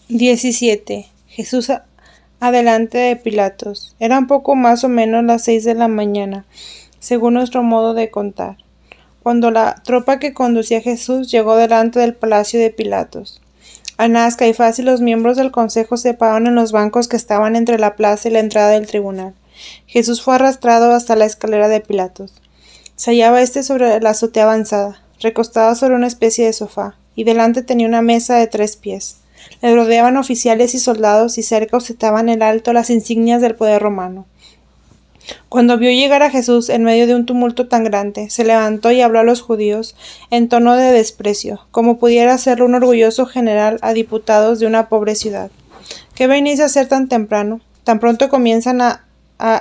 17. Jesús adelante de Pilatos. Eran poco más o menos las 6 de la mañana, según nuestro modo de contar, cuando la tropa que conducía a Jesús llegó delante del palacio de Pilatos. Anás, Caifás y los miembros del consejo se pararon en los bancos que estaban entre la plaza y la entrada del tribunal. Jesús fue arrastrado hasta la escalera de Pilatos. Se hallaba sobre la azotea avanzada, recostado sobre una especie de sofá, y delante tenía una mesa de 3 pies. Le rodeaban oficiales y soldados, y cerca ostentaban en alto las insignias del poder romano. Cuando vio llegar a Jesús en medio de un tumulto tan grande, se levantó y habló a los judíos en tono de desprecio, como pudiera hacerlo un orgulloso general a diputados de una pobre ciudad. ¿Qué venís a hacer tan temprano? ¿Tan pronto comienzan a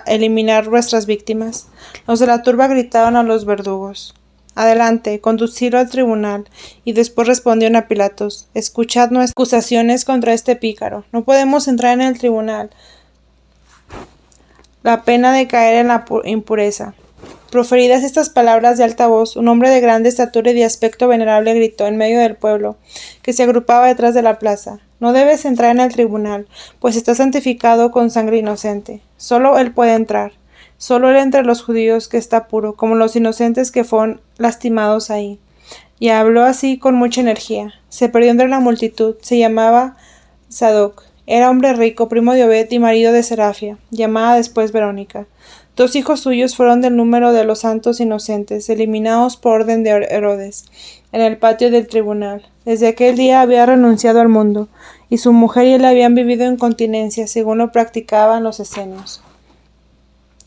eliminar vuestras víctimas? Los de la turba gritaron a los verdugos: Adelante, conducirlo al tribunal. Y después respondieron a Pilatos: Escuchad nuestras acusaciones contra este pícaro. No podemos entrar en el tribunal, la pena de caer en la impureza. Proferidas estas palabras de alta voz, un hombre de grande estatura y de aspecto venerable gritó en medio del pueblo, que se agrupaba detrás de la plaza: No debes entrar en el tribunal, pues está santificado con sangre inocente. Solo él puede entrar. Solo él entre los judíos que está puro, como los inocentes que fueron lastimados ahí. Y habló así con mucha energía. Se perdió entre la multitud. Se llamaba Sadoc. Era hombre rico, primo de Obed y marido de Serafia, llamada después Verónica. 2 hijos suyos fueron del número de los santos inocentes, eliminados por orden de Herodes, en el patio del tribunal. Desde aquel día había renunciado al mundo, y su mujer y él habían vivido en continencia, según lo practicaban los esenios.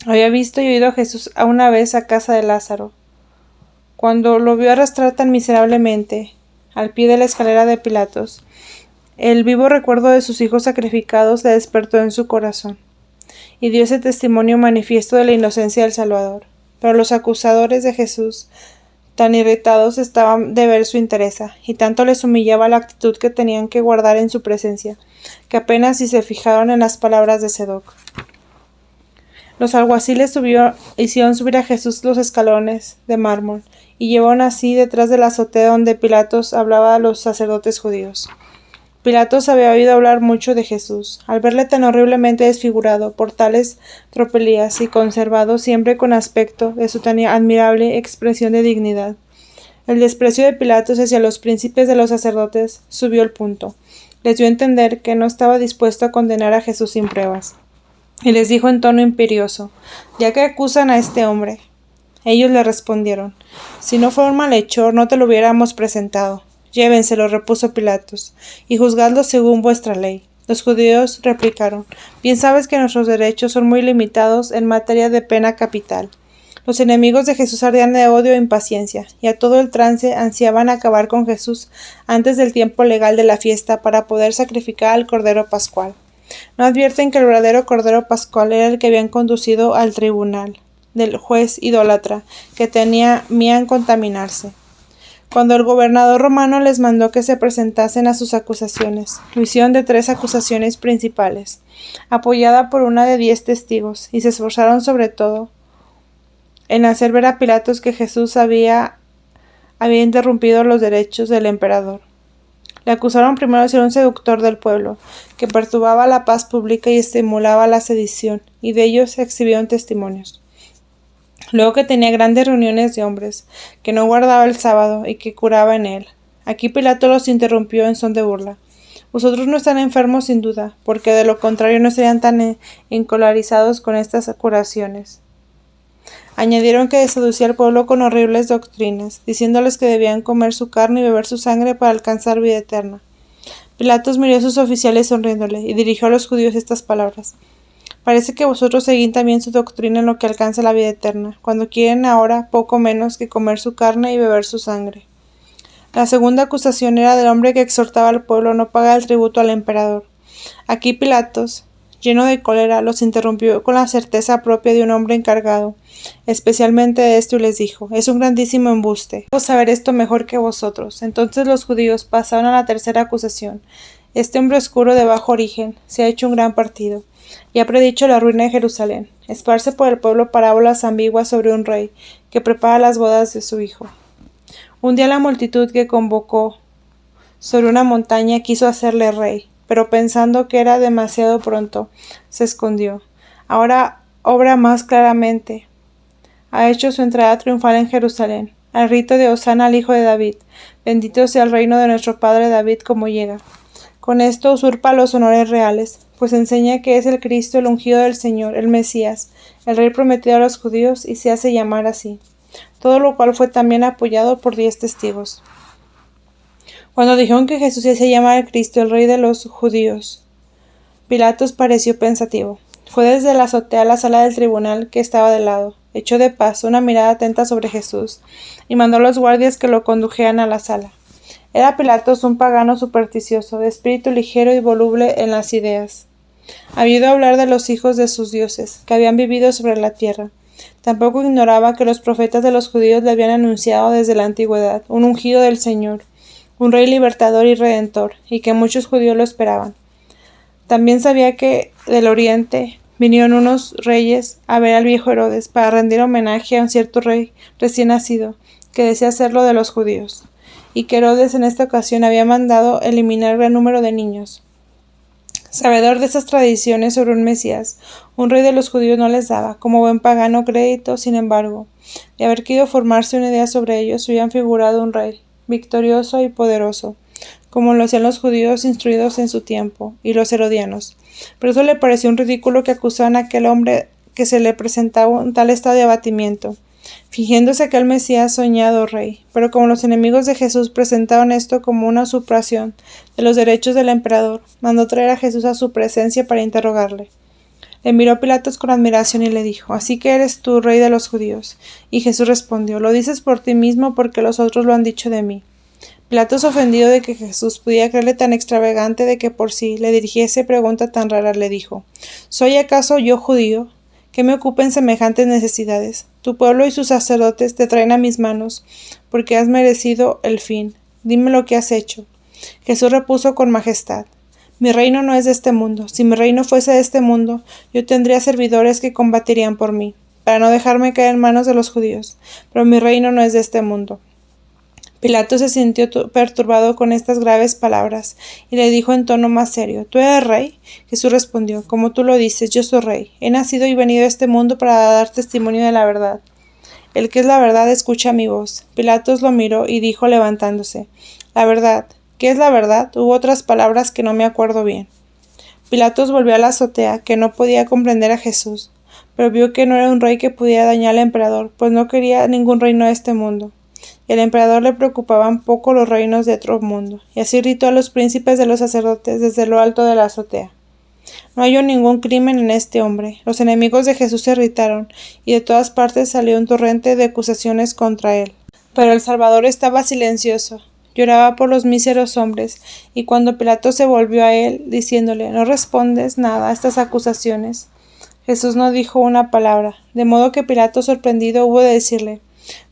Había visto y oído a Jesús una vez a casa de Lázaro. Cuando lo vio arrastrar tan miserablemente al pie de la escalera de Pilatos, el vivo recuerdo de sus hijos sacrificados le despertó en su corazón, y dio ese testimonio manifiesto de la inocencia del Salvador. Pero los acusadores de Jesús, tan irritados estaban de ver su entereza, y tanto les humillaba la actitud que tenían que guardar en su presencia, que apenas si se fijaron en las palabras de Sadoc. Los alguaciles hicieron subir a Jesús los escalones de mármol, y llevaron así detrás de la azotea donde Pilatos hablaba a los sacerdotes judíos. Pilatos había oído hablar mucho de Jesús. Al verle tan horriblemente desfigurado por tales tropelías y conservado siempre con aspecto de su tan admirable expresión de dignidad, el desprecio de Pilatos hacia los príncipes de los sacerdotes subió al punto. Les dio a entender que no estaba dispuesto a condenar a Jesús sin pruebas. Y les dijo en tono imperioso: ¿Ya que acusan a este hombre? Ellos le respondieron: Si no fuera un malhechor, no te lo hubiéramos presentado. Llévenselo, repuso Pilatos, y juzgadlo según vuestra ley. Los judíos replicaron: Bien sabes que nuestros derechos son muy limitados en materia de pena capital. Los enemigos de Jesús ardían de odio e impaciencia, y a todo el trance ansiaban acabar con Jesús antes del tiempo legal de la fiesta para poder sacrificar al Cordero Pascual. No advierten que el verdadero Cordero Pascual era el que habían conducido al tribunal del juez idólatra, que temían contaminarse. Cuando el gobernador romano les mandó que se presentasen a sus acusaciones, lo hicieron de 3 acusaciones principales, apoyada por una de 10 testigos, y se esforzaron sobre todo en hacer ver a Pilatos que Jesús había interrumpido los derechos del emperador. Le acusaron primero de ser un seductor del pueblo, que perturbaba la paz pública y estimulaba la sedición, y de ellos se exhibieron testimonios. Luego que tenía grandes reuniones de hombres, que no guardaba el sábado y que curaba en él. Aquí Pilato los interrumpió en son de burla. Vosotros no están enfermos sin duda, porque de lo contrario no estarían tan encolarizados con estas curaciones. Añadieron que seducía al pueblo con horribles doctrinas, diciéndoles que debían comer su carne y beber su sangre para alcanzar vida eterna. Pilatos miró a sus oficiales sonriéndole, y dirigió a los judíos estas palabras: Parece que vosotros seguís también su doctrina en lo que alcanza la vida eterna, cuando quieren ahora poco menos que comer su carne y beber su sangre. La segunda acusación era del hombre que exhortaba al pueblo a no pagar el tributo al emperador. Aquí Pilatos, lleno de cólera, los interrumpió con la certeza propia de un hombre encargado, especialmente de esto, y les dijo: Es un grandísimo embuste. Debo saber esto mejor que vosotros. Entonces los judíos pasaron a la tercera acusación. Este hombre oscuro de bajo origen se ha hecho un gran partido, y ha predicho la ruina de Jerusalén. Esparce por el pueblo parábolas ambiguas sobre un rey que prepara las bodas de su hijo. Un día la multitud que convocó sobre una montaña quiso hacerle rey, pero pensando que era demasiado pronto, se escondió. Ahora obra más claramente. Ha hecho su entrada triunfal en Jerusalén, al rito de Hosana al Hijo de David. Bendito sea el reino de nuestro padre David como llega. Con esto usurpa los honores reales, pues enseña que es el Cristo, el ungido del Señor, el Mesías, el Rey prometido a los judíos, y se hace llamar así. Todo lo cual fue también apoyado por 10 testigos. Cuando dijeron que Jesús se hacía llamar Cristo, el Rey de los judíos, Pilatos pareció pensativo. Fue desde la azotea a la sala del tribunal que estaba de lado, echó de paso una mirada atenta sobre Jesús, y mandó a los guardias que lo condujeran a la sala. Era Pilatos un pagano supersticioso, de espíritu ligero y voluble en las ideas. Había oído hablar de los hijos de sus dioses, que habían vivido sobre la tierra. Tampoco ignoraba que los profetas de los judíos le habían anunciado desde la antigüedad un ungido del Señor, un rey libertador y redentor, y que muchos judíos lo esperaban. También sabía que del oriente vinieron unos reyes a ver al viejo Herodes para rendir homenaje a un cierto rey recién nacido, que decía serlo de los judíos, y que Herodes en esta ocasión había mandado eliminar gran número de niños. Sabedor de estas tradiciones sobre un Mesías, un rey de los judíos no les daba, como buen pagano, crédito. Sin embargo, de haber querido formarse una idea sobre ellos, habían figurado un rey, victorioso y poderoso, como lo hacían los judíos instruidos en su tiempo, y los herodianos. Por eso le pareció un ridículo que acusaran a aquel hombre que se le presentaba un tal estado de abatimiento, fingiéndose aquel Mesías soñado rey. Pero como los enemigos de Jesús presentaron esto como una usurpación de los derechos del emperador, mandó traer a Jesús a su presencia para interrogarle. Le miró Pilatos con admiración y le dijo: ¿Así que eres tú, rey de los judíos? Y Jesús respondió: Lo dices por ti mismo, porque los otros lo han dicho de mí. Pilatos, ofendido de que Jesús pudiera creerle tan extravagante de que por sí le dirigiese pregunta tan rara, le dijo: ¿Soy acaso yo judío, que me ocupen semejantes necesidades? Tu pueblo y sus sacerdotes te traen a mis manos, porque has merecido el fin. Dime lo que has hecho. Jesús repuso con majestad: Mi reino no es de este mundo. Si mi reino fuese de este mundo, yo tendría servidores que combatirían por mí, para no dejarme caer en manos de los judíos. Pero mi reino no es de este mundo. Pilato se sintió perturbado con estas graves palabras, y le dijo en tono más serio: ¿Tú eres rey? Jesús respondió: Como tú lo dices, yo soy rey. He nacido y venido a este mundo para dar testimonio de la verdad. El que es la verdad escucha mi voz. Pilatos lo miró y dijo levantándose: La verdad. ¿Qué es la verdad? Hubo otras palabras que no me acuerdo bien. Pilatos volvió a la azotea, que no podía comprender a Jesús, pero vio que no era un rey que pudiera dañar al emperador, pues no quería ningún reino de este mundo. Y al emperador le preocupaban poco los reinos de otro mundo, y así gritó a los príncipes de los sacerdotes desde lo alto de la azotea: No halló ningún crimen en este hombre. Los enemigos de Jesús se irritaron, y de todas partes salió un torrente de acusaciones contra él. Pero el Salvador estaba silencioso, lloraba por los míseros hombres, y cuando Pilato se volvió a él, diciéndole: ¿No respondes nada a estas acusaciones? Jesús no dijo una palabra, de modo que Pilato, sorprendido, hubo de decirle: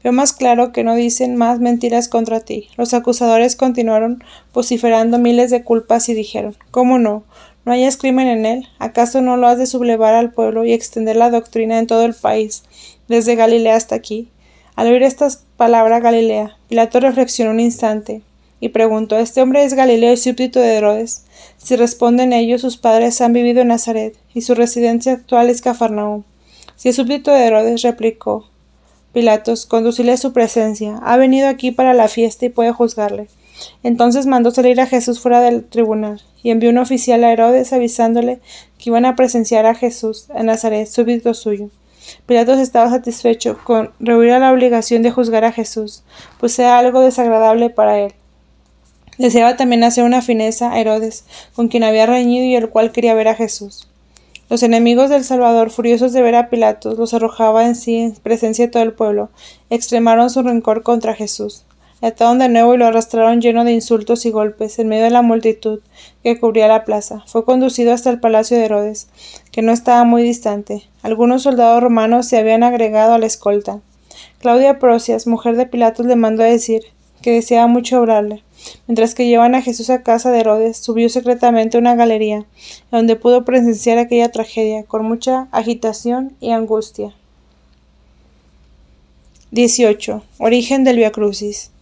Veo más claro que no dicen más mentiras contra ti. Los acusadores continuaron vociferando miles de culpas y dijeron: ¿Cómo no? ¿No hayas crimen en él? ¿Acaso no lo has de sublevar al pueblo y extender la doctrina en todo el país, desde Galilea hasta aquí? Al oír estas palabras, Galilea, Pilato reflexionó un instante y preguntó: ¿Este hombre es Galileo y súbdito de Herodes? Si responden ellos, sus padres han vivido en Nazaret, y su residencia actual es Cafarnaúm. Si es súbdito de Herodes, replicó Pilatos, conducirle a su presencia. Ha venido aquí para la fiesta y puede juzgarle. Entonces mandó salir a Jesús fuera del tribunal, y envió un oficial a Herodes avisándole que iban a presenciar a Jesús en Nazaret, súbdito suyo. Pilatos estaba satisfecho con rehuir a la obligación de juzgar a Jesús, pues era algo desagradable para él. Deseaba también hacer una fineza a Herodes, con quien había reñido y el cual quería ver a Jesús. Los enemigos del Salvador, furiosos de ver a Pilatos, los arrojaba en sí en presencia de todo el pueblo, extremaron su rencor contra Jesús. Le ataron de nuevo y lo arrastraron lleno de insultos y golpes, en medio de la multitud que cubría la plaza. Fue conducido hasta el palacio de Herodes, que no estaba muy distante. Algunos soldados romanos se habían agregado a la escolta. Claudia Prosias, mujer de Pilatos, le mandó a decir que deseaba mucho hablarle. Mientras que llevaban a Jesús a casa de Herodes, subió secretamente a una galería, donde pudo presenciar aquella tragedia con mucha agitación y angustia. 18. Origen del Vía Crucis.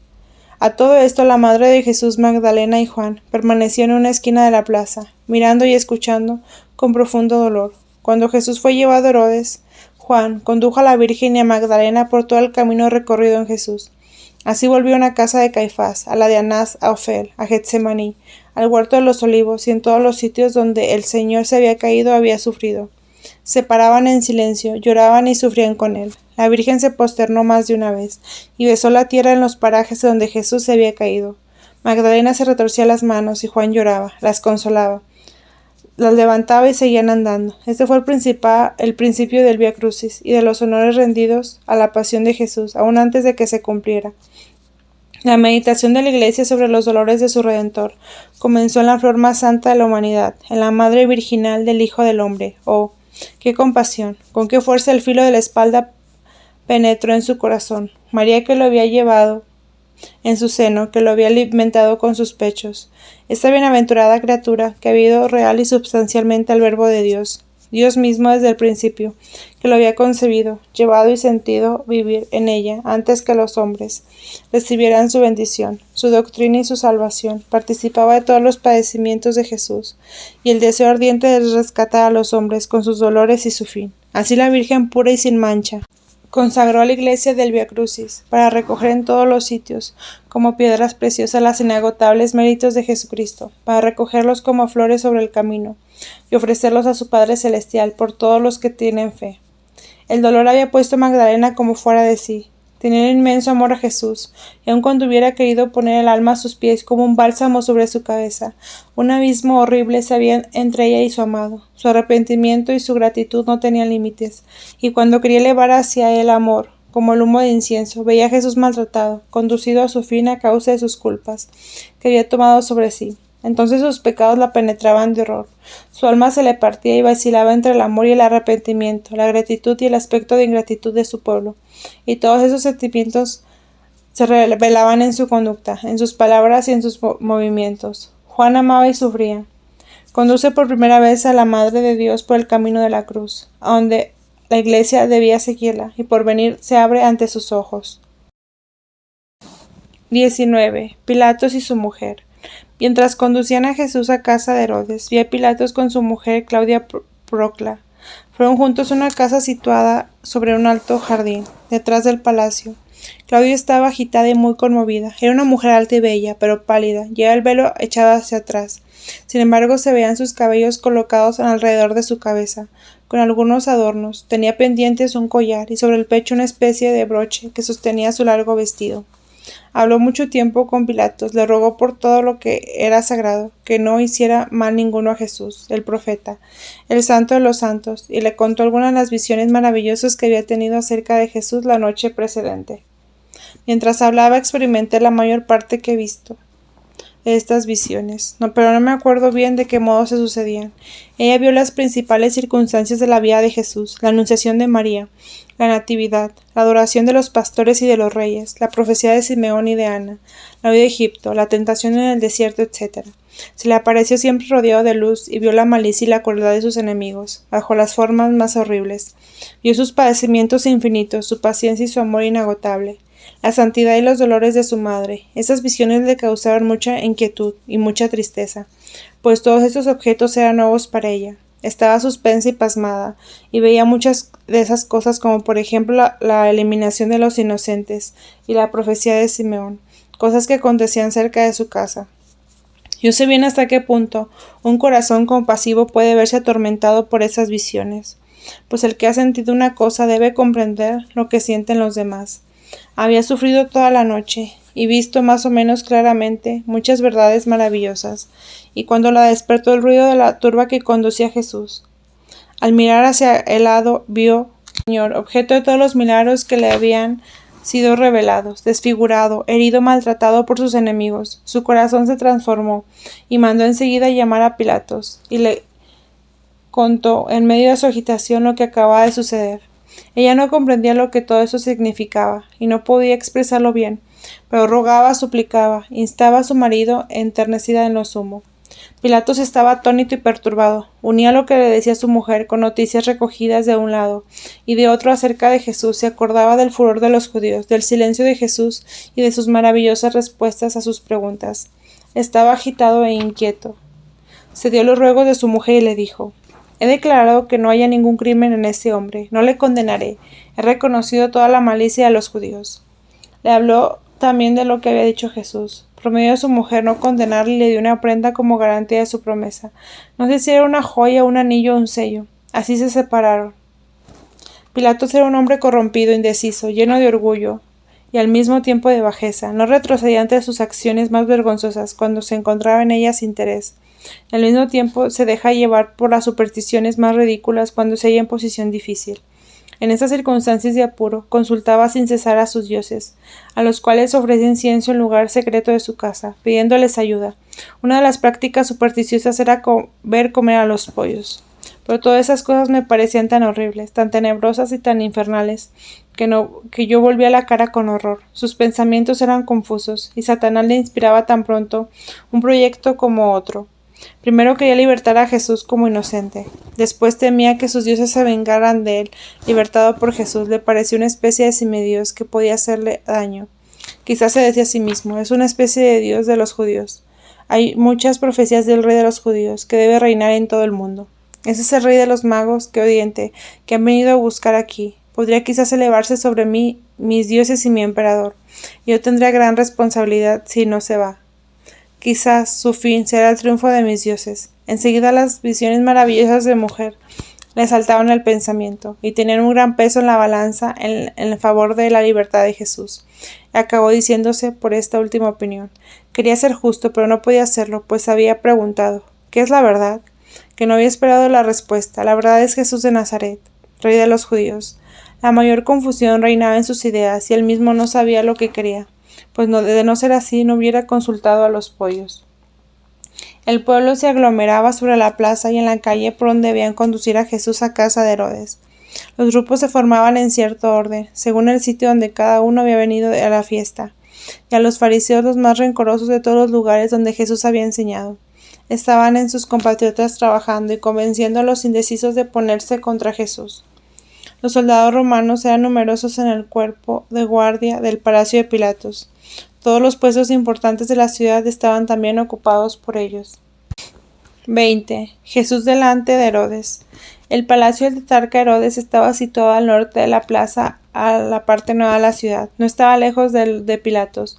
A todo esto la madre de Jesús, Magdalena y Juan permanecieron en una esquina de la plaza, mirando y escuchando con profundo dolor. Cuando Jesús fue llevado a Herodes, Juan condujo a la Virgen y a Magdalena por todo el camino recorrido en Jesús. Así volvieron a casa de Caifás, a la de Anás, a Ofel, a Getsemaní, al huerto de los olivos y en todos los sitios donde el Señor se había caído o había sufrido. Se paraban en silencio, lloraban y sufrían con él. La Virgen se posternó más de una vez y besó la tierra en los parajes donde Jesús se había caído. Magdalena se retorcía las manos y Juan lloraba, las consolaba, las levantaba y seguían andando. Este fue el principio del Vía Crucis y de los honores rendidos a la pasión de Jesús, aún antes de que se cumpliera. La meditación de la Iglesia sobre los dolores de su Redentor comenzó en la flor más santa de la humanidad, en la Madre Virginal del Hijo del Hombre. ¡Oh, qué compasión! Con qué fuerza el filo de la espalda penetró en su corazón. María, que lo había llevado en su seno, que lo había alimentado con sus pechos. Esta bienaventurada criatura, que había ido real y substancialmente al Verbo de Dios, Dios mismo desde el principio, que lo había concebido, llevado y sentido vivir en ella antes que los hombres recibieran su bendición, su doctrina y su salvación, participaba de todos los padecimientos de Jesús, y el deseo ardiente de rescatar a los hombres con sus dolores y su fin. Así la Virgen pura y sin mancha consagró a la Iglesia del Vía Crucis, para recoger en todos los sitios, como piedras preciosas, los inagotables méritos de Jesucristo, para recogerlos como flores sobre el camino, y ofrecerlos a su Padre Celestial por todos los que tienen fe. El dolor había puesto a Magdalena como fuera de sí. Tenía un inmenso amor a Jesús, y aun cuando hubiera querido poner el alma a sus pies como un bálsamo sobre su cabeza, un abismo horrible se abría entre ella y su amado. Su arrepentimiento y su gratitud no tenían límites, y cuando quería elevar hacia él amor, como el humo de incienso, veía a Jesús maltratado, conducido a su fin a causa de sus culpas, que había tomado sobre sí. Entonces sus pecados la penetraban de horror. Su alma se le partía y vacilaba entre el amor y el arrepentimiento, la gratitud y el aspecto de ingratitud de su pueblo. Y todos esos sentimientos se revelaban en su conducta, en sus palabras y en sus movimientos. Juan amaba y sufría. Conduce por primera vez a la Madre de Dios por el camino de la cruz, a donde la Iglesia debía seguirla, y por venir se abre ante sus ojos. 19. Pilatos y su mujer. Mientras conducían a Jesús a casa de Herodes, vi a Pilatos con su mujer Claudia Procla. Fueron juntos a una casa situada sobre un alto jardín, detrás del palacio. Claudia estaba agitada y muy conmovida. Era una mujer alta y bella, pero pálida. Llevaba el velo echado hacia atrás. Sin embargo, se veían sus cabellos colocados alrededor de su cabeza, con algunos adornos. Tenía pendientes un collar y sobre el pecho una especie de broche que sostenía su largo vestido. Habló mucho tiempo con Pilatos, le rogó por todo lo que era sagrado, que no hiciera mal ninguno a Jesús, el profeta, el santo de los santos, y le contó algunas de las visiones maravillosas que había tenido acerca de Jesús la noche precedente. Mientras hablaba experimenté la mayor parte que he visto de estas visiones, pero no me acuerdo bien de qué modo se sucedían. Ella vio las principales circunstancias de la vida de Jesús, la anunciación de María, la natividad, la adoración de los pastores y de los reyes, la profecía de Simeón y de Ana, la huida de Egipto, la tentación en el desierto, etc. Se le apareció siempre rodeado de luz y vio la malicia y la crueldad de sus enemigos, bajo las formas más horribles. Vio sus padecimientos infinitos, su paciencia y su amor inagotable, la santidad y los dolores de su madre. Esas visiones le causaron mucha inquietud y mucha tristeza, pues todos estos objetos eran nuevos para ella. Estaba suspensa y pasmada, y veía muchas de esas cosas, como por ejemplo la eliminación de los inocentes y la profecía de Simeón, cosas que acontecían cerca de su casa. Yo sé bien hasta qué punto un corazón compasivo puede verse atormentado por esas visiones, pues el que ha sentido una cosa debe comprender lo que sienten los demás. Había sufrido toda la noche y visto más o menos claramente muchas verdades maravillosas, y cuando la despertó el ruido de la turba que conducía a Jesús, al mirar hacia el lado vio al Señor, objeto de todos los milagros que le habían sido revelados, desfigurado, herido, maltratado por sus enemigos. Su corazón se transformó y mandó enseguida llamar a Pilatos, y le contó en medio de su agitación lo que acababa de suceder. Ella no comprendía lo que todo eso significaba, y no podía expresarlo bien, pero rogaba, suplicaba, instaba a su marido, enternecida en lo sumo. Pilatos estaba atónito y perturbado. Unía lo que le decía su mujer con noticias recogidas de un lado y de otro acerca de Jesús. Se acordaba del furor de los judíos, del silencio de Jesús y de sus maravillosas respuestas a sus preguntas. Estaba agitado e inquieto. Cedió los ruegos de su mujer y le dijo: «He declarado que no haya ningún crimen en este hombre. No le condenaré. He reconocido toda la malicia de los judíos». Le habló también de lo que había dicho Jesús. Prometió a su mujer no condenarle y le dio una prenda como garantía de su promesa. No sé si era una joya, un anillo o un sello. Así se separaron. Pilatos era un hombre corrompido, indeciso, lleno de orgullo y al mismo tiempo de bajeza. No retrocedía ante sus acciones más vergonzosas cuando se encontraba en ellas interés. Al mismo tiempo se deja llevar por las supersticiones más ridículas cuando se halla en posición difícil. En estas circunstancias de apuro, consultaba sin cesar a sus dioses, a los cuales ofrecía incienso en lugar secreto de su casa, pidiéndoles ayuda. Una de las prácticas supersticiosas era ver comer a los pollos. Pero todas esas cosas me parecían tan horribles, tan tenebrosas y tan infernales, que yo volvía la cara con horror. Sus pensamientos eran confusos, y Satanás le inspiraba tan pronto un proyecto como otro. Primero quería libertar a Jesús como inocente. Después temía que sus dioses se vengaran de él. Libertado por Jesús, le pareció una especie de semidios que podía hacerle daño. Quizás se decía a sí mismo: es una especie de Dios de los judíos. Hay muchas profecías del rey de los judíos, que debe reinar en todo el mundo. Ese es el rey de los magos, que odiante, que han venido a buscar aquí. Podría quizás elevarse sobre mí, mis dioses y mi emperador. Yo tendría gran responsabilidad si no se va. Quizás su fin será el triunfo de mis dioses. Enseguida las visiones maravillosas de mujer le saltaban al pensamiento y tenían un gran peso en la balanza en favor de la libertad de Jesús. Acabó diciéndose por esta última opinión. Quería ser justo, pero no podía hacerlo, pues había preguntado: ¿qué es la verdad? Que no había esperado la respuesta. La verdad es Jesús de Nazaret, rey de los judíos. La mayor confusión reinaba en sus ideas y él mismo no sabía lo que quería, pues de no ser así no hubiera consultado a los pollos. El pueblo se aglomeraba sobre la plaza y en la calle por donde debían conducir a Jesús a casa de Herodes. Los grupos se formaban en cierto orden, según el sitio donde cada uno había venido a la fiesta, y a los fariseos, los más rencorosos de todos los lugares donde Jesús había enseñado, estaban en sus compatriotas trabajando y convenciendo a los indecisos de ponerse contra Jesús. Los soldados romanos eran numerosos en el cuerpo de guardia del palacio de Pilatos. Todos los puestos importantes de la ciudad estaban también ocupados por ellos. 20. Jesús delante de Herodes. El palacio del tetrarca Herodes estaba situado al norte de la plaza, a la parte nueva de la ciudad. No estaba lejos de Pilatos.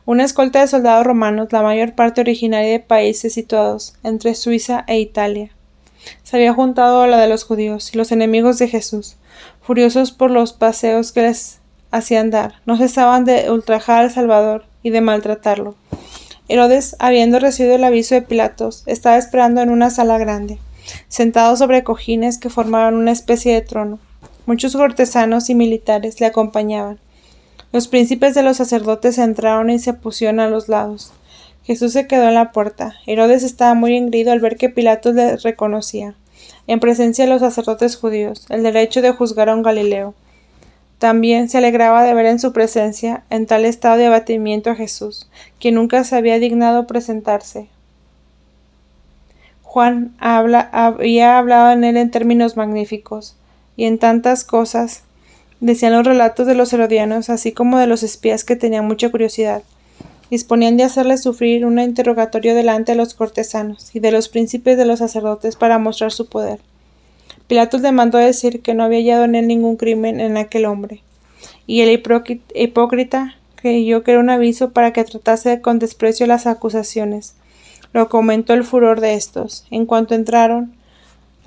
Una escolta de soldados romanos, la mayor parte originaria de países situados entre Suiza e Italia, se había juntado a la de los judíos y los enemigos de Jesús, furiosos por los paseos que les hacían dar. No cesaban de ultrajar al Salvador y de maltratarlo. Herodes, habiendo recibido el aviso de Pilatos, estaba esperando en una sala grande, sentado sobre cojines que formaban una especie de trono. Muchos cortesanos y militares le acompañaban. Los príncipes de los sacerdotes entraron y se pusieron a los lados. Jesús se quedó en la puerta. Herodes estaba muy engreído al ver que Pilatos le reconocía, en presencia de los sacerdotes judíos, el derecho de juzgar a un Galileo. También se alegraba de ver en su presencia, en tal estado de abatimiento, a Jesús, quien nunca se había dignado presentarse. Juan había hablado en él en términos magníficos, y en tantas cosas decían los relatos de los herodianos, así como de los espías que tenían mucha curiosidad. Disponían de hacerle sufrir un interrogatorio delante de los cortesanos y de los príncipes de los sacerdotes para mostrar su poder. Pilatos le mandó decir que no había hallado en él ningún crimen en aquel hombre, y el hipócrita creyó que era un aviso para que tratase con desprecio las acusaciones. Lo que aumentó el furor de estos. En cuanto entraron,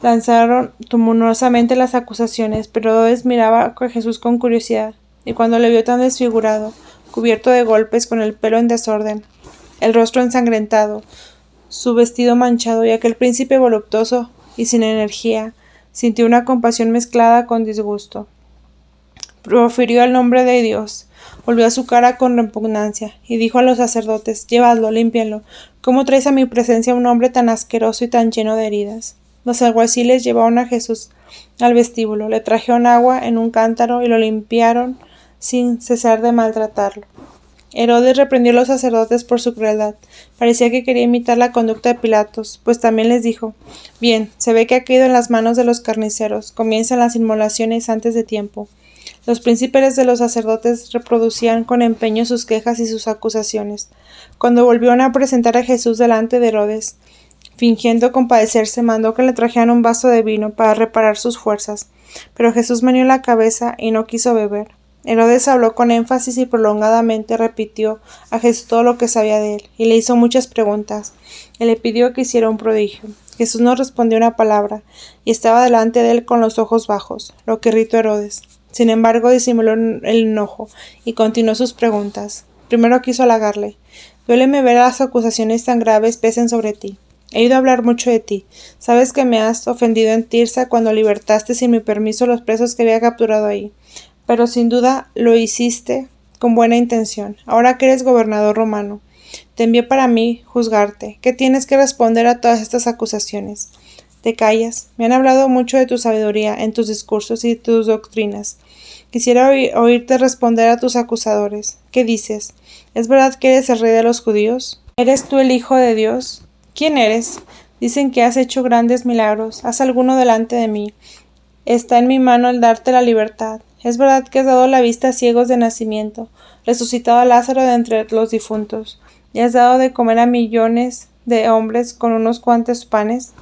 lanzaron tumultuosamente las acusaciones, pero Herodes miraba a Jesús con curiosidad, y cuando le vio tan desfigurado, cubierto de golpes, con el pelo en desorden, el rostro ensangrentado, su vestido manchado y aquel príncipe voluptuoso y sin energía, sintió una compasión mezclada con disgusto. Profirió el nombre de Dios, volvió a su cara con repugnancia y dijo a los sacerdotes: «Llevadlo, límpienlo. ¿Cómo traes a mi presencia a un hombre tan asqueroso y tan lleno de heridas?». Los alguaciles llevaron a Jesús al vestíbulo, le trajeron agua en un cántaro y lo limpiaron sin cesar de maltratarlo. Herodes reprendió a los sacerdotes por su crueldad. Parecía que quería imitar la conducta de Pilatos, pues también les dijo: «Bien, se ve que ha caído en las manos de los carniceros. Comienzan las inmolaciones antes de tiempo». Los príncipes de los sacerdotes reproducían con empeño sus quejas y sus acusaciones. Cuando volvieron a presentar a Jesús delante de Herodes, fingiendo compadecerse, mandó que le trajeran un vaso de vino para reparar sus fuerzas. Pero Jesús meneó la cabeza y no quiso beber. Herodes habló con énfasis y prolongadamente repitió a Jesús todo lo que sabía de él, y le hizo muchas preguntas, y le pidió que hiciera un prodigio. Jesús no respondió una palabra, y estaba delante de él con los ojos bajos, lo que irritó a Herodes. Sin embargo, disimuló el enojo, y continuó sus preguntas. Primero quiso halagarle: «Duéleme ver las acusaciones tan graves pesen sobre ti. He oído hablar mucho de ti. Sabes que me has ofendido en Tirsa cuando libertaste sin mi permiso los presos que había capturado ahí. Pero sin duda lo hiciste con buena intención. Ahora que eres gobernador romano, te envié para mí juzgarte. ¿Qué tienes que responder a todas estas acusaciones? Te callas. Me han hablado mucho de tu sabiduría en tus discursos y tus doctrinas. Quisiera oírte responder a tus acusadores. ¿Qué dices? ¿Es verdad que eres el rey de los judíos? ¿Eres tú el Hijo de Dios? ¿Quién eres? Dicen que has hecho grandes milagros. Haz alguno delante de mí. Está en mi mano el darte la libertad. Es verdad que has dado la vista a ciegos de nacimiento, resucitado a Lázaro de entre los difuntos, y has dado de comer a millones de hombres con unos cuantos panes.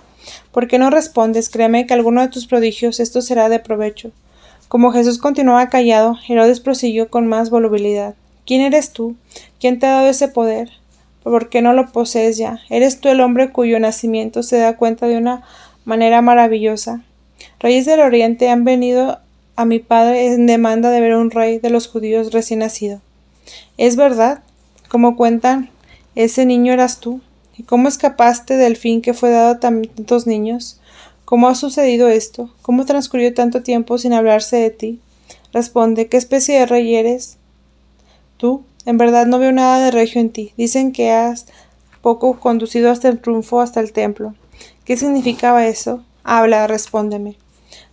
¿Por qué no respondes? Créeme que alguno de tus prodigios esto será de provecho». Como Jesús continuaba callado, Herodes prosiguió con más volubilidad: «¿Quién eres tú? ¿Quién te ha dado ese poder? ¿Por qué no lo posees ya? ¿Eres tú el hombre cuyo nacimiento se da cuenta de una manera maravillosa? Reyes del Oriente han venido a mi padre en demanda de ver a un rey de los judíos recién nacido. ¿Es verdad? Como cuentan, ese niño eras tú. ¿Y cómo escapaste del fin que fue dado a tantos niños? ¿Cómo ha sucedido esto? ¿Cómo transcurrió tanto tiempo sin hablarse de ti? Responde, ¿qué especie de rey eres tú? En verdad no veo nada de regio en ti. Dicen que has poco conducido hasta el triunfo, hasta el templo. ¿Qué significaba eso? Habla, respóndeme».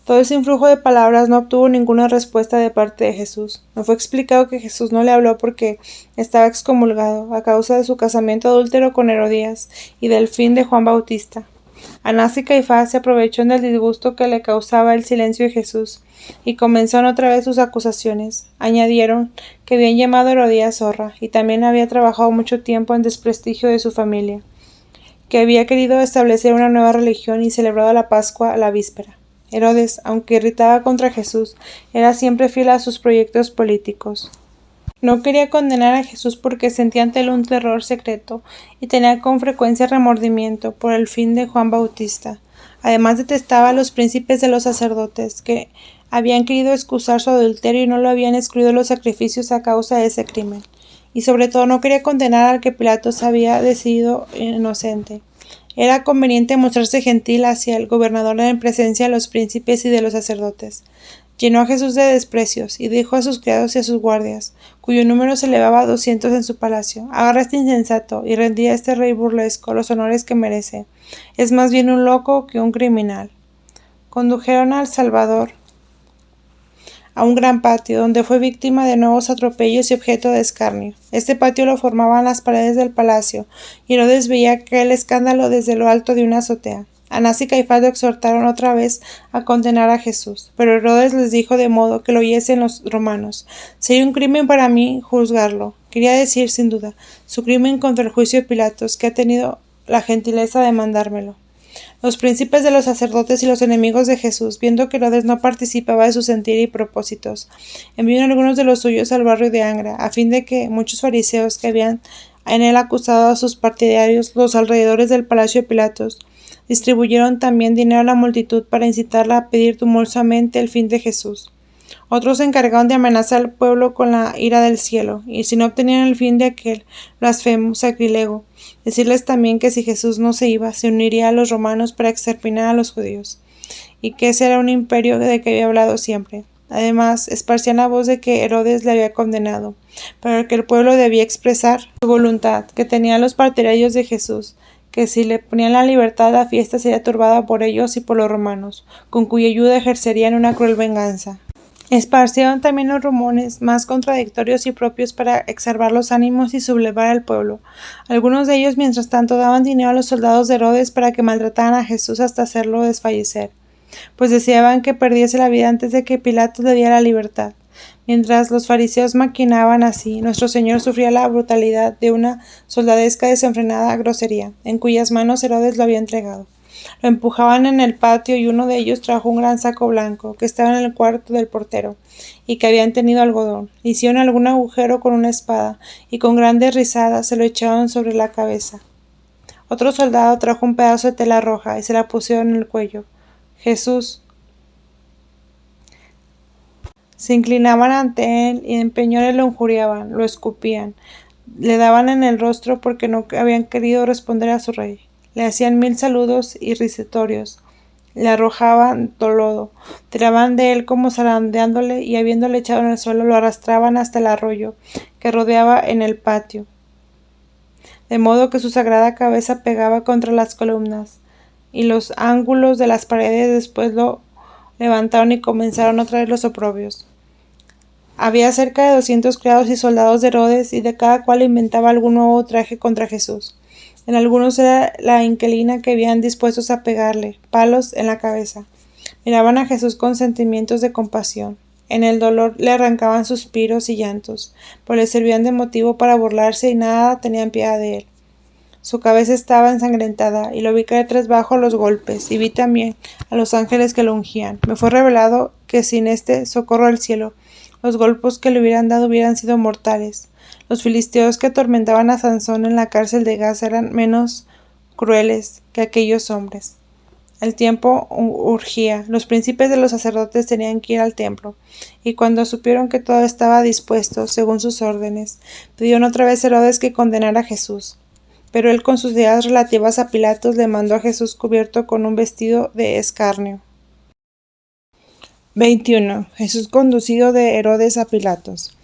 Todo ese influjo de palabras no obtuvo ninguna respuesta de parte de Jesús. Me fue explicado que Jesús no le habló porque estaba excomulgado a causa de su casamiento adúltero con Herodías y del fin de Juan Bautista. Anás y Caifás se aprovecharon del disgusto que le causaba el silencio de Jesús y comenzaron otra vez sus acusaciones. Añadieron que habían llamado a Herodías zorra y también había trabajado mucho tiempo en desprestigio de su familia, que había querido establecer una nueva religión y celebrado la Pascua a la víspera. Herodes, aunque irritaba contra Jesús, era siempre fiel a sus proyectos políticos. No quería condenar a Jesús porque sentía ante él un terror secreto y tenía con frecuencia remordimiento por el fin de Juan Bautista. Además detestaba a los príncipes de los sacerdotes, que habían querido excusar su adulterio y no lo habían excluido los sacrificios a causa de ese crimen. Y sobre todo no quería condenar al que Pilatos había decidido inocente. Era conveniente mostrarse gentil hacia el gobernador en presencia de los príncipes y de los sacerdotes. Llenó a Jesús de desprecios y dijo a sus criados y a sus guardias, cuyo número se elevaba a 200 en su palacio: «Agarra a este insensato y rendí a este rey burlesco los honores que merece. Es más bien un loco que un criminal». Condujeron al Salvador a un gran patio, donde fue víctima de nuevos atropellos y objeto de escarnio. Este patio lo formaban las paredes del palacio, y Herodes veía aquel escándalo desde lo alto de una azotea. Anás y Caifás lo exhortaron otra vez a condenar a Jesús, pero Herodes les dijo de modo que lo oyesen los romanos: «Sería un crimen para mí juzgarlo». Quería decir, sin duda, su crimen contra el juicio de Pilatos, que ha tenido la gentileza de mandármelo. Los príncipes de los sacerdotes y los enemigos de Jesús, viendo que Herodes no participaba de su sentir y propósitos, enviaron a algunos de los suyos al barrio de Angra, a fin de que muchos fariseos que habían en él acusado a sus partidarios, los alrededores del palacio de Pilatos, distribuyeron también dinero a la multitud para incitarla a pedir tumultuosamente el fin de Jesús. Otros se encargaron de amenazar al pueblo con la ira del cielo, y si no obtenían el fin de aquel blasfemo sacrilego, decirles también que si Jesús no se iba, se uniría a los romanos para exterminar a los judíos, y que ese era un imperio de que había hablado siempre. Además, esparcían la voz de que Herodes le había condenado, pero que el pueblo debía expresar su voluntad, que tenían los partidarios de Jesús, que si le ponían la libertad, la fiesta sería turbada por ellos y por los romanos, con cuya ayuda ejercerían una cruel venganza. Esparcieron también los rumores más contradictorios y propios para exacerbar los ánimos y sublevar al pueblo. Algunos de ellos, mientras tanto, daban dinero a los soldados de Herodes para que maltrataran a Jesús hasta hacerlo desfallecer, pues deseaban que perdiese la vida antes de que Pilatos le diera la libertad. Mientras los fariseos maquinaban así, nuestro Señor sufría la brutalidad de una soldadesca desenfrenada grosería, en cuyas manos Herodes lo había entregado. Lo empujaban en el patio y uno de ellos trajo un gran saco blanco que estaba en el cuarto del portero y que habían tenido algodón. Hicieron algún agujero con una espada y con grandes risadas se lo echaron sobre la cabeza. Otro soldado trajo un pedazo de tela roja y se la pusieron en el cuello. Jesús. Se inclinaban ante él y en peñores lo injuriaban, lo escupían, le daban en el rostro porque no habían querido responder a su rey. Le hacían 1000 saludos irrisorios, le arrojaban lodo, tiraban de él como zarandeándole y habiéndole echado en el suelo lo arrastraban hasta el arroyo que rodeaba en el patio, de modo que su sagrada cabeza pegaba contra las columnas y los ángulos de las paredes. Después lo levantaron y comenzaron otra vez los oprobios. Había cerca de 200 criados y soldados de Herodes, y de cada cual inventaba algún nuevo traje contra Jesús. En algunos era la inquilina que habían dispuestos a pegarle palos en la cabeza. Miraban a Jesús con sentimientos de compasión. En el dolor le arrancaban suspiros y llantos, pero le servían de motivo para burlarse y nada tenían piedad de él. Su cabeza estaba ensangrentada y lo vi caer tras bajo los golpes, y vi también a los ángeles que lo ungían. Me fue revelado que sin este socorro del cielo, los golpes que le hubieran dado hubieran sido mortales. Los filisteos que atormentaban a Sansón en la cárcel de Gaza eran menos crueles que aquellos hombres. El tiempo urgía. Los príncipes de los sacerdotes tenían que ir al templo, y cuando supieron que todo estaba dispuesto según sus órdenes, pidieron otra vez a Herodes que condenara a Jesús. Pero él, con sus ideas relativas a Pilatos, le mandó a Jesús cubierto con un vestido de escarnio. 21. Jesús conducido de Herodes a Pilatos.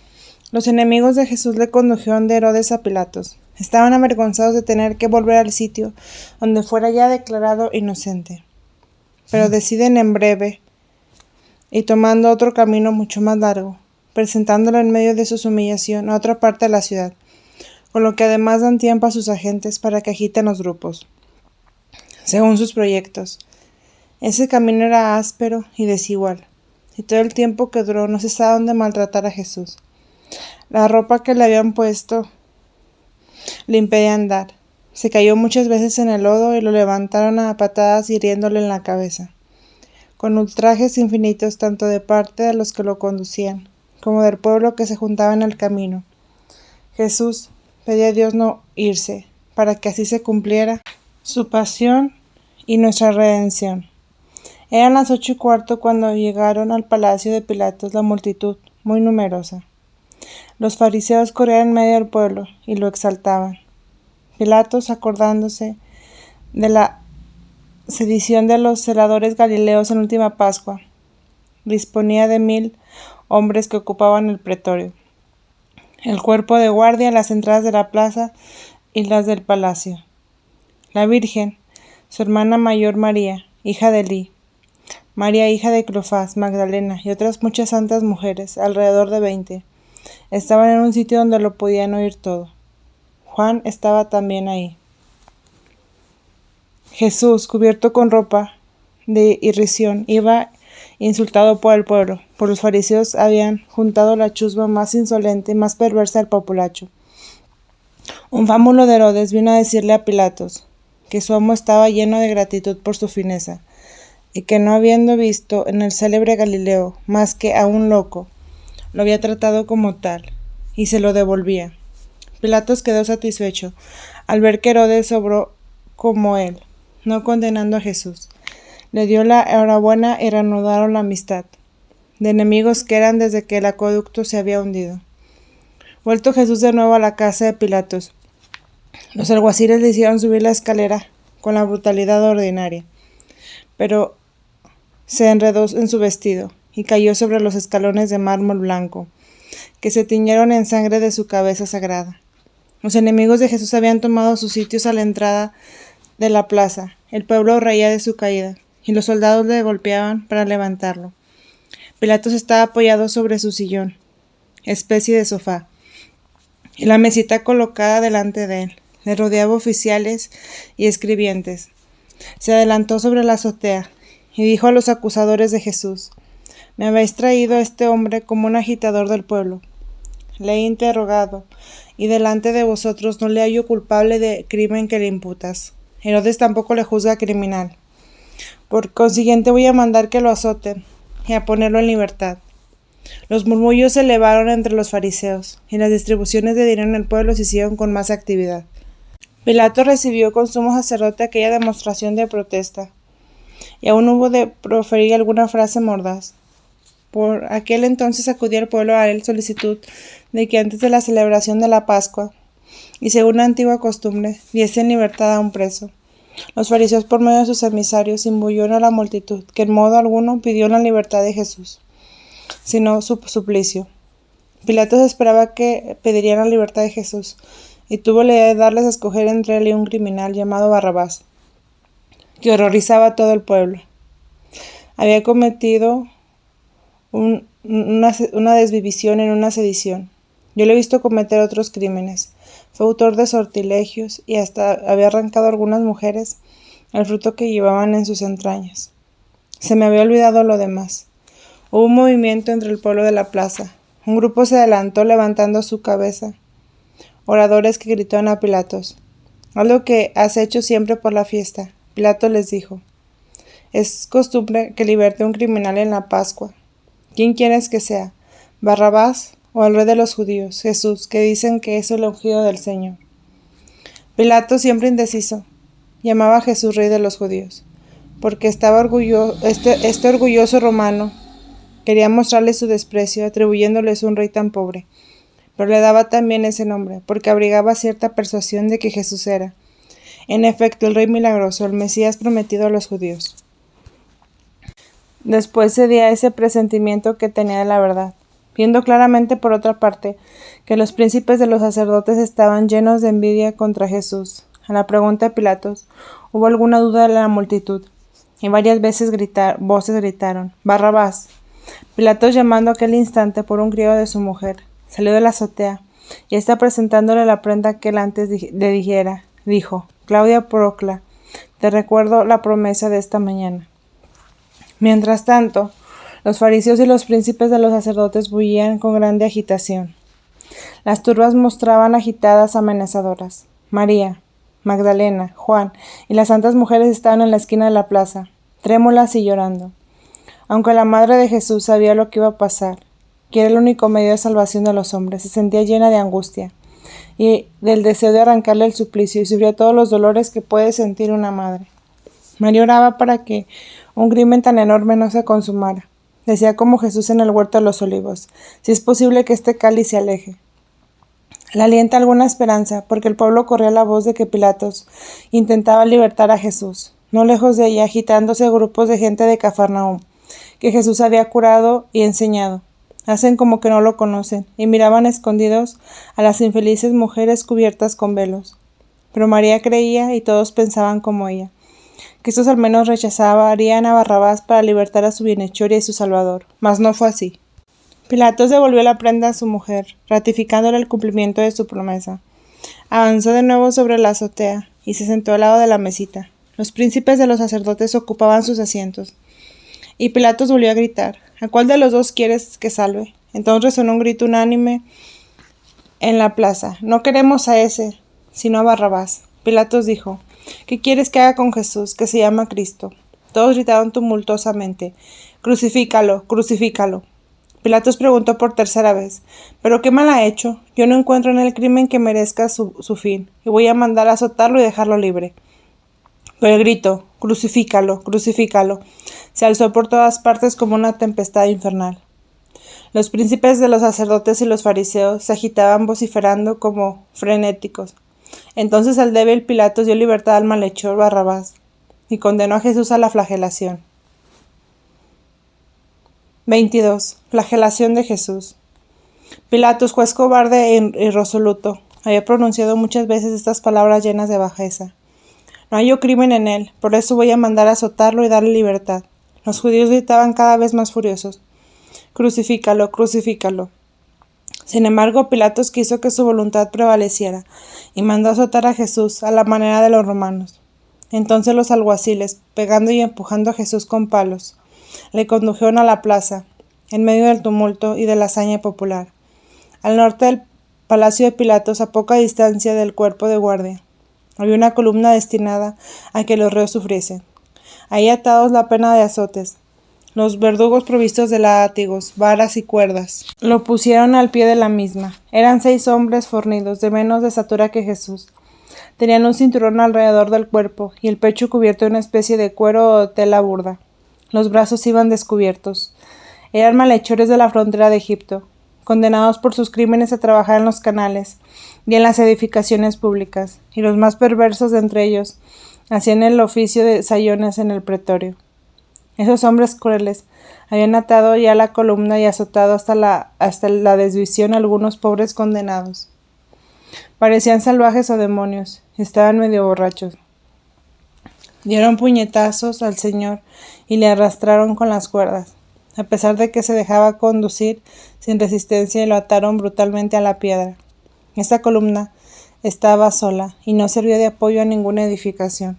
Los enemigos de Jesús le condujeron de Herodes a Pilatos. Estaban avergonzados de tener que volver al sitio donde fuera ya declarado inocente. Pero deciden en breve, y tomando otro camino mucho más largo, presentándolo en medio de su humillación a otra parte de la ciudad, con lo que además dan tiempo a sus agentes para que agiten los grupos, según sus proyectos. Ese camino era áspero y desigual, y todo el tiempo que duró no cesaron de maltratar a Jesús. La ropa que le habían puesto le impedía andar. Se cayó muchas veces en el lodo y lo levantaron a patadas hiriéndole en la cabeza, con ultrajes infinitos tanto de parte de los que lo conducían, como del pueblo que se juntaba en el camino. Jesús pedía a Dios no irse, para que así se cumpliera su pasión y nuestra redención. Eran las 8:15 cuando llegaron al palacio de Pilatos la multitud, muy numerosa. Los fariseos corrían en medio del pueblo y lo exaltaban. Pilatos, acordándose de la sedición de los celadores galileos en última Pascua, disponía de 1000 hombres que ocupaban el pretorio, el cuerpo de guardia, las entradas de la plaza y las del palacio. La Virgen, su hermana mayor María, hija de Elí, María, hija de Cleofás, Magdalena y otras muchas santas mujeres, alrededor de 20, estaban en un sitio donde lo podían oír todo. Juan estaba también ahí. Jesús, cubierto con ropa de irrisión, iba insultado por el pueblo, pues los fariseos habían juntado la chusma más insolente y más perversa del populacho. Un fámulo de Herodes vino a decirle a Pilatos que su amo estaba lleno de gratitud por su fineza, y que no habiendo visto en el célebre Galileo más que a un loco, lo había tratado como tal, y se lo devolvía. Pilatos quedó satisfecho al ver que Herodes obró como él, no condenando a Jesús. Le dio la enhorabuena y reanudaron la amistad, de enemigos que eran desde que el acueducto se había hundido. Vuelto Jesús de nuevo a la casa de Pilatos, los alguaciles le hicieron subir la escalera con la brutalidad ordinaria, pero se enredó en su vestido y cayó sobre los escalones de mármol blanco, que se tiñeron en sangre de su cabeza sagrada. Los enemigos de Jesús habían tomado sus sitios a la entrada de la plaza. El pueblo reía de su caída, y los soldados le golpeaban para levantarlo. Pilatos estaba apoyado sobre su sillón, especie de sofá, y la mesita colocada delante de él. Le rodeaba oficiales y escribientes. Se adelantó sobre la azotea y dijo a los acusadores de Jesús: «Me habéis traído a este hombre como un agitador del pueblo. Le he interrogado, y delante de vosotros no le hallo culpable de crimen que le imputas. Herodes tampoco le juzga criminal. Por consiguiente voy a mandar que lo azoten y a ponerlo en libertad». Los murmullos se elevaron entre los fariseos, y las distribuciones de dinero en el pueblo se hicieron con más actividad. Pilato recibió con sumo sacerdote aquella demostración de protesta, y aún hubo de proferir alguna frase mordaz. Por aquel entonces acudía el pueblo a él solicitud de que antes de la celebración de la Pascua, y según la antigua costumbre, diese en libertad a un preso. Los fariseos, por medio de sus emisarios, imbuyeron a la multitud, que en modo alguno pidió la libertad de Jesús, sino su suplicio. Pilato esperaba que pedirían la libertad de Jesús, y tuvo la idea de darles a escoger entre él y un criminal llamado Barrabás, que horrorizaba a todo el pueblo. Había cometido una desvivisión en una sedición. Yo le he visto cometer otros crímenes. Fue autor de sortilegios y hasta había arrancado a algunas mujeres el fruto que llevaban en sus entrañas. Se me había olvidado lo demás. Hubo un movimiento entre el pueblo de la plaza. Un grupo se adelantó levantando su cabeza. Oradores que gritaron a Pilatos: «Haz lo que has hecho siempre por la fiesta». Pilato les dijo: «Es costumbre que liberte a un criminal en la Pascua. ¿Quién quieres que sea? ¿Barrabás o el rey de los judíos, Jesús, que dicen que es el ungido del Señor?» Pilato, siempre indeciso, llamaba a Jesús rey de los judíos, porque estaba este orgulloso romano quería mostrarle su desprecio, atribuyéndoles un rey tan pobre, pero le daba también ese nombre, porque abrigaba cierta persuasión de que Jesús era, en efecto, el rey milagroso, el Mesías prometido a los judíos. Después cedía a ese presentimiento que tenía de la verdad, viendo claramente, por otra parte, que los príncipes de los sacerdotes estaban llenos de envidia contra Jesús. A la pregunta de Pilatos, hubo alguna duda de la multitud, y varias veces voces gritaron: «Barrabás». Pilatos, llamando aquel instante por un criado de su mujer, salió de la azotea, y ésta, presentándole la prenda que él antes le dijera, dijo: «Claudia Procla, te recuerdo la promesa de esta mañana». Mientras tanto, los fariseos y los príncipes de los sacerdotes bullían con grande agitación. Las turbas mostraban agitadas, amenazadoras. María, Magdalena, Juan y las santas mujeres estaban en la esquina de la plaza, trémulas y llorando. Aunque la madre de Jesús sabía lo que iba a pasar, que era el único medio de salvación de los hombres, se sentía llena de angustia y del deseo de arrancarle el suplicio, y sufría todos los dolores que puede sentir una madre. María oraba para que un crimen tan enorme no se consumara. Decía como Jesús en el huerto de los olivos: «Si es posible que este cáliz se aleje». Le alienta alguna esperanza, porque el pueblo corría la voz de que Pilatos intentaba libertar a Jesús. No lejos de ella, agitándose grupos de gente de Cafarnaúm, que Jesús había curado y enseñado. Hacen como que no lo conocen, y miraban escondidos a las infelices mujeres cubiertas con velos. Pero María creía, y todos pensaban como ella, que estos al menos rechazarían a Barrabás para libertar a su bienhechor y a su Salvador. Mas no fue así. Pilatos devolvió la prenda a su mujer, ratificándole el cumplimiento de su promesa. Avanzó de nuevo sobre la azotea, y se sentó al lado de la mesita. Los príncipes de los sacerdotes ocupaban sus asientos. Y Pilatos volvió a gritar: «¿A cuál de los dos quieres que salve?». Entonces resonó un grito unánime en la plaza: «No queremos a ese, sino a Barrabás». Pilatos dijo: «¿Qué quieres que haga con Jesús, que se llama Cristo?». Todos gritaron tumultuosamente: «Crucifícalo, crucifícalo». Pilatos preguntó por tercera vez: «¿Pero qué mal ha hecho? Yo no encuentro en él crimen que merezca su fin, y voy a mandar a azotarlo y dejarlo libre». Pero el grito: «Crucifícalo, crucifícalo», se alzó por todas partes como una tempestad infernal. Los príncipes de los sacerdotes y los fariseos se agitaban vociferando como frenéticos. Entonces el débil Pilatos dio libertad al malhechor Barrabás y condenó a Jesús a la flagelación. 22. Flagelación de Jesús. Pilatos, juez cobarde e irresoluto, había pronunciado muchas veces estas palabras llenas de bajeza. «No hallo crimen en él, por eso voy a mandar a azotarlo y darle libertad». Los judíos gritaban cada vez más furiosos: Crucifícalo, crucifícalo. Sin embargo, Pilatos quiso que su voluntad prevaleciera, y mandó azotar a Jesús a la manera de los romanos. Entonces los alguaciles, pegando y empujando a Jesús con palos, le condujeron a la plaza, en medio del tumulto y de la hazaña popular, al norte del palacio de Pilatos, a poca distancia del cuerpo de guardia. Había una columna destinada a que los reos sufriesen. Ahí atados la pena de azotes, los verdugos provistos de látigos, varas y cuerdas. Lo pusieron al pie de la misma. Eran 6 hombres fornidos, de menos de estatura que Jesús. Tenían un cinturón alrededor del cuerpo y el pecho cubierto de una especie de cuero o tela burda. Los brazos iban descubiertos. Eran malhechores de la frontera de Egipto, condenados por sus crímenes a trabajar en los canales y en las edificaciones públicas, y los más perversos de entre ellos hacían el oficio de sayones en el pretorio. Esos hombres crueles habían atado ya la columna y azotado hasta la desviación a algunos pobres condenados. Parecían salvajes o demonios, estaban medio borrachos. Dieron puñetazos al Señor y le arrastraron con las cuerdas, a pesar de que se dejaba conducir sin resistencia, y lo ataron brutalmente a la piedra. Esta columna estaba sola y no servía de apoyo a ninguna edificación.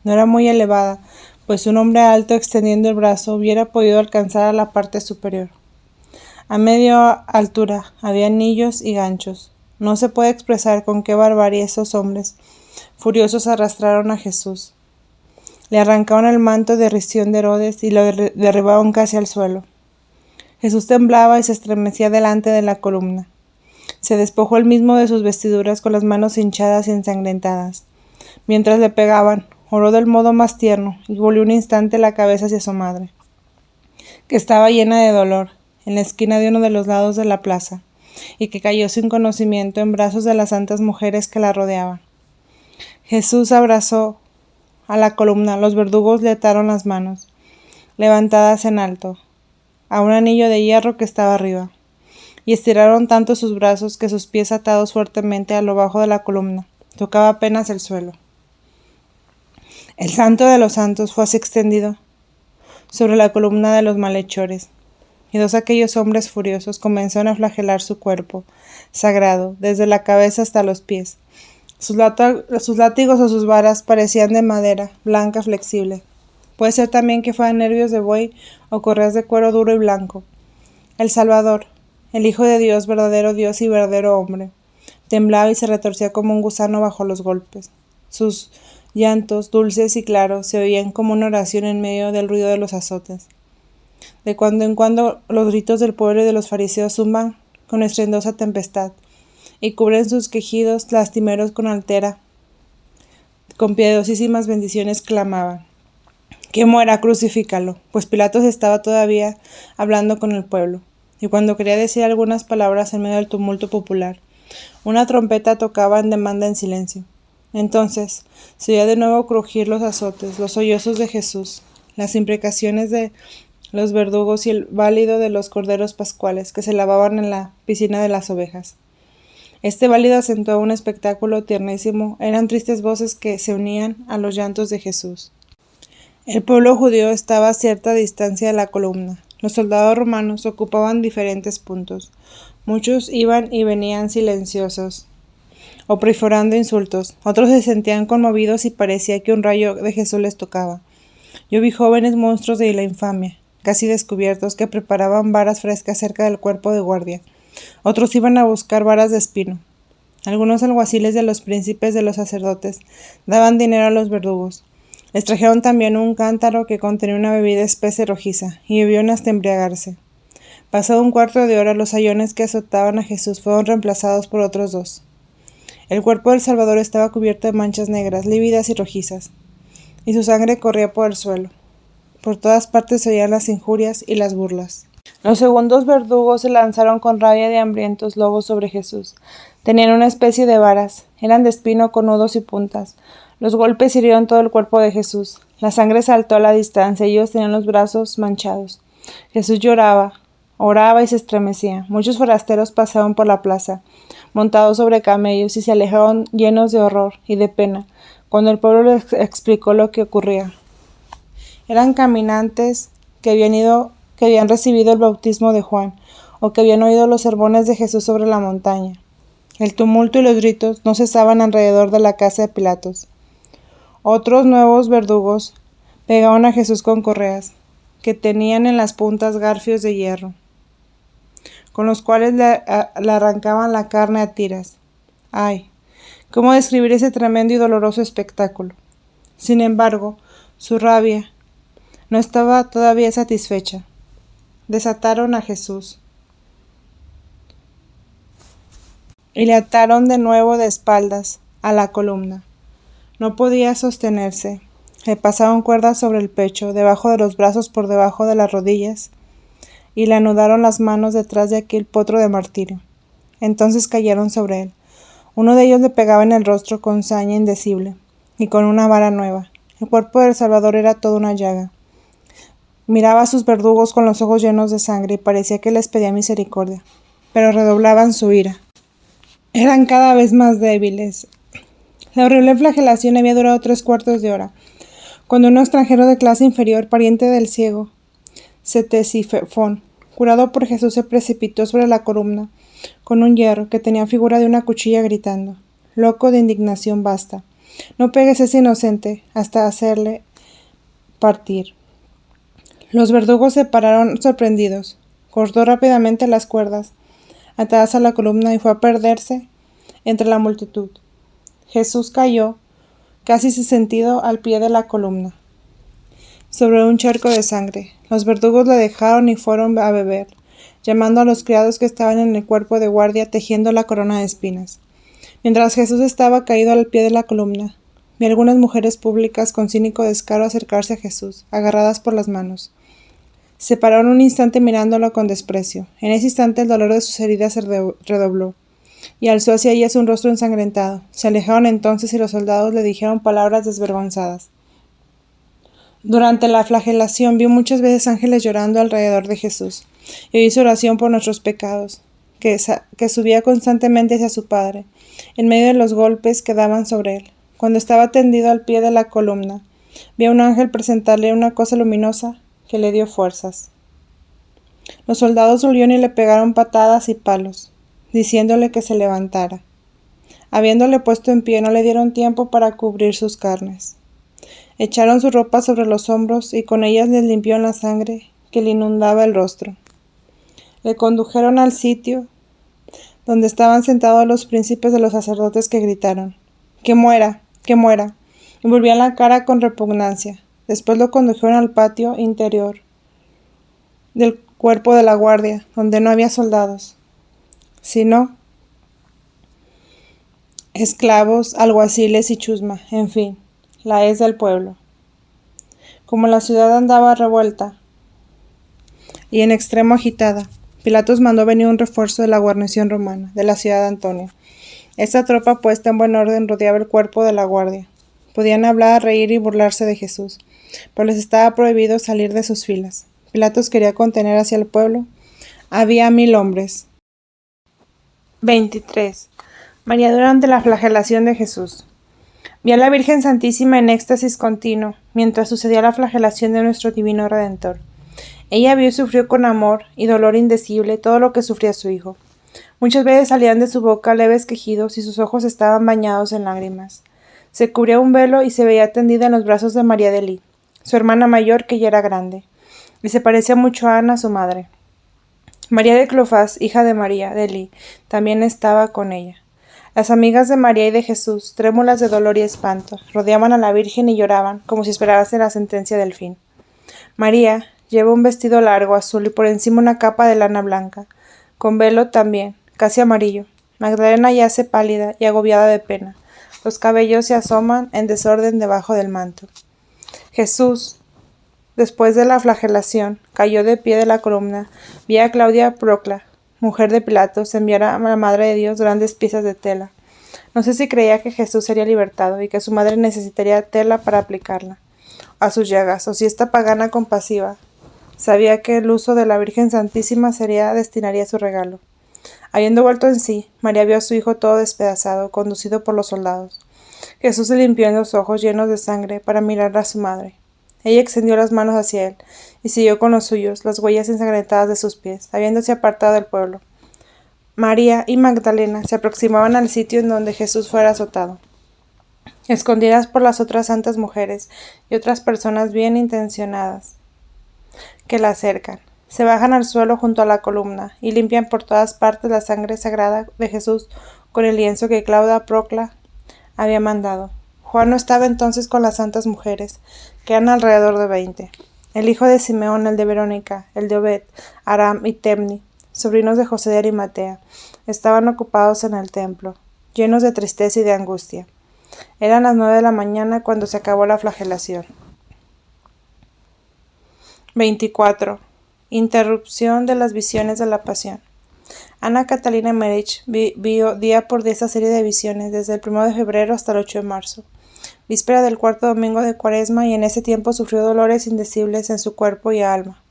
No era muy elevada, pues un hombre alto extendiendo el brazo hubiera podido alcanzar a la parte superior. A media altura había anillos y ganchos. No se puede expresar con qué barbarie esos hombres furiosos arrastraron a Jesús. Le arrancaron el manto de risión de Herodes y lo derribaron casi al suelo. Jesús temblaba y se estremecía delante de la columna. Se despojó él mismo de sus vestiduras con las manos hinchadas y ensangrentadas. Mientras le pegaban, oró del modo más tierno y volvió un instante la cabeza hacia su madre, que estaba llena de dolor, en la esquina de uno de los lados de la plaza, y que cayó sin conocimiento en brazos de las santas mujeres que la rodeaban. Jesús abrazó a la columna, los verdugos le ataron las manos, levantadas en alto, a un anillo de hierro que estaba arriba, y estiraron tanto sus brazos que sus pies, atados fuertemente a lo bajo de la columna, tocaba apenas el suelo. El santo de los santos fue así extendido sobre la columna de los malhechores, y 2 aquellos hombres furiosos comenzaron a flagelar su cuerpo sagrado, desde la cabeza hasta los pies. Sus látigos o sus varas parecían de madera, blanca, flexible. Puede ser también que fueran nervios de buey o correas de cuero duro y blanco. El Salvador, el Hijo de Dios, verdadero Dios y verdadero hombre, temblaba y se retorcía como un gusano bajo los golpes. Sus llantos, dulces y claros, se oían como una oración en medio del ruido de los azotes. De cuando en cuando los gritos del pueblo y de los fariseos zumban con estruendosa tempestad, y cubren sus quejidos lastimeros con altera. Con piadosísimas bendiciones clamaban: «¡Que muera, crucifícalo!», pues Pilatos estaba todavía hablando con el pueblo, y cuando quería decir algunas palabras en medio del tumulto popular, una trompeta tocaba en demanda en silencio. Entonces se oía de nuevo crujir los azotes, los sollozos de Jesús, las imprecaciones de los verdugos y el balido de los corderos pascuales que se lavaban en la piscina de las ovejas. Este balido acentuaba un espectáculo tiernísimo. Eran tristes voces que se unían a los llantos de Jesús. El pueblo judío estaba a cierta distancia de la columna. Los soldados romanos ocupaban diferentes puntos. Muchos iban y venían silenciosos o perforando insultos. Otros se sentían conmovidos y parecía que un rayo de Jesús les tocaba. Yo vi jóvenes monstruos de la infamia, casi descubiertos, que preparaban varas frescas cerca del cuerpo de guardia. Otros iban a buscar varas de espino. Algunos alguaciles de los príncipes de los sacerdotes daban dinero a los verdugos. Les trajeron también un cántaro que contenía una bebida espesa y rojiza, y bebieron hasta embriagarse. Pasado un cuarto de hora, los sayones que azotaban a Jesús fueron reemplazados por otros 2. El cuerpo del Salvador estaba cubierto de manchas negras, lívidas y rojizas, y su sangre corría por el suelo. Por todas partes se oían las injurias y las burlas. Los segundos verdugos se lanzaron con rabia de hambrientos lobos sobre Jesús. Tenían una especie de varas, eran de espino con nudos y puntas. Los golpes hirieron todo el cuerpo de Jesús. La sangre saltó a la distancia y ellos tenían los brazos manchados. Jesús lloraba, oraba y se estremecía. Muchos forasteros pasaban por la plaza, montados sobre camellos, y se alejaron llenos de horror y de pena cuando el pueblo les explicó lo que ocurría. Eran caminantes que habían ido que habían recibido el bautismo de Juan, o que habían oído los sermones de Jesús sobre la montaña. El tumulto y los gritos no cesaban alrededor de la casa de Pilatos. Otros nuevos verdugos pegaban a Jesús con correas, que tenían en las puntas garfios de hierro, con los cuales le arrancaban la carne a tiras. ¡Ay! ¿Cómo describir ese tremendo y doloroso espectáculo? Sin embargo, su rabia no estaba todavía satisfecha. Desataron a Jesús y le ataron de nuevo de espaldas a la columna. No podía sostenerse. Le pasaron cuerdas sobre el pecho, debajo de los brazos, por debajo de las rodillas, y le anudaron las manos detrás de aquel potro de martirio. Entonces cayeron sobre él. Uno de ellos le pegaba en el rostro con saña indecible y con una vara nueva. El cuerpo del Salvador era toda una llaga. Miraba a sus verdugos con los ojos llenos de sangre y parecía que les pedía misericordia, pero redoblaban su ira. Eran cada vez más débiles. La horrible flagelación había durado 3/4 de hora, cuando un extranjero de clase inferior, pariente del ciego Ctesifón, curado por Jesús, se precipitó sobre la columna con un hierro que tenía figura de una cuchilla, gritando: «Loco de indignación, basta. No pegues a ese inocente hasta hacerle partir». Los verdugos se pararon sorprendidos. Cortó rápidamente las cuerdas atadas a la columna y fue a perderse entre la multitud. Jesús cayó, casi sin sentido, al pie de la columna, sobre un charco de sangre. Los verdugos le dejaron y fueron a beber, llamando a los criados que estaban en el cuerpo de guardia tejiendo la corona de espinas. Mientras Jesús estaba caído al pie de la columna, vi algunas mujeres públicas con cínico descaro acercarse a Jesús, agarradas por las manos. Se pararon un instante mirándolo con desprecio. En ese instante el dolor de sus heridas se redobló, y alzó hacia ellas un rostro ensangrentado. Se alejaron entonces y los soldados le dijeron palabras desvergonzadas. Durante la flagelación vio muchas veces ángeles llorando alrededor de Jesús, y oí su oración por nuestros pecados, que subía constantemente hacia su Padre, en medio de los golpes que daban sobre él. Cuando estaba tendido al pie de la columna, vi a un ángel presentarle una cosa luminosa que le dio fuerzas. Los soldados volvieron y le pegaron patadas y palos, diciéndole que se levantara. Habiéndole puesto en pie, no le dieron tiempo para cubrir sus carnes. Echaron su ropa sobre los hombros y con ellas les limpiaron la sangre que le inundaba el rostro. Le condujeron al sitio donde estaban sentados los príncipes de los sacerdotes, que gritaron: «¡Que muera! ¡Que muera!», y volvían la cara con repugnancia. Después lo condujeron al patio interior del cuerpo de la guardia, donde no había soldados, sino esclavos, alguaciles y chusma, en fin, la hez del pueblo. Como la ciudad andaba revuelta y en extremo agitada, Pilatos mandó venir un refuerzo de la guarnición romana, de la ciudad de Antonia. Esta tropa, puesta en buen orden, rodeaba el cuerpo de la guardia. Podían hablar, reír y burlarse de Jesús, pero les estaba prohibido salir de sus filas. Pilatos quería contener hacia el pueblo. Había 1000 hombres. 23. María durante la flagelación de Jesús. Vi a la Virgen Santísima en éxtasis continuo, mientras sucedía la flagelación de nuestro divino Redentor. Ella vio y sufrió con amor y dolor indecible todo lo que sufría su Hijo. Muchas veces salían de su boca leves quejidos y sus ojos estaban bañados en lágrimas. Se cubría un velo y se veía tendida en los brazos de María de Lee, su hermana mayor, que ya era grande, y se parecía mucho a Ana, su madre. María de Cleofás, hija de María de Lee, también estaba con ella. Las amigas de María y de Jesús, trémulas de dolor y espanto, rodeaban a la Virgen y lloraban, como si esperasen la sentencia del fin. María lleva un vestido largo azul y por encima una capa de lana blanca, con velo también, casi amarillo. Magdalena yace pálida y agobiada de pena. Los cabellos se asoman en desorden debajo del manto. Jesús, después de la flagelación, cayó de pie de la columna. Vi a Claudia Procla, mujer de Pilatos, enviar a la Madre de Dios grandes piezas de tela. No sé si creía que Jesús sería libertado y que su madre necesitaría tela para aplicarla a sus llagas, o si esta pagana compasiva sabía que el uso de la Virgen Santísima destinaría su regalo. Habiendo vuelto en sí, María vio a su hijo todo despedazado, conducido por los soldados. Jesús se limpió en los ojos llenos de sangre para mirar a su madre. Ella extendió las manos hacia él, y siguió con los suyos las huellas ensangrentadas de sus pies, habiéndose apartado del pueblo. María y Magdalena se aproximaban al sitio en donde Jesús fuera azotado, escondidas por las otras santas mujeres y otras personas bien intencionadas que la acercan. Se bajan al suelo junto a la columna y limpian por todas partes la sangre sagrada de Jesús con el lienzo que Claudia Procla había mandado. Juan no estaba entonces con las santas mujeres, que eran alrededor de 20. El hijo de Simeón, el de Verónica, el de Obed, Aram y Temni, sobrinos de José de Arimatea, estaban ocupados en el templo, llenos de tristeza y de angustia. Eran las 9 de la mañana cuando se acabó la flagelación. 24. Interrupción de las visiones de la pasión. Ana Catalina Merich vio día por día esta serie de visiones, desde el 1 de febrero hasta el 8 de marzo, víspera del cuarto domingo de Cuaresma, y en ese tiempo sufrió dolores indecibles en su cuerpo y alma.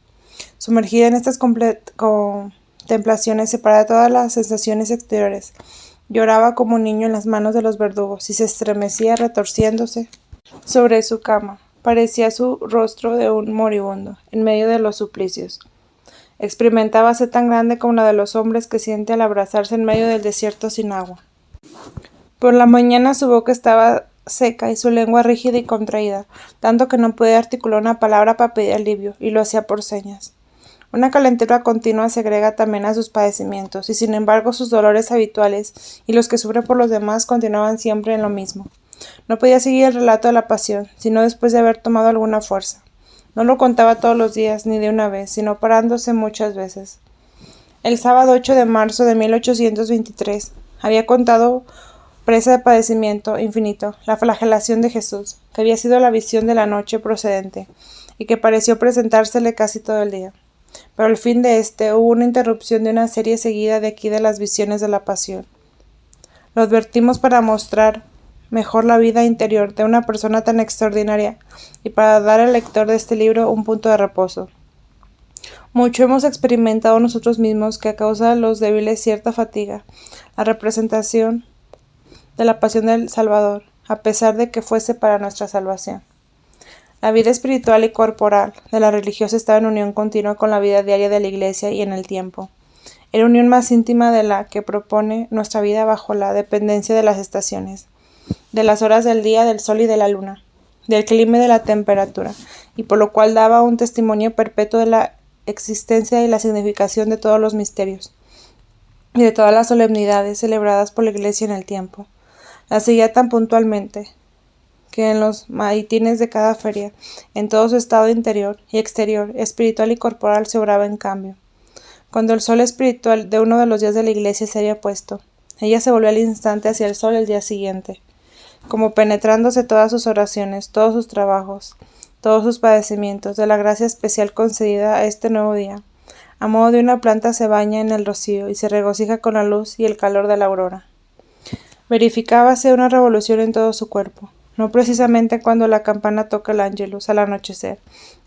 Sumergida en estas contemplaciones, separada de todas las sensaciones exteriores, lloraba como un niño en las manos de los verdugos y se estremecía retorciéndose sobre su cama. Parecía su rostro de un moribundo en medio de los suplicios. Experimentaba sed tan grande como la de los hombres que siente al abrazarse en medio del desierto sin agua. Por la mañana su boca estaba seca y su lengua rígida y contraída, tanto que no podía articular una palabra para pedir alivio, y lo hacía por señas. Una calentura continua se agrega también a sus padecimientos, y sin embargo sus dolores habituales y los que sufre por los demás continuaban siempre en lo mismo. No podía seguir el relato de la pasión, sino después de haber tomado alguna fuerza. No lo contaba todos los días, ni de una vez, sino parándose muchas veces. El sábado 8 de marzo de 1823 había contado, presa de padecimiento infinito, la flagelación de Jesús, que había sido la visión de la noche procedente, y que pareció presentársele casi todo el día. Pero al fin de hubo una interrupción de una serie seguida de aquí de las visiones de la pasión. Lo advertimos para mostrar mejor la vida interior de una persona tan extraordinaria y para dar al lector de este libro un punto de reposo. Mucho hemos experimentado nosotros mismos que a causa de los débiles cierta fatiga, la representación de la pasión del Salvador, a pesar de que fuese para nuestra salvación. La vida espiritual y corporal de la religiosa estaba en unión continua con la vida diaria de la Iglesia y en el tiempo. Era unión más íntima de la que propone nuestra vida bajo la dependencia de las estaciones, de las horas del día, del sol y de la luna, del clima y de la temperatura, y por lo cual daba un testimonio perpetuo de la existencia y la significación de todos los misterios, y de todas las solemnidades celebradas por la Iglesia en el tiempo. La seguía tan puntualmente, que en los maitines de cada feria, en todo su estado interior y exterior, espiritual y corporal, se obraba en cambio. Cuando el sol espiritual de uno de los días de la Iglesia se había puesto, ella se volvió al instante hacia el sol el día siguiente, como penetrándose todas sus oraciones, todos sus trabajos, todos sus padecimientos, de la gracia especial concedida a este nuevo día. A modo de una planta se baña en el rocío y se regocija con la luz y el calor de la aurora. Verificábase una revolución en todo su cuerpo, no precisamente cuando la campana toca el ángelus al anochecer,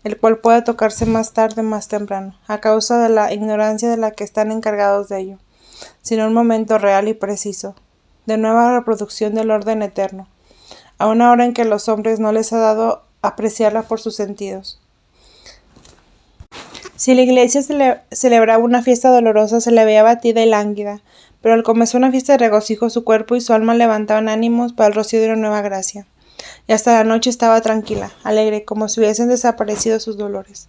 el cual puede tocarse más tarde, más temprano, a causa de la ignorancia de la que están encargados de ello, sino un momento real y preciso, de nueva reproducción del orden eterno, a una hora en que los hombres no les ha dado apreciarla por sus sentidos. Si la Iglesia celebraba una fiesta dolorosa, se le veía abatida y lánguida, pero al comenzar una fiesta de regocijo, su cuerpo y su alma levantaban ánimos para el rocío de una nueva gracia, y hasta la noche estaba tranquila, alegre, como si hubiesen desaparecido sus dolores.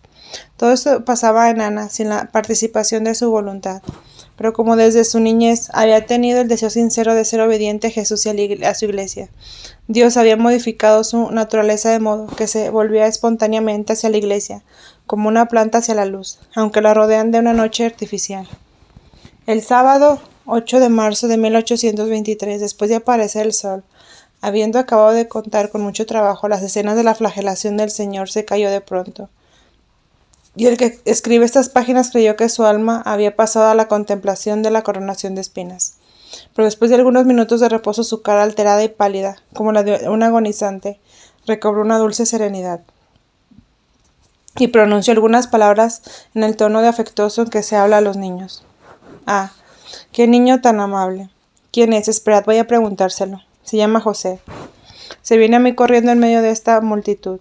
Todo esto pasaba en Ana, sin la participación de su voluntad, pero como desde su niñez había tenido el deseo sincero de ser obediente a Jesús y a su Iglesia, Dios había modificado su naturaleza de modo que se volvía espontáneamente hacia la Iglesia, como una planta hacia la luz, aunque la rodean de una noche artificial. El sábado 8 de marzo de 1823, después de aparecer el sol, habiendo acabado de contar con mucho trabajo las escenas de la flagelación del Señor, se cayó de pronto. Y el que escribe estas páginas creyó que su alma había pasado a la contemplación de la coronación de espinas. Pero después de algunos minutos de reposo, su cara alterada y pálida, como la de un agonizante, recobró una dulce serenidad, y pronunció algunas palabras en el tono de afectuoso en que se habla a los niños. «Ah, qué niño tan amable. ¿Quién es? Esperad, voy a preguntárselo. Se llama José. Se viene a mí corriendo en medio de esta multitud.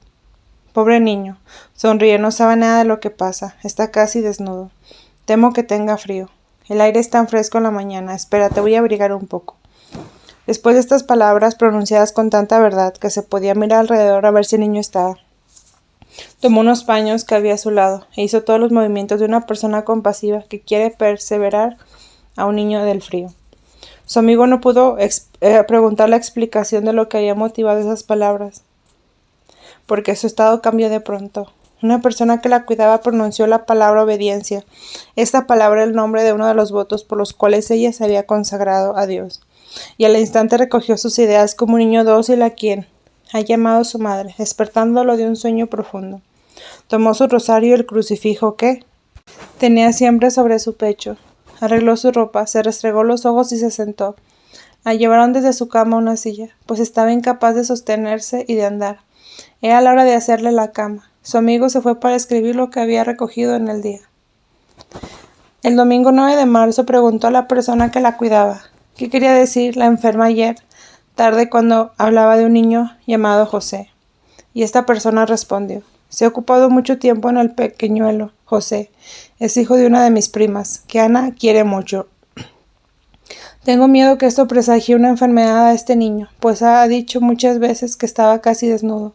Pobre niño. Sonríe, no sabe nada de lo que pasa. Está casi desnudo. Temo que tenga frío. El aire es tan fresco en la mañana. Espera, te voy a abrigar un poco. Después de estas palabras pronunciadas con tanta verdad que se podía mirar alrededor a ver si el niño estaba. Tomó unos paños que había a su lado e hizo todos los movimientos de una persona compasiva que quiere perseverar a un niño del frío. Su amigo no pudo preguntar la explicación de lo que había motivado esas palabras, porque su estado cambió de pronto. Una persona que la cuidaba pronunció la palabra obediencia. Esta palabra era el nombre de uno de los votos por los cuales ella se había consagrado a Dios, y al instante recogió sus ideas como un niño dócil a quien ha llamado su madre, despertándolo de un sueño profundo. Tomó su rosario y el crucifijo que tenía siempre sobre su pecho. Arregló su ropa, se restregó los ojos y se sentó. La llevaron desde su cama a una silla, pues estaba incapaz de sostenerse y de andar. Era la hora de hacerle la cama. Su amigo se fue para escribir lo que había recogido en el día. El domingo 9 de marzo preguntó a la persona que la cuidaba qué quería decir la enferma ayer tarde cuando hablaba de un niño llamado José. Y esta persona respondió: se ha ocupado mucho tiempo en el pequeñuelo. José es hijo de una de mis primas, que Ana quiere mucho. Tengo miedo que esto presagie una enfermedad a este niño, pues ha dicho muchas veces que estaba casi desnudo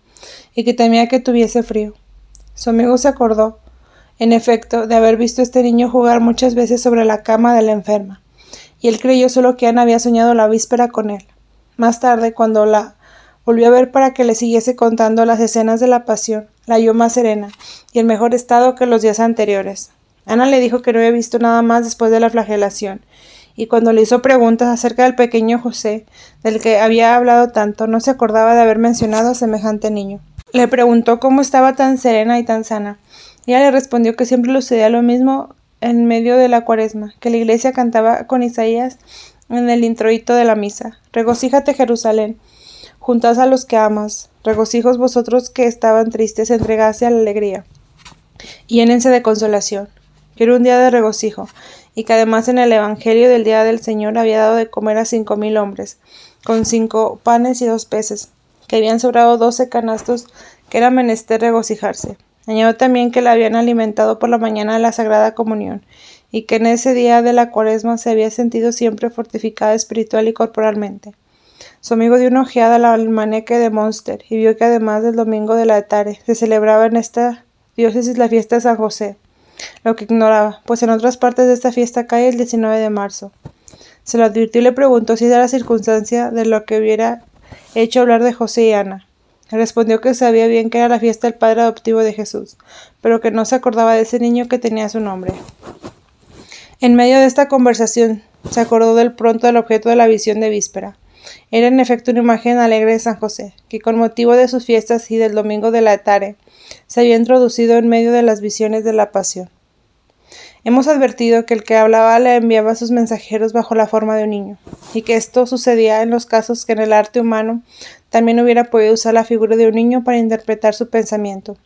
y que temía que tuviese frío. Su amigo se acordó, en efecto, de haber visto a este niño jugar muchas veces sobre la cama de la enferma, y él creyó solo que Ana había soñado la víspera con él. Más tarde, cuando la volvió a ver para que le siguiese contando las escenas de la pasión, la halló más serena y en mejor estado que los días anteriores. Ana le dijo que no había visto nada más después de la flagelación, y cuando le hizo preguntas acerca del pequeño José, del que había hablado tanto, no se acordaba de haber mencionado a semejante niño. Le preguntó cómo estaba tan serena y tan sana, y ella le respondió que siempre le sucedía lo mismo en medio de la Cuaresma, que la iglesia cantaba con Isaías en el introito de la misa: regocíjate, Jerusalén, juntad a los que amas, regocijos vosotros que estaban tristes, entregase a la alegría, y llénense de consolación. Que era un día de regocijo, y que además en el evangelio del día del Señor había dado de comer a 5,000 hombres, con 5 panes y 2 peces, que habían sobrado 12 canastos, que era menester regocijarse. Añadió también que la habían alimentado por la mañana de la Sagrada Comunión, y que en ese día de la Cuaresma se había sentido siempre fortificada espiritual y corporalmente. Su amigo dio una ojeada al almanaque de Münster y vio que además del domingo de la Etare se celebraba en esta diócesis la fiesta de San José, lo que ignoraba, pues en otras partes de esta fiesta cae el 19 de marzo. Se lo advirtió y le preguntó si era la circunstancia de lo que hubiera hecho hablar de José y Ana. Respondió que sabía bien que era la fiesta del padre adoptivo de Jesús, pero que no se acordaba de ese niño que tenía su nombre. En medio de esta conversación se acordó del pronto del objeto de la visión de víspera. Era en efecto una imagen alegre de San José, que con motivo de sus fiestas y del domingo de la Etare se había introducido en medio de las visiones de la pasión. Hemos advertido que el que hablaba le enviaba a sus mensajeros bajo la forma de un niño, y que esto sucedía en los casos que en el arte humano también hubiera podido usar la figura de un niño para interpretar su pensamiento.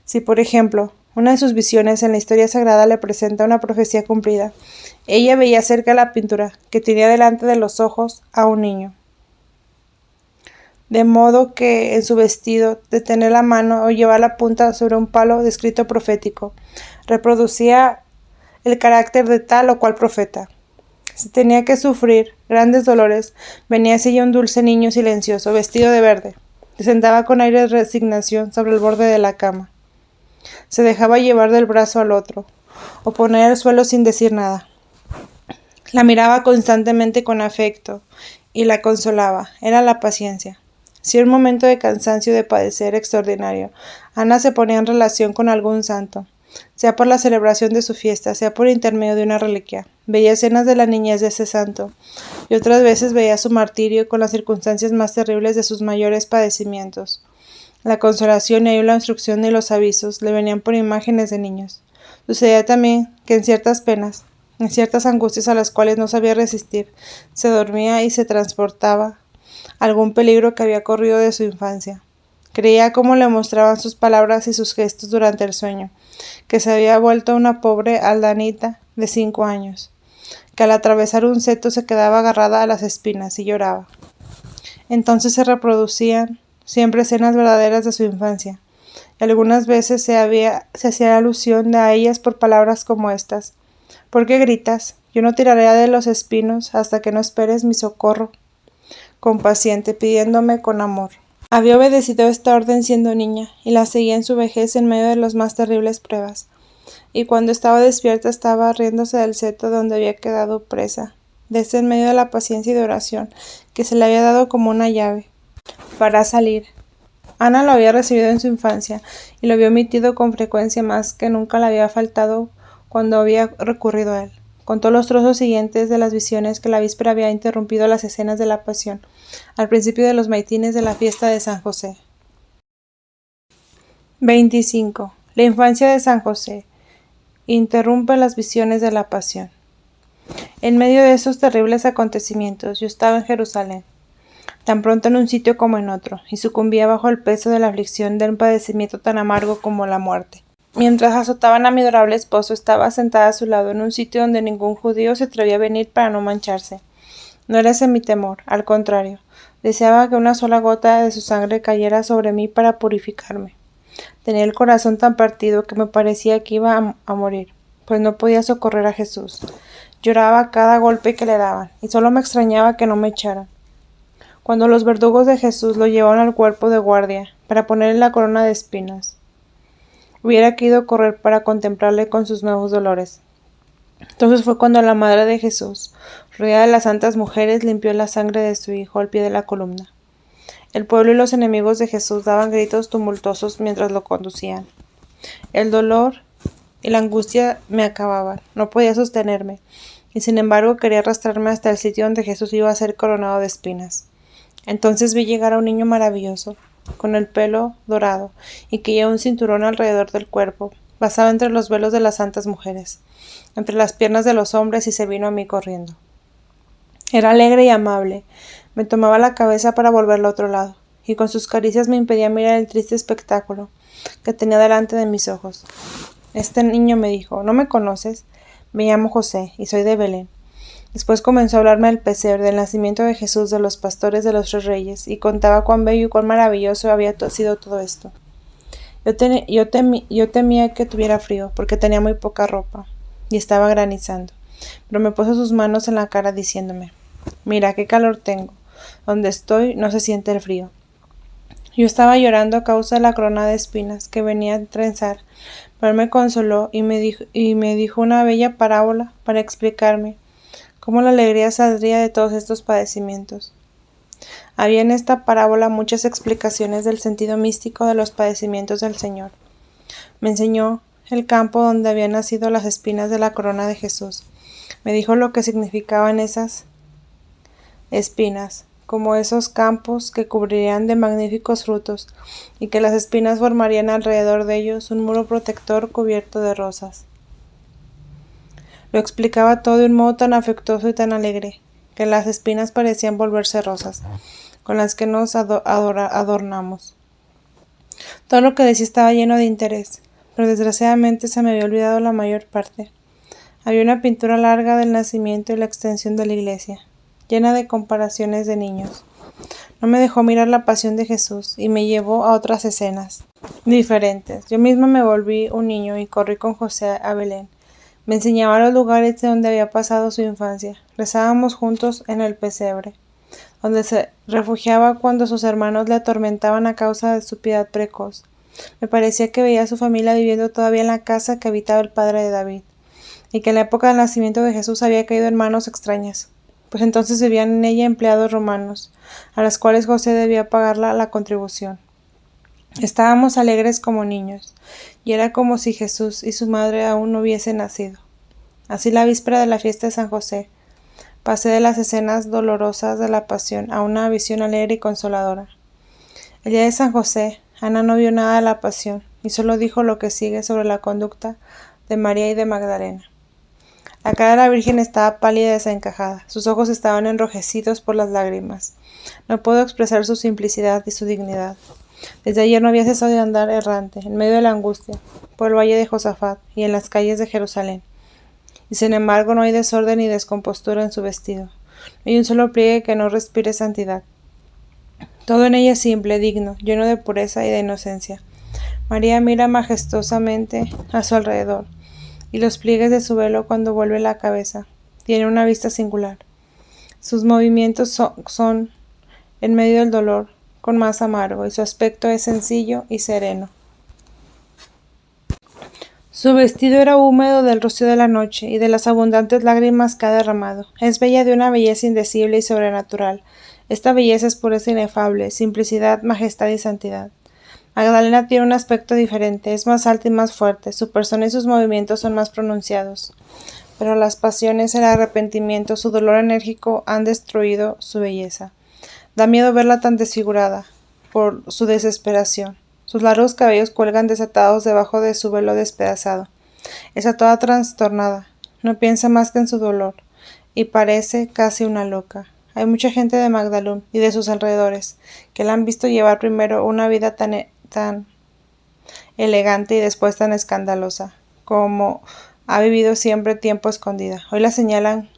Si, por ejemplo, una de sus visiones en la historia sagrada le presenta una profecía cumplida, ella veía cerca de la pintura, que tenía delante de los ojos a un niño, de modo que en su vestido, de tener la mano o llevar la punta sobre un palo de escrito profético, reproducía el carácter de tal o cual profeta. Si tenía que sufrir grandes dolores, venía así un dulce niño silencioso, vestido de verde. Se sentaba con aire de resignación sobre el borde de la cama. Se dejaba llevar del brazo al otro, o poner al suelo sin decir nada. La miraba constantemente con afecto, y la consolaba. Era la paciencia. Si un momento de cansancio de padecer extraordinario, Ana se ponía en relación con algún santo, sea por la celebración de su fiesta, sea por intermedio de una reliquia. Veía escenas de la niñez de ese santo, y otras veces veía su martirio con las circunstancias más terribles de sus mayores padecimientos. La consolación y aún la instrucción y los avisos le venían por imágenes de niños. Sucedía también que en ciertas penas, en ciertas angustias a las cuales no sabía resistir, se dormía y se transportaba a algún peligro que había corrido de su infancia. Creía cómo le mostraban sus palabras y sus gestos durante el sueño, que se había vuelto una pobre aldanita de 5 años, que al atravesar un seto se quedaba agarrada a las espinas y lloraba. Entonces se reproducían siempre escenas verdaderas de su infancia, Algunas veces se hacía alusión a ellas por palabras como estas: ¿por qué gritas? Yo no tiraré de los espinos hasta que no esperes mi socorro compaciente, pidiéndome con amor. Había obedecido esta orden siendo niña, y la seguía en su vejez en medio de las más terribles pruebas. Y cuando estaba despierta estaba riéndose del seto donde había quedado presa, desde en medio de la paciencia y de oración, que se le había dado como una llave para salir. Ana lo había recibido en su infancia, y lo había omitido con frecuencia, más que nunca le había faltado cuando había recurrido a él. Contó los trozos siguientes de las visiones que la víspera había interrumpido las escenas de la pasión, al principio de los maitines de la fiesta de San José. 25. La infancia de San José interrumpe las visiones de la pasión. En medio de esos terribles acontecimientos, yo estaba en Jerusalén, tan pronto en un sitio como en otro, y sucumbía bajo el peso de la aflicción de un padecimiento tan amargo como la muerte. Mientras azotaban a mi adorable esposo, estaba sentada a su lado en un sitio donde ningún judío se atrevía a venir para no mancharse. No era ese mi temor, al contrario, deseaba que una sola gota de su sangre cayera sobre mí para purificarme. Tenía el corazón tan partido que me parecía que iba a morir, pues no podía socorrer a Jesús. Lloraba a cada golpe que le daban, y solo me extrañaba que no me echaran. Cuando los verdugos de Jesús lo llevaron al cuerpo de guardia para ponerle la corona de espinas, hubiera querido correr para contemplarle con sus nuevos dolores. Entonces fue cuando la madre de Jesús, rodeada de las santas mujeres, limpió la sangre de su hijo al pie de la columna. El pueblo y los enemigos de Jesús daban gritos tumultuosos mientras lo conducían. El dolor y la angustia me acababan, no podía sostenerme, y sin embargo quería arrastrarme hasta el sitio donde Jesús iba a ser coronado de espinas. Entonces vi llegar a un niño maravilloso, con el pelo dorado, y que llevaba un cinturón alrededor del cuerpo. Pasaba entre los velos de las santas mujeres, entre las piernas de los hombres, y se vino a mí corriendo. Era alegre y amable, me tomaba la cabeza para volverla a otro lado, y con sus caricias me impedía mirar el triste espectáculo que tenía delante de mis ojos. Este niño me dijo: ¿no me conoces? Me llamo José, y soy de Belén. Después comenzó a hablarme del pesebre, del nacimiento de Jesús, de los pastores, de los 3 reyes, y contaba cuán bello y cuán maravilloso había sido todo esto. Yo temía que tuviera frío, porque tenía muy poca ropa, y estaba granizando, pero me puso sus manos en la cara diciéndome: mira qué calor tengo, donde estoy no se siente el frío. Yo estaba llorando a causa de la corona de espinas que venía a trenzar, pero él me consoló y me dijo una bella parábola para explicarme cómo la alegría saldría de todos estos padecimientos. Había en esta parábola muchas explicaciones del sentido místico de los padecimientos del Señor. Me enseñó el campo donde habían nacido las espinas de la corona de Jesús. Me dijo lo que significaban esas espinas, como esos campos que cubrirían de magníficos frutos, y que las espinas formarían alrededor de ellos un muro protector cubierto de rosas. Lo explicaba todo de un modo tan afectuoso y tan alegre, que las espinas parecían volverse rosas, con las que nos adornamos. Todo lo que decía estaba lleno de interés, pero desgraciadamente se me había olvidado la mayor parte. Había una pintura larga del nacimiento y la extensión de la iglesia, llena de comparaciones de niños. No me dejó mirar la pasión de Jesús y me llevó a otras escenas diferentes. Yo misma me volví un niño y corrí con José a Belén. Me enseñaba los lugares de donde había pasado su infancia. Rezábamos juntos en el pesebre, donde se refugiaba cuando sus hermanos le atormentaban a causa de su piedad precoz. Me parecía que veía a su familia viviendo todavía en la casa que habitaba el padre de David, y que en la época del nacimiento de Jesús había caído en manos extrañas, pues entonces vivían en ella empleados romanos, a los cuales José debía pagar la contribución. Estábamos alegres como niños, y era como si Jesús y su madre aún no hubiesen nacido. Así, la víspera de la fiesta de San José, pasé de las escenas dolorosas de la pasión a una visión alegre y consoladora. El día de San José, Ana no vio nada de la pasión, y solo dijo lo que sigue sobre la conducta de María y de Magdalena. La cara de la Virgen estaba pálida y desencajada, sus ojos estaban enrojecidos por las lágrimas. No puedo expresar su simplicidad y su dignidad. Desde ayer no había cesado de andar errante, en medio de la angustia, por el valle de Josafat y en las calles de Jerusalén. Y sin embargo no hay desorden ni descompostura en su vestido. No hay un solo pliegue que no respire santidad. Todo en ella es simple, digno, lleno de pureza y de inocencia. María mira majestuosamente a su alrededor, y los pliegues de su velo cuando vuelve la cabeza. Tiene una vista singular. Sus movimientos son en medio del dolor, con más amargo, y su aspecto es sencillo y sereno. Su vestido era húmedo del rocío de la noche y de las abundantes lágrimas que ha derramado. Es bella de una belleza indecible y sobrenatural. Esta belleza es pureza inefable, simplicidad, majestad y santidad. Magdalena tiene un aspecto diferente, es más alta y más fuerte, su persona y sus movimientos son más pronunciados. Pero las pasiones, el arrepentimiento, su dolor enérgico han destruido su belleza. Da miedo verla tan desfigurada por su desesperación. Sus largos cabellos cuelgan desatados debajo de su velo despedazado. Está toda trastornada, no piensa más que en su dolor, y parece casi una loca. Hay mucha gente de Magdalún y de sus alrededores que la han visto llevar primero una vida tan elegante y después tan escandalosa, como ha vivido siempre tiempo escondida. Hoy la señalan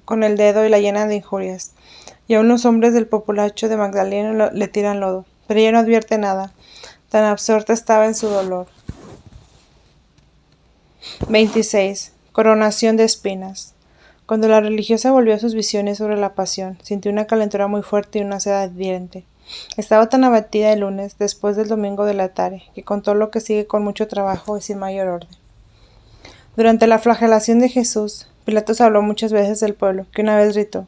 con el dedo y la llenan de injurias. Y aún los hombres del populacho de Magdalena le tiran lodo, pero ella no advierte nada. Tan absorta estaba en su dolor. 26. Coronación de espinas. Cuando la religiosa volvió a sus visiones sobre la pasión, sintió una calentura muy fuerte y una sed ardiente. Estaba tan abatida el lunes, después del domingo de la tarde, que contó lo que sigue con mucho trabajo y sin mayor orden. Durante la flagelación de Jesús, Pilatos habló muchas veces del pueblo, que una vez gritó: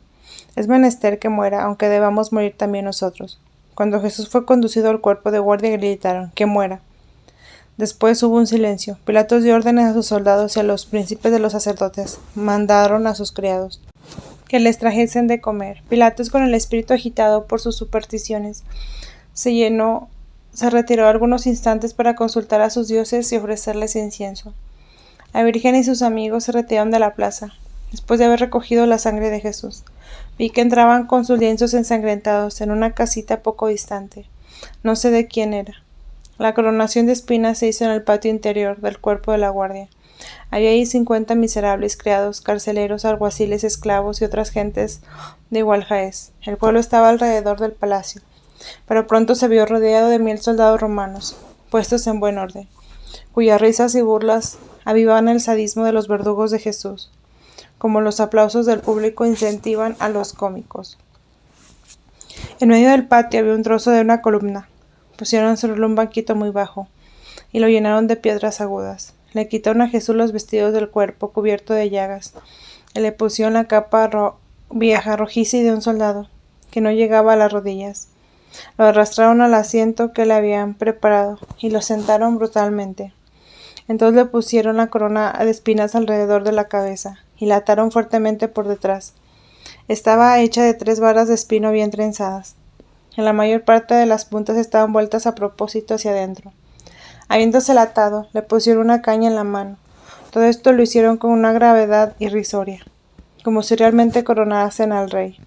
«Es menester que muera, aunque debamos morir también nosotros». Cuando Jesús fue conducido al cuerpo de guardia, gritaron: «¡Que muera!». Después hubo un silencio. Pilatos dio órdenes a sus soldados y a los príncipes de los sacerdotes. Mandaron a sus criados que les trajesen de comer. Pilatos, con el espíritu agitado por sus supersticiones, se retiró algunos instantes para consultar a sus dioses y ofrecerles incienso. La Virgen y sus amigos se retiraron de la plaza, después de haber recogido la sangre de Jesús. Vi que entraban con sus lienzos ensangrentados en una casita poco distante. No sé de quién era. La coronación de espinas se hizo en el patio interior del cuerpo de la guardia. Había ahí 50 miserables criados, carceleros, alguaciles, esclavos y otras gentes de igual jaez. El pueblo estaba alrededor del palacio, pero pronto se vio rodeado de 1000 soldados romanos, puestos en buen orden, cuyas risas y burlas avivaban el sadismo de los verdugos de Jesús, como los aplausos del público incentivan a los cómicos. En medio del patio había un trozo de una columna. Pusieron sobre él un banquito muy bajo, y lo llenaron de piedras agudas. Le quitaron a Jesús los vestidos del cuerpo, cubierto de llagas, y le pusieron la capa vieja, rojiza y de un soldado, que no llegaba a las rodillas. Lo arrastraron al asiento que le habían preparado, y lo sentaron brutalmente. Entonces le pusieron la corona de espinas alrededor de la cabeza, y la ataron fuertemente por detrás. Estaba hecha de 3 varas de espino bien trenzadas. En la mayor parte de las puntas estaban vueltas a propósito hacia adentro. Habiéndosela atado, le pusieron una caña en la mano. Todo esto lo hicieron con una gravedad irrisoria, como si realmente coronasen al rey.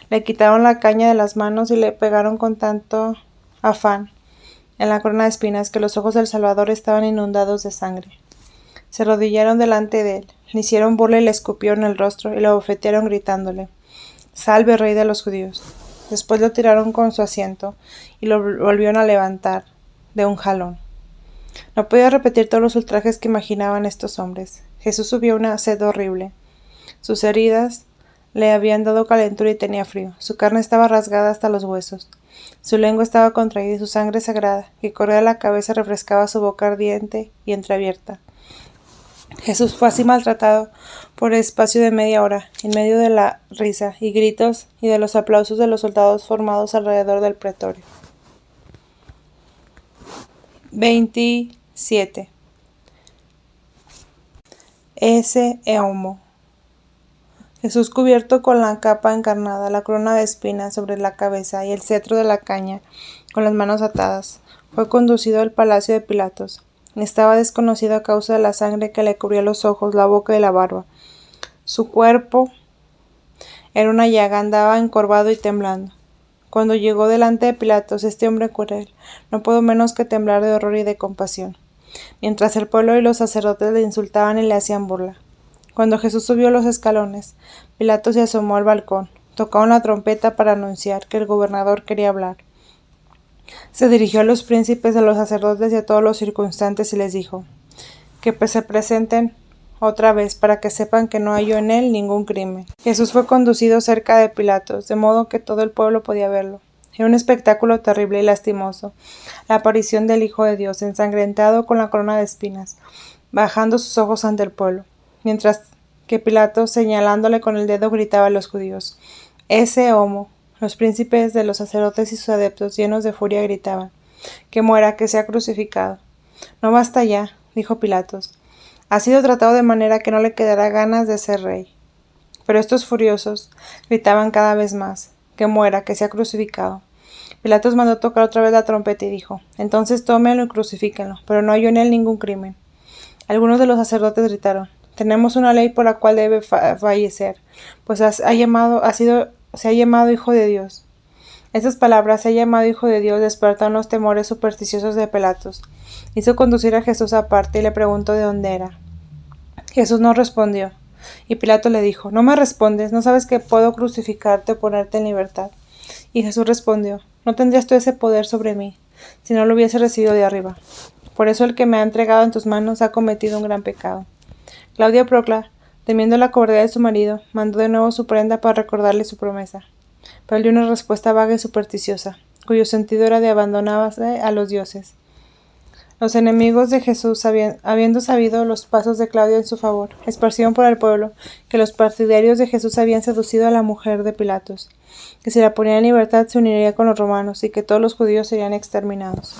Le quitaron la caña de las manos y le pegaron con tanto afán en la corona de espinas que los ojos del Salvador estaban inundados de sangre. Se arrodillaron delante de él, le hicieron burla y le escupieron el rostro y lo abofetearon gritándole: «Salve, rey de los judíos». Después lo tiraron con su asiento y lo volvieron a levantar de un jalón. No podía repetir todos los ultrajes que imaginaban estos hombres. Jesús sufrió una sed horrible. Sus heridas le habían dado calentura y tenía frío. Su carne estaba rasgada hasta los huesos. Su lengua estaba contraída y su sangre sagrada, que corría a la cabeza, refrescaba su boca ardiente y entreabierta. Jesús fue así maltratado por espacio de media hora, en medio de la risa y gritos y de los aplausos de los soldados formados alrededor del pretorio. 27. Ese Eumo. Jesús, cubierto con la capa encarnada, la corona de espinas sobre la cabeza y el cetro de la caña, con las manos atadas, fue conducido al palacio de Pilatos. Estaba desconocido a causa de la sangre que le cubría los ojos, la boca y la barba. Su cuerpo era una llaga, andaba encorvado y temblando. Cuando llegó delante de Pilatos, este hombre cruel, no pudo menos que temblar de horror y de compasión, mientras el pueblo y los sacerdotes le insultaban y le hacían burla. Cuando Jesús subió los escalones, Pilatos se asomó al balcón. Tocaron la trompeta para anunciar que el gobernador quería hablar. Se dirigió a los príncipes, a los sacerdotes y a todos los circunstantes y les dijo, que se presenten otra vez para que sepan que no halló en él ningún crimen. Jesús fue conducido cerca de Pilatos, de modo que todo el pueblo podía verlo. Era un espectáculo terrible y lastimoso, la aparición del Hijo de Dios, ensangrentado con la corona de espinas, bajando sus ojos ante el pueblo, mientras que Pilatos, señalándole con el dedo, gritaba a los judíos, «Ese homo». Los príncipes de los sacerdotes y sus adeptos, llenos de furia, gritaban, «Que muera, que sea crucificado». «No basta ya», dijo Pilatos. «Ha sido tratado de manera que no le quedará ganas de ser rey». Pero estos furiosos gritaban cada vez más, «Que muera, que sea crucificado». Pilatos mandó tocar otra vez la trompeta y dijo, «Entonces tómenlo y crucifíquenlo», pero no halló en él ningún crimen. Algunos de los sacerdotes gritaron, «Tenemos una ley por la cual debe fallecer, pues se ha llamado Hijo de Dios». Estas palabras, «se ha llamado Hijo de Dios», despertaron los temores supersticiosos de Pilatos. Hizo conducir a Jesús aparte y le preguntó de dónde era. Jesús no respondió, y Pilato le dijo, «¿No me respondes? ¿No sabes que puedo crucificarte o ponerte en libertad?» Y Jesús respondió, «No tendrías tú ese poder sobre mí, si no lo hubiese recibido de arriba. Por eso el que me ha entregado en tus manos ha cometido un gran pecado». Claudia Procla, temiendo la cobardía de su marido, mandó de nuevo su prenda para recordarle su promesa. Pero él dio una respuesta vaga y supersticiosa, cuyo sentido era de abandonarse a los dioses. Los enemigos de Jesús, habiendo sabido los pasos de Claudia en su favor, esparcieron por el pueblo que los partidarios de Jesús habían seducido a la mujer de Pilatos, que si la ponían en libertad se uniría con los romanos y que todos los judíos serían exterminados.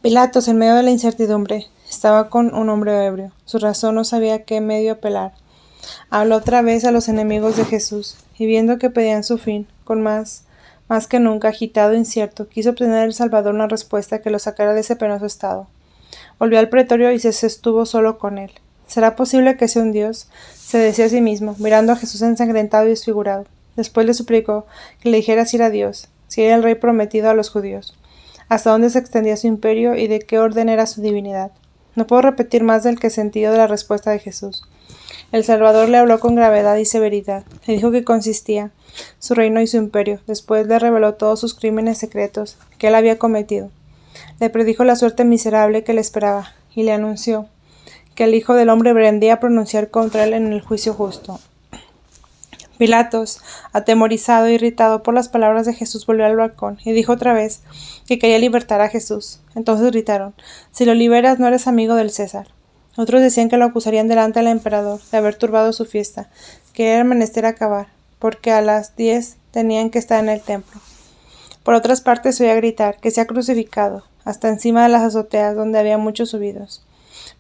Pilatos, en medio de la incertidumbre, estaba con un hombre ebrio. Su razón no sabía qué medio apelar. Habló otra vez a los enemigos de Jesús, y viendo que pedían su fin, con más que nunca agitado e incierto, quiso obtener del Salvador una respuesta que lo sacara de ese penoso estado. Volvió al pretorio y se sostuvo solo con él. ¿Será posible que sea un dios?, se decía a sí mismo, mirando a Jesús ensangrentado y desfigurado. Después le suplicó que le dijera si era Dios, si era el rey prometido a los judíos, hasta dónde se extendía su imperio y de qué orden era su divinidad. No puedo repetir más del que sentido de la respuesta de Jesús. El Salvador le habló con gravedad y severidad. Le dijo que consistía su reino y su imperio. Después le reveló todos sus crímenes secretos que él había cometido. Le predijo la suerte miserable que le esperaba y le anunció que el Hijo del Hombre vendría a pronunciar contra él en el juicio justo. Pilatos, atemorizado e irritado por las palabras de Jesús, volvió al balcón y dijo otra vez que quería libertar a Jesús. Entonces gritaron, «Si lo liberas no eres amigo del César». Otros decían que lo acusarían delante del emperador de haber turbado su fiesta, que era menester acabar, porque a las 10 tenían que estar en el templo. Por otras partes se oía gritar, «Que sea crucificado», hasta encima de las azoteas donde había muchos subidos.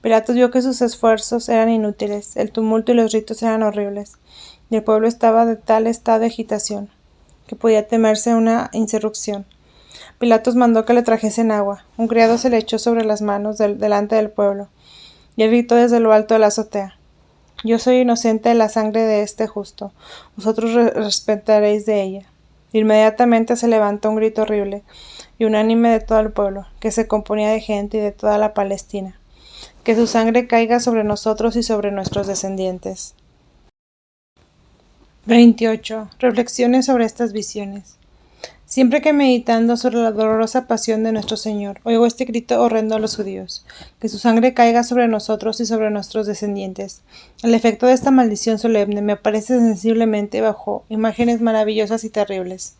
Pilatos vio que sus esfuerzos eran inútiles, el tumulto y los ritos eran horribles, y el pueblo estaba de tal estado de agitación, que podía temerse una insurrección. Pilatos mandó que le trajesen agua. Un criado se le echó sobre las manos delante del pueblo, y él gritó desde lo alto de la azotea, «Yo soy inocente de la sangre de este justo, vosotros respetaréis de ella». Inmediatamente se levantó un grito horrible y unánime de todo el pueblo, que se componía de gente y de toda la Palestina. «Que su sangre caiga sobre nosotros y sobre nuestros descendientes». 28. Reflexiones sobre estas visiones. Siempre que meditando sobre la dolorosa pasión de nuestro Señor, oigo este grito horrendo a los judíos, que su sangre caiga sobre nosotros y sobre nuestros descendientes. El efecto de esta maldición solemne me aparece sensiblemente bajo imágenes maravillosas y terribles.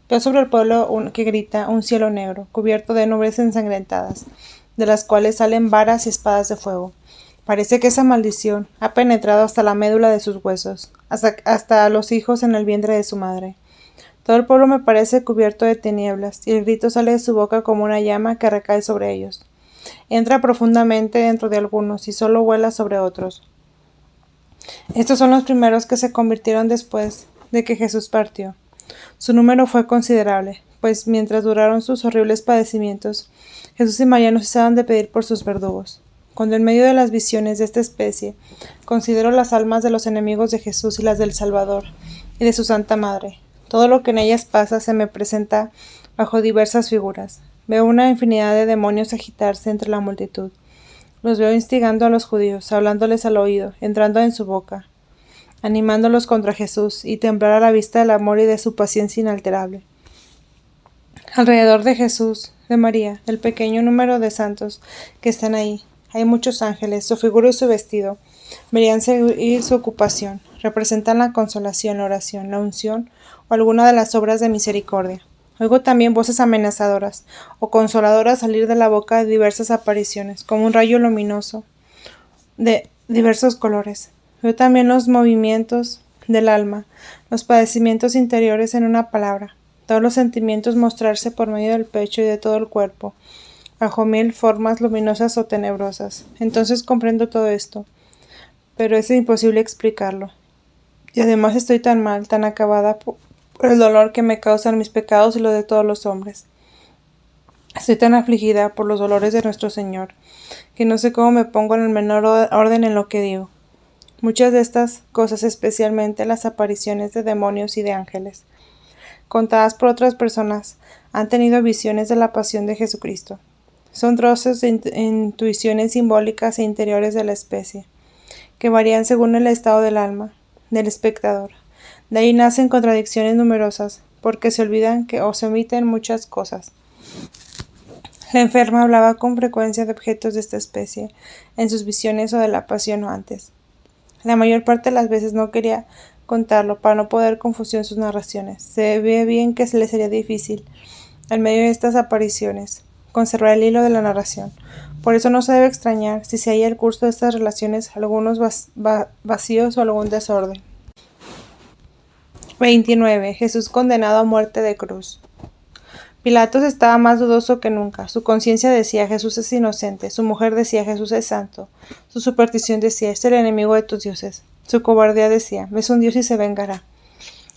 Veo sobre el pueblo que grita un cielo negro, cubierto de nubes ensangrentadas, de las cuales salen varas y espadas de fuego. Parece que esa maldición ha penetrado hasta la médula de sus huesos, hasta a los hijos en el vientre de su madre. Todo el pueblo me parece cubierto de tinieblas, y el grito sale de su boca como una llama que recae sobre ellos. Entra profundamente dentro de algunos y solo vuela sobre otros. Estos son los primeros que se convirtieron después de que Jesús partió. Su número fue considerable, pues mientras duraron sus horribles padecimientos, Jesús y María no cesaban de pedir por sus verdugos. Cuando en medio de las visiones de esta especie considero las almas de los enemigos de Jesús y las del Salvador y de su Santa Madre, todo lo que en ellas pasa se me presenta bajo diversas figuras. Veo una infinidad de demonios agitarse entre la multitud. Los veo instigando a los judíos, hablándoles al oído, entrando en su boca, animándolos contra Jesús y temblar a la vista del amor y de su paciencia inalterable. Alrededor de Jesús, de María, del pequeño número de santos que están ahí, hay muchos ángeles, su figura y su vestido. Deberían seguir su ocupación. Representan la consolación, la oración, la unción o alguna de las obras de misericordia. Oigo también voces amenazadoras o consoladoras salir de la boca de diversas apariciones, como un rayo luminoso de diversos colores. Veo también los movimientos del alma, los padecimientos interiores en una palabra, todos los sentimientos mostrarse por medio del pecho y de todo el cuerpo, bajo 1000 formas luminosas o tenebrosas. Entonces comprendo todo esto, pero es imposible explicarlo. Y además estoy tan mal, tan acabada por el dolor que me causan mis pecados y los de todos los hombres. Estoy tan afligida por los dolores de nuestro Señor, que no sé cómo me pongo en el menor orden en lo que digo. Muchas de estas cosas, especialmente las apariciones de demonios y de ángeles, contadas por otras personas, han tenido visiones de la pasión de Jesucristo. Son trozos de intuiciones simbólicas e interiores de la especie, que varían según el estado del alma, del espectador. De ahí nacen contradicciones numerosas, porque se olvidan o se omiten muchas cosas. La enferma hablaba con frecuencia de objetos de esta especie, en sus visiones o de la pasión o antes. La mayor parte de las veces no quería contarlo para no poner confusión sus narraciones. Se ve bien que se le sería difícil, en medio de estas apariciones, conservar el hilo de la narración. Por eso no se debe extrañar si se halla el curso de estas relaciones algunos vacíos o algún desorden. 29. Jesús condenado a muerte de cruz. Pilatos estaba más dudoso que nunca. Su conciencia decía: Jesús es inocente. Su mujer decía: Jesús es santo. Su superstición decía: es el enemigo de tus dioses. Su cobardía decía: es un dios y se vengará.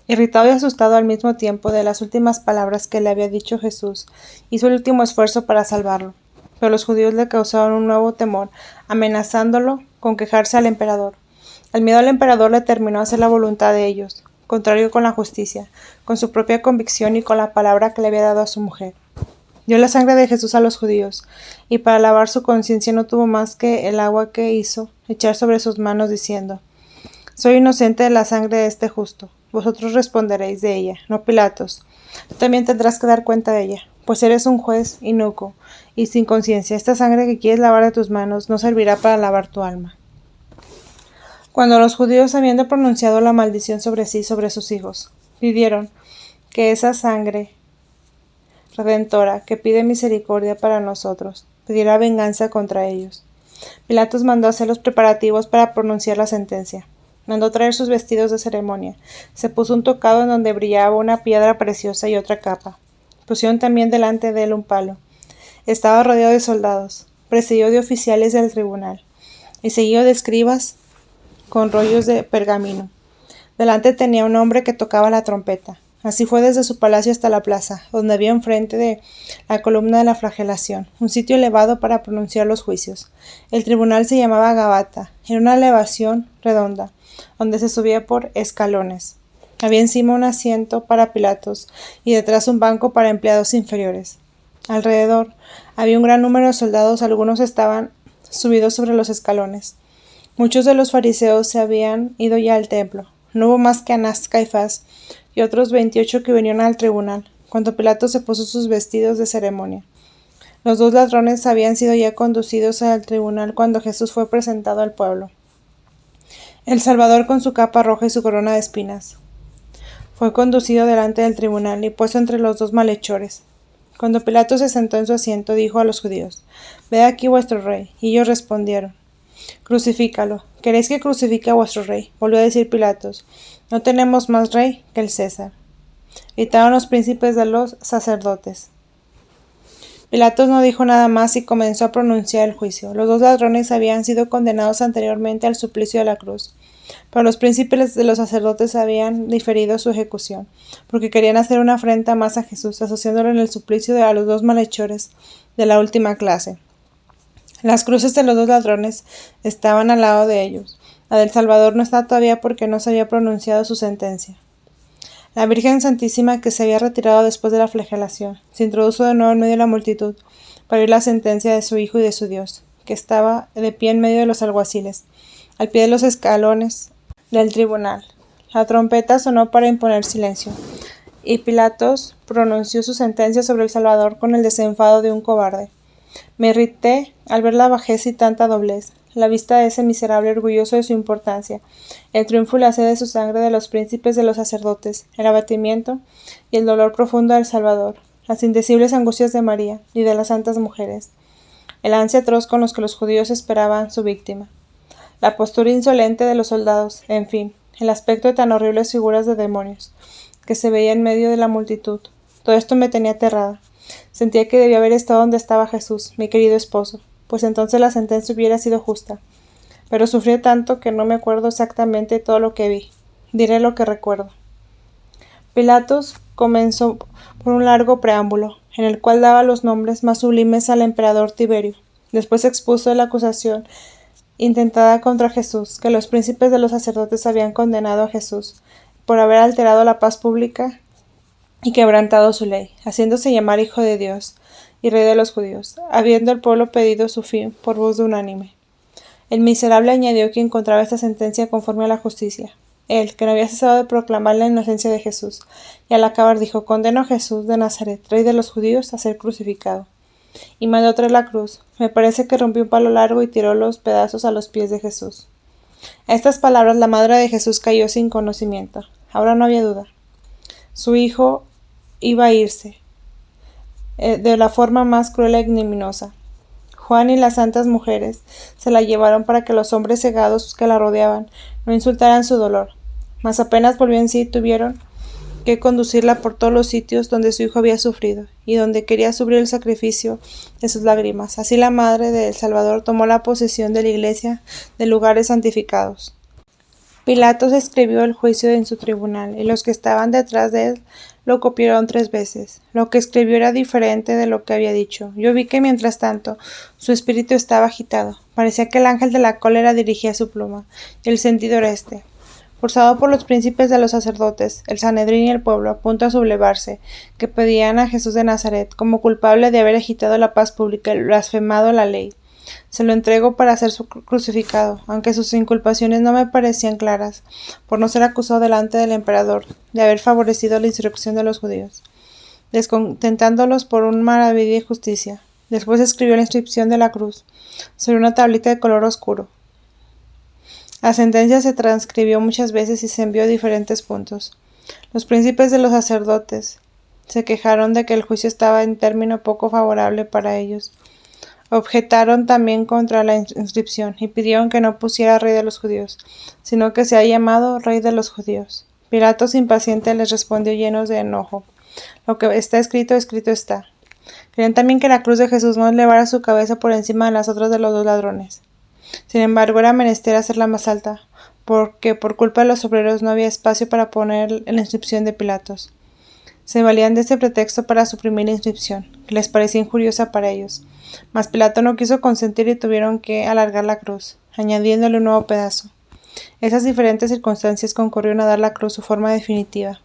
Irritado y asustado al mismo tiempo de las últimas palabras que le había dicho Jesús, hizo el último esfuerzo para salvarlo. Pero los judíos le causaron un nuevo temor, amenazándolo con quejarse al emperador. El miedo al emperador le terminó a hacer la voluntad de ellos, contrario con la justicia, con su propia convicción y con la palabra que le había dado a su mujer. Dio la sangre de Jesús a los judíos, y para lavar su conciencia no tuvo más que el agua que hizo echar sobre sus manos, diciendo: soy inocente de la sangre de este justo. Vosotros responderéis de ella, no Pilatos. Tú también tendrás que dar cuenta de ella, pues eres un juez inicuo y sin conciencia. Esta sangre que quieres lavar de tus manos no servirá para lavar tu alma. Cuando los judíos, habiendo pronunciado la maldición sobre sí y sobre sus hijos, pidieron que esa sangre redentora, que pide misericordia para nosotros, pidiera venganza contra ellos, Pilatos mandó hacer los preparativos para pronunciar la sentencia. Mandó traer sus vestidos de ceremonia. Se puso un tocado en donde brillaba una piedra preciosa y otra capa. Pusieron también delante de él un palo. Estaba rodeado de soldados, precedido de oficiales del tribunal, y seguido de escribas con rollos de pergamino. Delante tenía un hombre que tocaba la trompeta. Así fue desde su palacio hasta la plaza, donde había enfrente de la columna de la flagelación, un sitio elevado para pronunciar los juicios. El tribunal se llamaba Gabata. Era una elevación redonda, donde se subía por escalones. Había encima un asiento para Pilatos y detrás un banco para empleados inferiores. Alrededor había un gran número de soldados, algunos estaban subidos sobre los escalones. Muchos de los fariseos se habían ido ya al templo. No hubo más que Anás, Caifás y otros 28 que vinieron al tribunal, cuando Pilatos se puso sus vestidos de ceremonia. Los 2 ladrones habían sido ya conducidos al tribunal cuando Jesús fue presentado al pueblo. El Salvador, con su capa roja y su corona de espinas, fue conducido delante del tribunal y puesto entre los 2 malhechores. Cuando Pilato se sentó en su asiento, dijo a los judíos: «Ved aquí vuestro rey». Y ellos respondieron: «Crucifícalo». «¿Queréis que crucifique a vuestro rey?», volvió a decir Pilatos. «No tenemos más rey que el César», gritaron los príncipes de los sacerdotes. Pilatos no dijo nada más y comenzó a pronunciar el juicio. Los 2 ladrones habían sido condenados anteriormente al suplicio de la cruz, pero los príncipes de los sacerdotes habían diferido su ejecución, porque querían hacer una afrenta más a Jesús, asociándolo en el suplicio a los 2 malhechores de la última clase. Las cruces de los 2 ladrones estaban al lado de ellos. La del Salvador no estaba todavía porque no se había pronunciado su sentencia. La Virgen Santísima, que se había retirado después de la flagelación, se introdujo de nuevo en medio de la multitud para oír la sentencia de su Hijo y de su Dios, que estaba de pie en medio de los alguaciles, al pie de los escalones del tribunal. La trompeta sonó para imponer silencio. y Pilatos pronunció su sentencia sobre el Salvador con el desenfado de un cobarde. Me irrité al ver la bajeza y tanta doblez, la vista de ese miserable orgulloso de su importancia, el triunfo y la sed de su sangre de los príncipes de los sacerdotes, el abatimiento y el dolor profundo del Salvador, las indecibles angustias de María y de las santas mujeres, el ansia atroz con los que los judíos esperaban su víctima, la postura insolente de los soldados, en fin, el aspecto de tan horribles figuras de demonios que se veía en medio de la multitud. Todo esto me tenía aterrada. Sentía que debía haber estado donde estaba Jesús, mi querido esposo, pues entonces la sentencia hubiera sido justa. Pero sufrí tanto que no me acuerdo exactamente todo lo que vi. Diré lo que recuerdo. Pilatos comenzó por un largo preámbulo, en el cual daba los nombres más sublimes al emperador Tiberio. Después expuso la acusación intentada contra Jesús, que los príncipes de los sacerdotes habían condenado a Jesús por haber alterado la paz pública y quebrantado su ley, haciéndose llamar Hijo de Dios y Rey de los judíos, habiendo el pueblo pedido su fin por voz de unánime. El miserable añadió que encontraba esta sentencia conforme a la justicia. Él, que no había cesado de proclamar la inocencia de Jesús, y al acabar dijo: condeno a Jesús de Nazaret, Rey de los judíos, a ser crucificado. Y mandó traer la cruz. Me parece que rompió un palo largo y tiró los pedazos a los pies de Jesús. A estas palabras la madre de Jesús cayó sin conocimiento. Ahora no había duda. Su hijo iba a irse, de la forma más cruel e ignominiosa. Juan y las santas mujeres se la llevaron para que los hombres cegados que la rodeaban no insultaran su dolor. Mas apenas volvió en sí, tuvieron que conducirla por todos los sitios donde su hijo había sufrido y donde quería sufrir el sacrificio de sus lágrimas. Así la madre del Salvador tomó la posesión de la iglesia de lugares santificados. Pilatos escribió el juicio en su tribunal, y los que estaban detrás de él lo copiaron 3 veces. Lo que escribió era diferente de lo que había dicho. Yo vi que, mientras tanto, su espíritu estaba agitado. Parecía que el ángel de la cólera dirigía su pluma, y el sentido era este. Forzado por los príncipes de los sacerdotes, el Sanedrín y el pueblo, a punto de sublevarse, que pedían a Jesús de Nazaret como culpable de haber agitado la paz pública y blasfemado la ley, se lo entregó para ser crucificado, aunque sus inculpaciones no me parecían claras, por no ser acusado delante del emperador de haber favorecido la insurrección de los judíos, descontentándolos por una maravilla y justicia. Después escribió la inscripción de la cruz sobre una tablita de color oscuro. La sentencia se transcribió muchas veces y se envió a diferentes puntos. Los príncipes de los sacerdotes se quejaron de que el juicio estaba en término poco favorable para ellos. Objetaron también contra la inscripción y pidieron que no pusiera Rey de los judíos, sino que sea llamado Rey de los judíos. Pilatos, impaciente, les respondió llenos de enojo: lo que está escrito, escrito está. Querían también que la cruz de Jesús no elevara su cabeza por encima de las otras de los 2 ladrones. Sin embargo, era menester hacerla más alta, porque por culpa de los obreros no había espacio para poner la inscripción de Pilatos. Se valían de este pretexto para suprimir la inscripción, que les parecía injuriosa para ellos. Mas Pilato no quiso consentir y tuvieron que alargar la cruz, añadiéndole un nuevo pedazo. Esas diferentes circunstancias concurrieron a dar a la cruz su forma definitiva.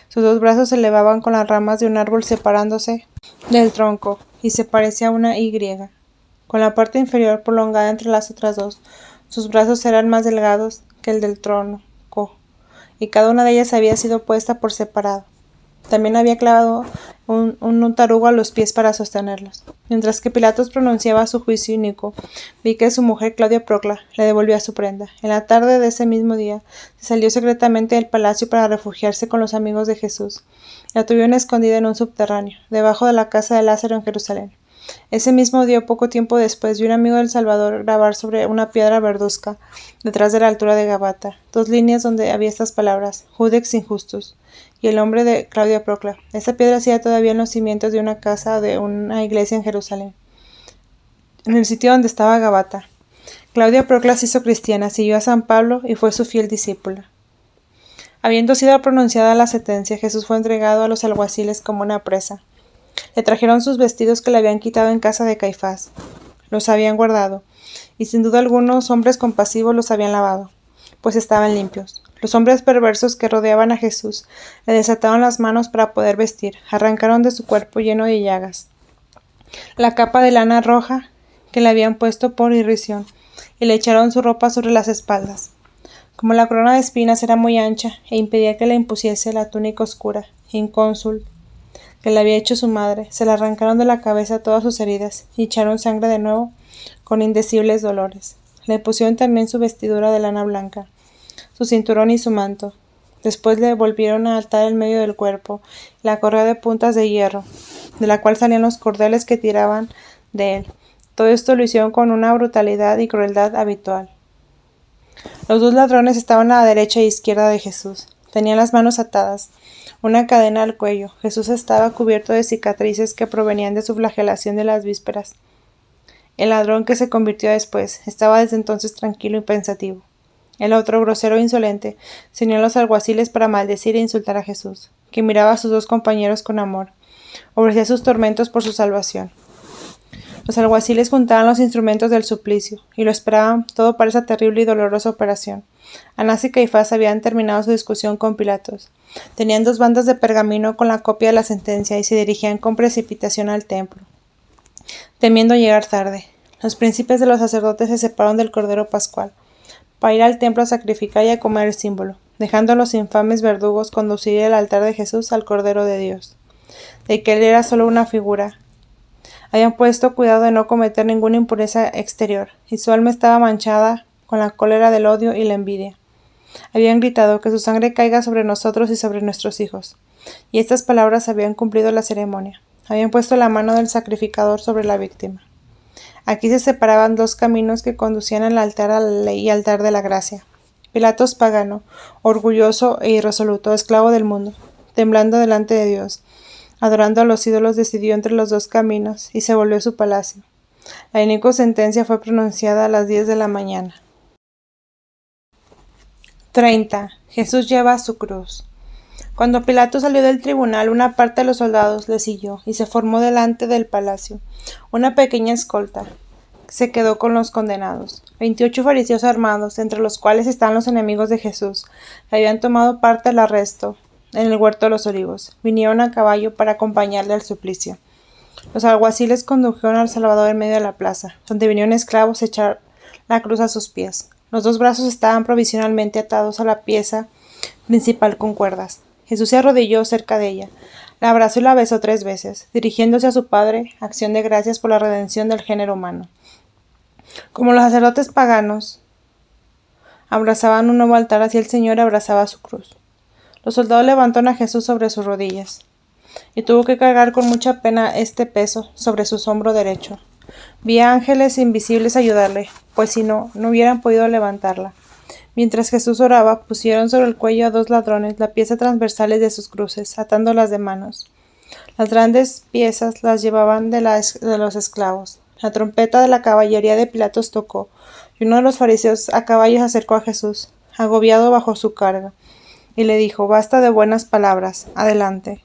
Sus 2 brazos se elevaban con las ramas de un árbol separándose del tronco, y se parecía a una Y, con la parte inferior prolongada entre las otras 2. Sus brazos eran más delgados que el del tronco, y cada una de ellas había sido puesta por separado. También había clavado un tarugo a los pies para sostenerlos. Mientras que Pilatos pronunciaba su juicio inicuo, vi que su mujer Claudia Procla le devolvía su prenda. En la tarde de ese mismo día, se salió secretamente del palacio para refugiarse con los amigos de Jesús. La tuvieron escondida en un subterráneo, debajo de la casa de Lázaro en Jerusalén. Ese mismo día, poco tiempo después, vi un amigo del Salvador grabar sobre una piedra verduzca, detrás de la altura de Gabata, 2 líneas donde había estas palabras: Judex Injustus, y el nombre de Claudia Procla. Esta piedra hacía todavía en los cimientos de una casa de una iglesia en Jerusalén, en el sitio donde estaba Gabata. Claudia Procla se hizo cristiana, siguió a San Pablo y fue su fiel discípula. Habiendo sido pronunciada la sentencia, Jesús fue entregado a los alguaciles como una presa. Le trajeron sus vestidos que le habían quitado en casa de Caifás. Los habían guardado, y sin duda algunos hombres compasivos los habían lavado, pues estaban limpios. Los hombres perversos que rodeaban a Jesús le desataron las manos para poder vestir, arrancaron de su cuerpo lleno de llagas la capa de lana roja que le habían puesto por irrisión, y le echaron su ropa sobre las espaldas. Como la corona de espinas era muy ancha e impedía que le impusiese la túnica oscura, incónsul, que le había hecho su madre. Se le arrancaron de la cabeza todas sus heridas y echaron sangre de nuevo con indecibles dolores. Le pusieron también su vestidura de lana blanca, su cinturón y su manto. Después le volvieron a atar el medio del cuerpo, la correa de puntas de hierro, de la cual salían los cordeles que tiraban de él. Todo esto lo hicieron con una brutalidad y crueldad habitual. Los dos ladrones estaban a la derecha e izquierda de Jesús. Tenían las manos atadas, una cadena al cuello. Jesús estaba cubierto de cicatrices que provenían de su flagelación de las vísperas. El ladrón que se convirtió después estaba desde entonces tranquilo y pensativo. El otro, grosero e insolente, se unió a los alguaciles para maldecir e insultar a Jesús, que miraba a sus dos compañeros con amor. Ofrecía sus tormentos por su salvación. Los alguaciles juntaban los instrumentos del suplicio, y lo esperaban todo para esa terrible y dolorosa operación. Anás y Caifás habían terminado su discusión con Pilatos. Tenían 2 bandas de pergamino con la copia de la sentencia y se dirigían con precipitación al templo, temiendo llegar tarde. Los príncipes de los sacerdotes se separaron del Cordero Pascual para ir al templo a sacrificar y a comer el símbolo, dejando a los infames verdugos conducir el altar de Jesús al Cordero de Dios, de que él era solo una figura. Habían puesto cuidado de no cometer ninguna impureza exterior, y su alma estaba manchada con la cólera del odio y la envidia. Habían gritado: que su sangre caiga sobre nosotros y sobre nuestros hijos. Y estas palabras habían cumplido la ceremonia. Habían puesto la mano del sacrificador sobre la víctima. Aquí se separaban 2 caminos que conducían al altar a la ley y altar de la gracia. Pilatos pagano, orgulloso e irresoluto, esclavo del mundo, temblando delante de Dios, adorando a los ídolos, decidió entre los 2 caminos y se volvió a su palacio. La inicua sentencia fue pronunciada a las 10 de la mañana. 30. Jesús lleva su cruz. Cuando Pilato salió del tribunal, una parte de los soldados le siguió y se formó delante del palacio. Una pequeña escolta se quedó con los condenados. 28 fariseos armados, entre los cuales estaban los enemigos de Jesús, que habían tomado parte al arresto en el huerto de los Olivos, vinieron a caballo para acompañarle al suplicio. Los alguaciles condujeron al Salvador en medio de la plaza, donde vinieron esclavos a echar la cruz a sus pies. Los 2 brazos estaban provisionalmente atados a la pieza principal con cuerdas. Jesús se arrodilló cerca de ella, la abrazó y la besó 3 veces, dirigiéndose a su Padre, acción de gracias por la redención del género humano. Como los sacerdotes paganos abrazaban un nuevo altar, así el Señor abrazaba su cruz. Los soldados levantaron a Jesús sobre sus rodillas, y tuvo que cargar con mucha pena este peso sobre su hombro derecho. Vi a ángeles invisibles ayudarle, pues si no, no hubieran podido levantarla. Mientras Jesús oraba, pusieron sobre el cuello a 2 ladrones las piezas transversales de sus cruces, atándolas de manos. Las grandes piezas las llevaban de los esclavos. La trompeta de la caballería de Pilatos tocó, y uno de los fariseos a caballo se acercó a Jesús, agobiado bajo su carga, y le dijo: basta de buenas palabras, adelante.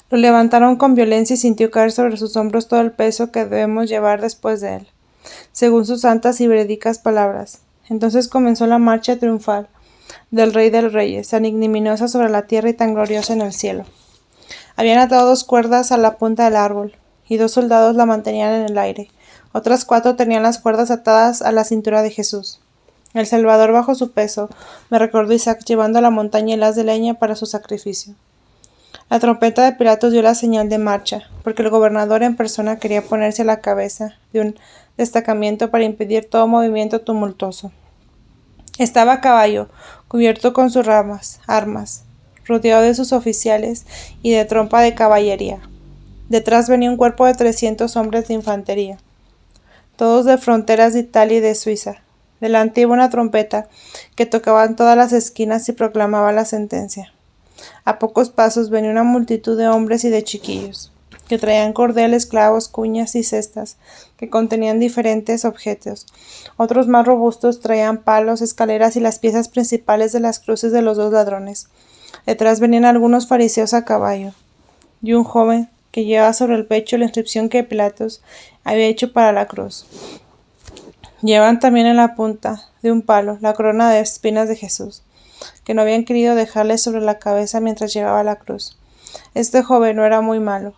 Lo levantaron con violencia y sintió caer sobre sus hombros todo el peso que debemos llevar después de él, según sus santas y verídicas palabras. Entonces comenzó la marcha triunfal del Rey de los Reyes, tan ignominiosa sobre la tierra y tan gloriosa en el cielo. Habían atado 2 cuerdas a la punta del árbol, y 2 soldados la mantenían en el aire. Otras 4 tenían las cuerdas atadas a la cintura de Jesús. El Salvador, bajo su peso, me recordó Isaac llevando a la montaña el haz de leña para su sacrificio. La trompeta de Pilatos dio la señal de marcha, porque el gobernador en persona quería ponerse a la cabeza de un destacamento para impedir todo movimiento tumultuoso. Estaba a caballo, cubierto con sus armas, rodeado de sus oficiales y de trompa de caballería. Detrás venía un cuerpo de 300 hombres de infantería, todos de fronteras de Italia y de Suiza. Delante iba una trompeta que tocaba en todas las esquinas y proclamaba la sentencia. A pocos pasos venía una multitud de hombres y de chiquillos, que traían cordeles, clavos, cuñas y cestas, que contenían diferentes objetos. Otros más robustos traían palos, escaleras y las piezas principales de las cruces de los 2 ladrones. Detrás venían algunos fariseos a caballo, y un joven que llevaba sobre el pecho la inscripción que Pilatos había hecho para la cruz. Llevaban también en la punta de un palo la corona de espinas de Jesús, que no habían querido dejarle sobre la cabeza mientras llevaba la cruz. Este joven no era muy malo.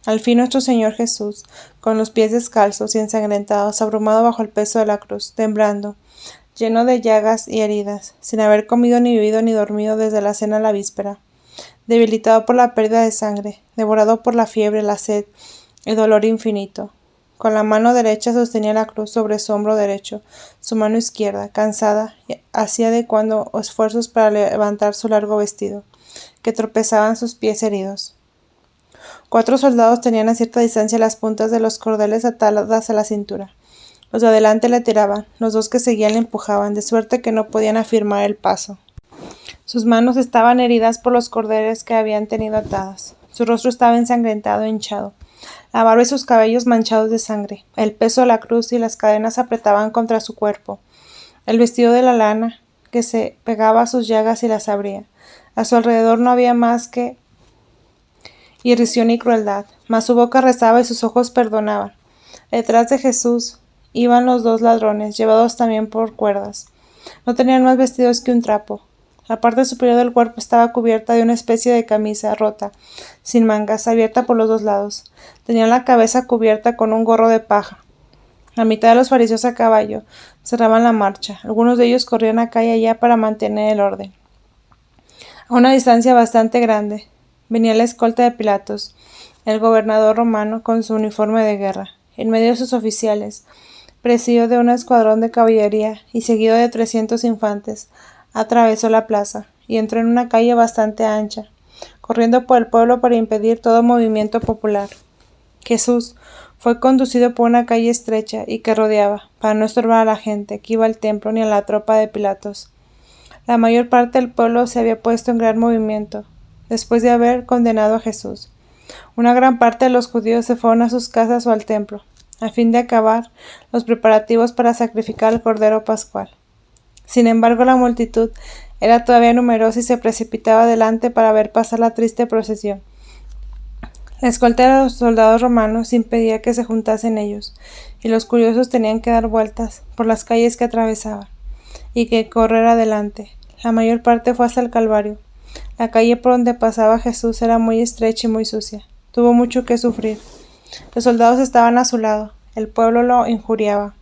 Al fin nuestro Señor Jesús, con los pies descalzos y ensangrentados, abrumado bajo el peso de la cruz, temblando, lleno de llagas y heridas, sin haber comido ni bebido ni dormido desde la cena a la víspera, debilitado por la pérdida de sangre, devorado por la fiebre, la sed, el dolor infinito. Con la mano derecha sostenía la cruz sobre su hombro derecho. Su mano izquierda, cansada, hacía de cuando esfuerzos para levantar su largo vestido, que tropezaban sus pies heridos. 4 soldados tenían a cierta distancia las puntas de los cordeles atadas a la cintura. Los de adelante le tiraban, los 2 que seguían le empujaban, de suerte que no podían afirmar el paso. Sus manos estaban heridas por los cordeles que habían tenido atadas. Su rostro estaba ensangrentado e hinchado. La barba y sus cabellos manchados de sangre. El peso de la cruz y las cadenas apretaban contra su cuerpo. El vestido de la lana que se pegaba a sus llagas y las abría. A su alrededor no había más que irrisión y crueldad, mas su boca rezaba y sus ojos perdonaban. Detrás de Jesús iban los 2 ladrones, llevados también por cuerdas. No tenían más vestidos que un trapo. La parte superior del cuerpo estaba cubierta de una especie de camisa rota, sin mangas, abierta por los 2 lados. Tenían la cabeza cubierta con un gorro de paja. La mitad de los fariseos a caballo cerraban la marcha. Algunos de ellos corrían acá y allá para mantener el orden. A una distancia bastante grande venía la escolta de Pilatos, el gobernador romano con su uniforme de guerra. En medio de sus oficiales, presidido de un escuadrón de caballería y seguido de 300 infantes, atravesó la plaza y entró en una calle bastante ancha, corriendo por el pueblo para impedir todo movimiento popular. Jesús fue conducido por una calle estrecha y que rodeaba, para no estorbar a la gente que iba al templo ni a la tropa de Pilatos. La mayor parte del pueblo se había puesto en gran movimiento, después de haber condenado a Jesús. Una gran parte de los judíos se fueron a sus casas o al templo, a fin de acabar los preparativos para sacrificar al Cordero Pascual. Sin embargo, la multitud era todavía numerosa y se precipitaba adelante para ver pasar la triste procesión. La escolta de los soldados romanos impedía que se juntasen ellos, y los curiosos tenían que dar vueltas por las calles que atravesaban, y que correr adelante. La mayor parte fue hasta el Calvario. La calle por donde pasaba Jesús era muy estrecha y muy sucia. Tuvo mucho que sufrir. Los soldados estaban a su lado. El pueblo lo injuriaba.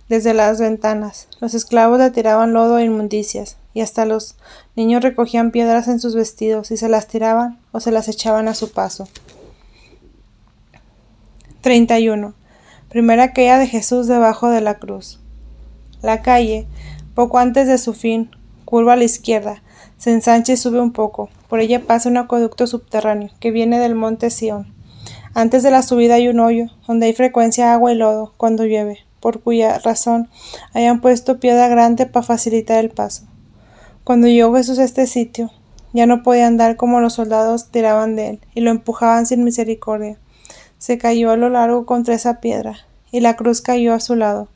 Desde las ventanas, los esclavos le tiraban lodo e inmundicias, y hasta los niños recogían piedras en sus vestidos y se las tiraban o se las echaban a su paso. 31. Primera caída de Jesús debajo de la cruz. La calle, poco antes de su fin, curva a la izquierda, se ensancha y sube un poco. Por ella pasa un acueducto subterráneo que viene del monte Sión. Antes de la subida hay un hoyo, donde hay frecuencia agua y lodo cuando llueve, por cuya razón hayan puesto piedra grande para facilitar el paso. Cuando llegó Jesús a este sitio, ya no podía andar como los soldados tiraban de él, y lo empujaban sin misericordia. Se cayó a lo largo contra esa piedra, y la cruz cayó a su lado.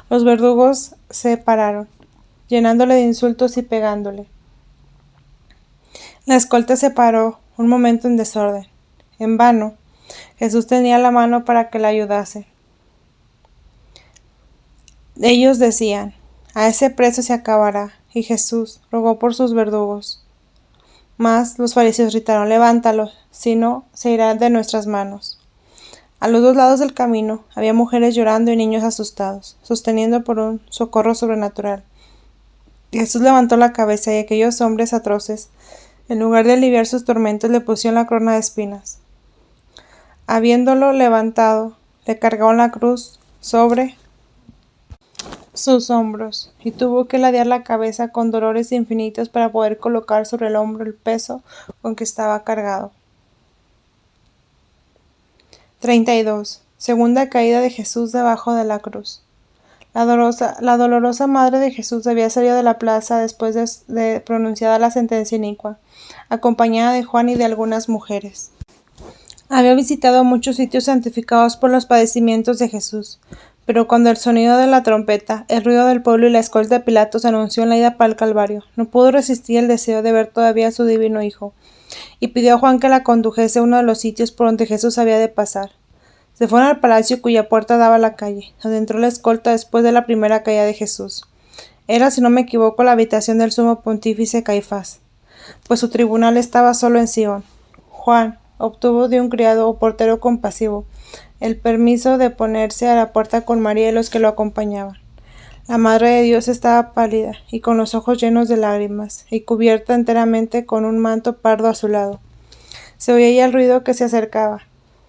Los verdugos se pararon, llenándole de insultos y pegándole. La escolta se paró un momento en desorden. En vano, Jesús tenía la mano para que la ayudase. Ellos decían: a ese precio se acabará, y Jesús rogó por sus verdugos. Mas los fariseos gritaron: levántalo, si no, se irá de nuestras manos. A los 2 lados del camino había mujeres llorando y niños asustados, sosteniendo por un socorro sobrenatural. Jesús levantó la cabeza y aquellos hombres atroces, en lugar de aliviar sus tormentos, le pusieron la corona de espinas. Habiéndolo levantado, le cargaron la cruz sobre sus hombros, y tuvo que ladear la cabeza con dolores infinitos para poder colocar sobre el hombro el peso con que estaba cargado. 32. Segunda caída de Jesús debajo de la cruz. La dolorosa madre de Jesús había salido de la plaza después de pronunciada la sentencia inicua, acompañada de Juan y de algunas mujeres. Había visitado muchos sitios santificados por los padecimientos de Jesús, pero cuando el sonido de la trompeta, el ruido del pueblo y la escolta de Pilatos anunció la ida para el Calvario, no pudo resistir el deseo de ver todavía a su divino Hijo, y pidió a Juan que la condujese a uno de los sitios por donde Jesús había de pasar. Se fueron al palacio cuya puerta daba a la calle, donde entró la escolta después de la primera caída de Jesús. Era, si no me equivoco, la habitación del sumo pontífice Caifás, pues su tribunal estaba solo en Sion. Juan obtuvo de un criado o portero compasivo el permiso de ponerse a la puerta con María y los que lo acompañaban. La Madre de Dios estaba pálida y con los ojos llenos de lágrimas, y cubierta enteramente con un manto pardo a su lado. Se oía ya el ruido que se acercaba,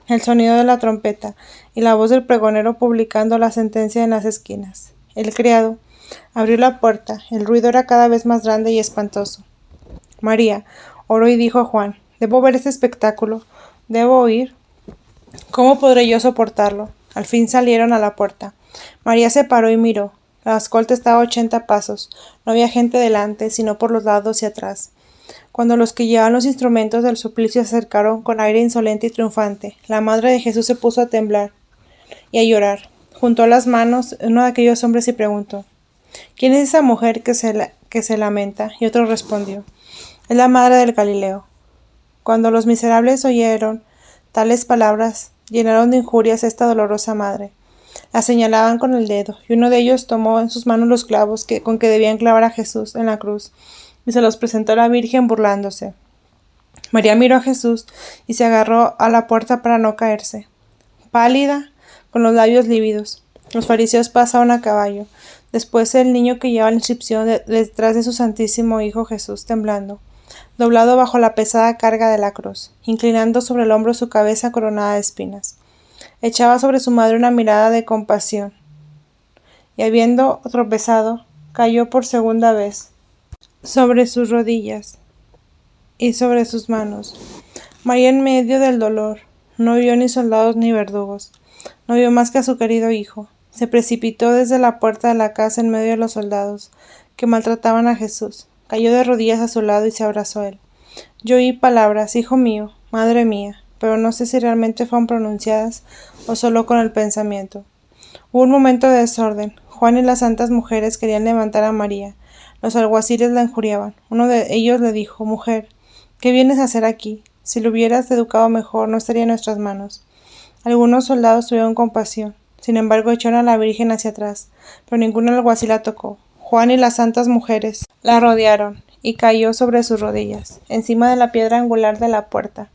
el sonido de la trompeta y la voz del pregonero publicando la sentencia en las esquinas. El criado abrió la puerta. El ruido era cada vez más grande y espantoso. María oró y dijo a Juan: «Debo ver este espectáculo. ¿Debo oír? ¿Cómo podré yo soportarlo?» Al fin salieron a la puerta. María se paró y miró. La escolta estaba a 80 pasos. No había gente delante, sino por los lados y atrás. Cuando los que llevaban los instrumentos del suplicio se acercaron con aire insolente y triunfante, la madre de Jesús se puso a temblar y a llorar. Juntó las manos uno de aquellos hombres y preguntó: «¿Quién es esa mujer que se lamenta?» Y otro respondió: «Es la madre del Galileo». Cuando los miserables oyeron tales palabras, llenaron de injurias a esta dolorosa madre. La señalaban con el dedo, y uno de ellos tomó en sus manos los clavos con que debían clavar a Jesús en la cruz, y se los presentó a la Virgen burlándose. María miró a Jesús y se agarró a la puerta para no caerse, pálida, con los labios lívidos. Los fariseos pasaron a caballo. Después el niño que llevaba la inscripción detrás de su Santísimo Hijo Jesús, temblando, doblado bajo la pesada carga de la cruz, inclinando sobre el hombro su cabeza coronada de espinas. Echaba sobre su madre una mirada de compasión, y habiendo tropezado, cayó por segunda vez sobre sus rodillas y sobre sus manos. María, en medio del dolor, no vio ni soldados ni verdugos, no vio más que a su querido hijo. Se precipitó desde la puerta de la casa en medio de los soldados que maltrataban a Jesús. Cayó de rodillas a su lado y se abrazó a él. Yo oí palabras: «Hijo mío, madre mía», pero no sé si realmente fueron pronunciadas o solo con el pensamiento. Hubo un momento de desorden. Juan y las santas mujeres querían levantar a María. Los alguaciles la injuriaban. Uno de ellos le dijo: «Mujer, ¿qué vienes a hacer aquí? Si lo hubieras educado mejor, no estaría en nuestras manos». Algunos soldados tuvieron compasión. Sin embargo, echaron a la Virgen hacia atrás, pero ningún alguacil la tocó. Juan y las santas mujeres la rodearon, y cayó sobre sus rodillas, encima de la piedra angular de la puerta,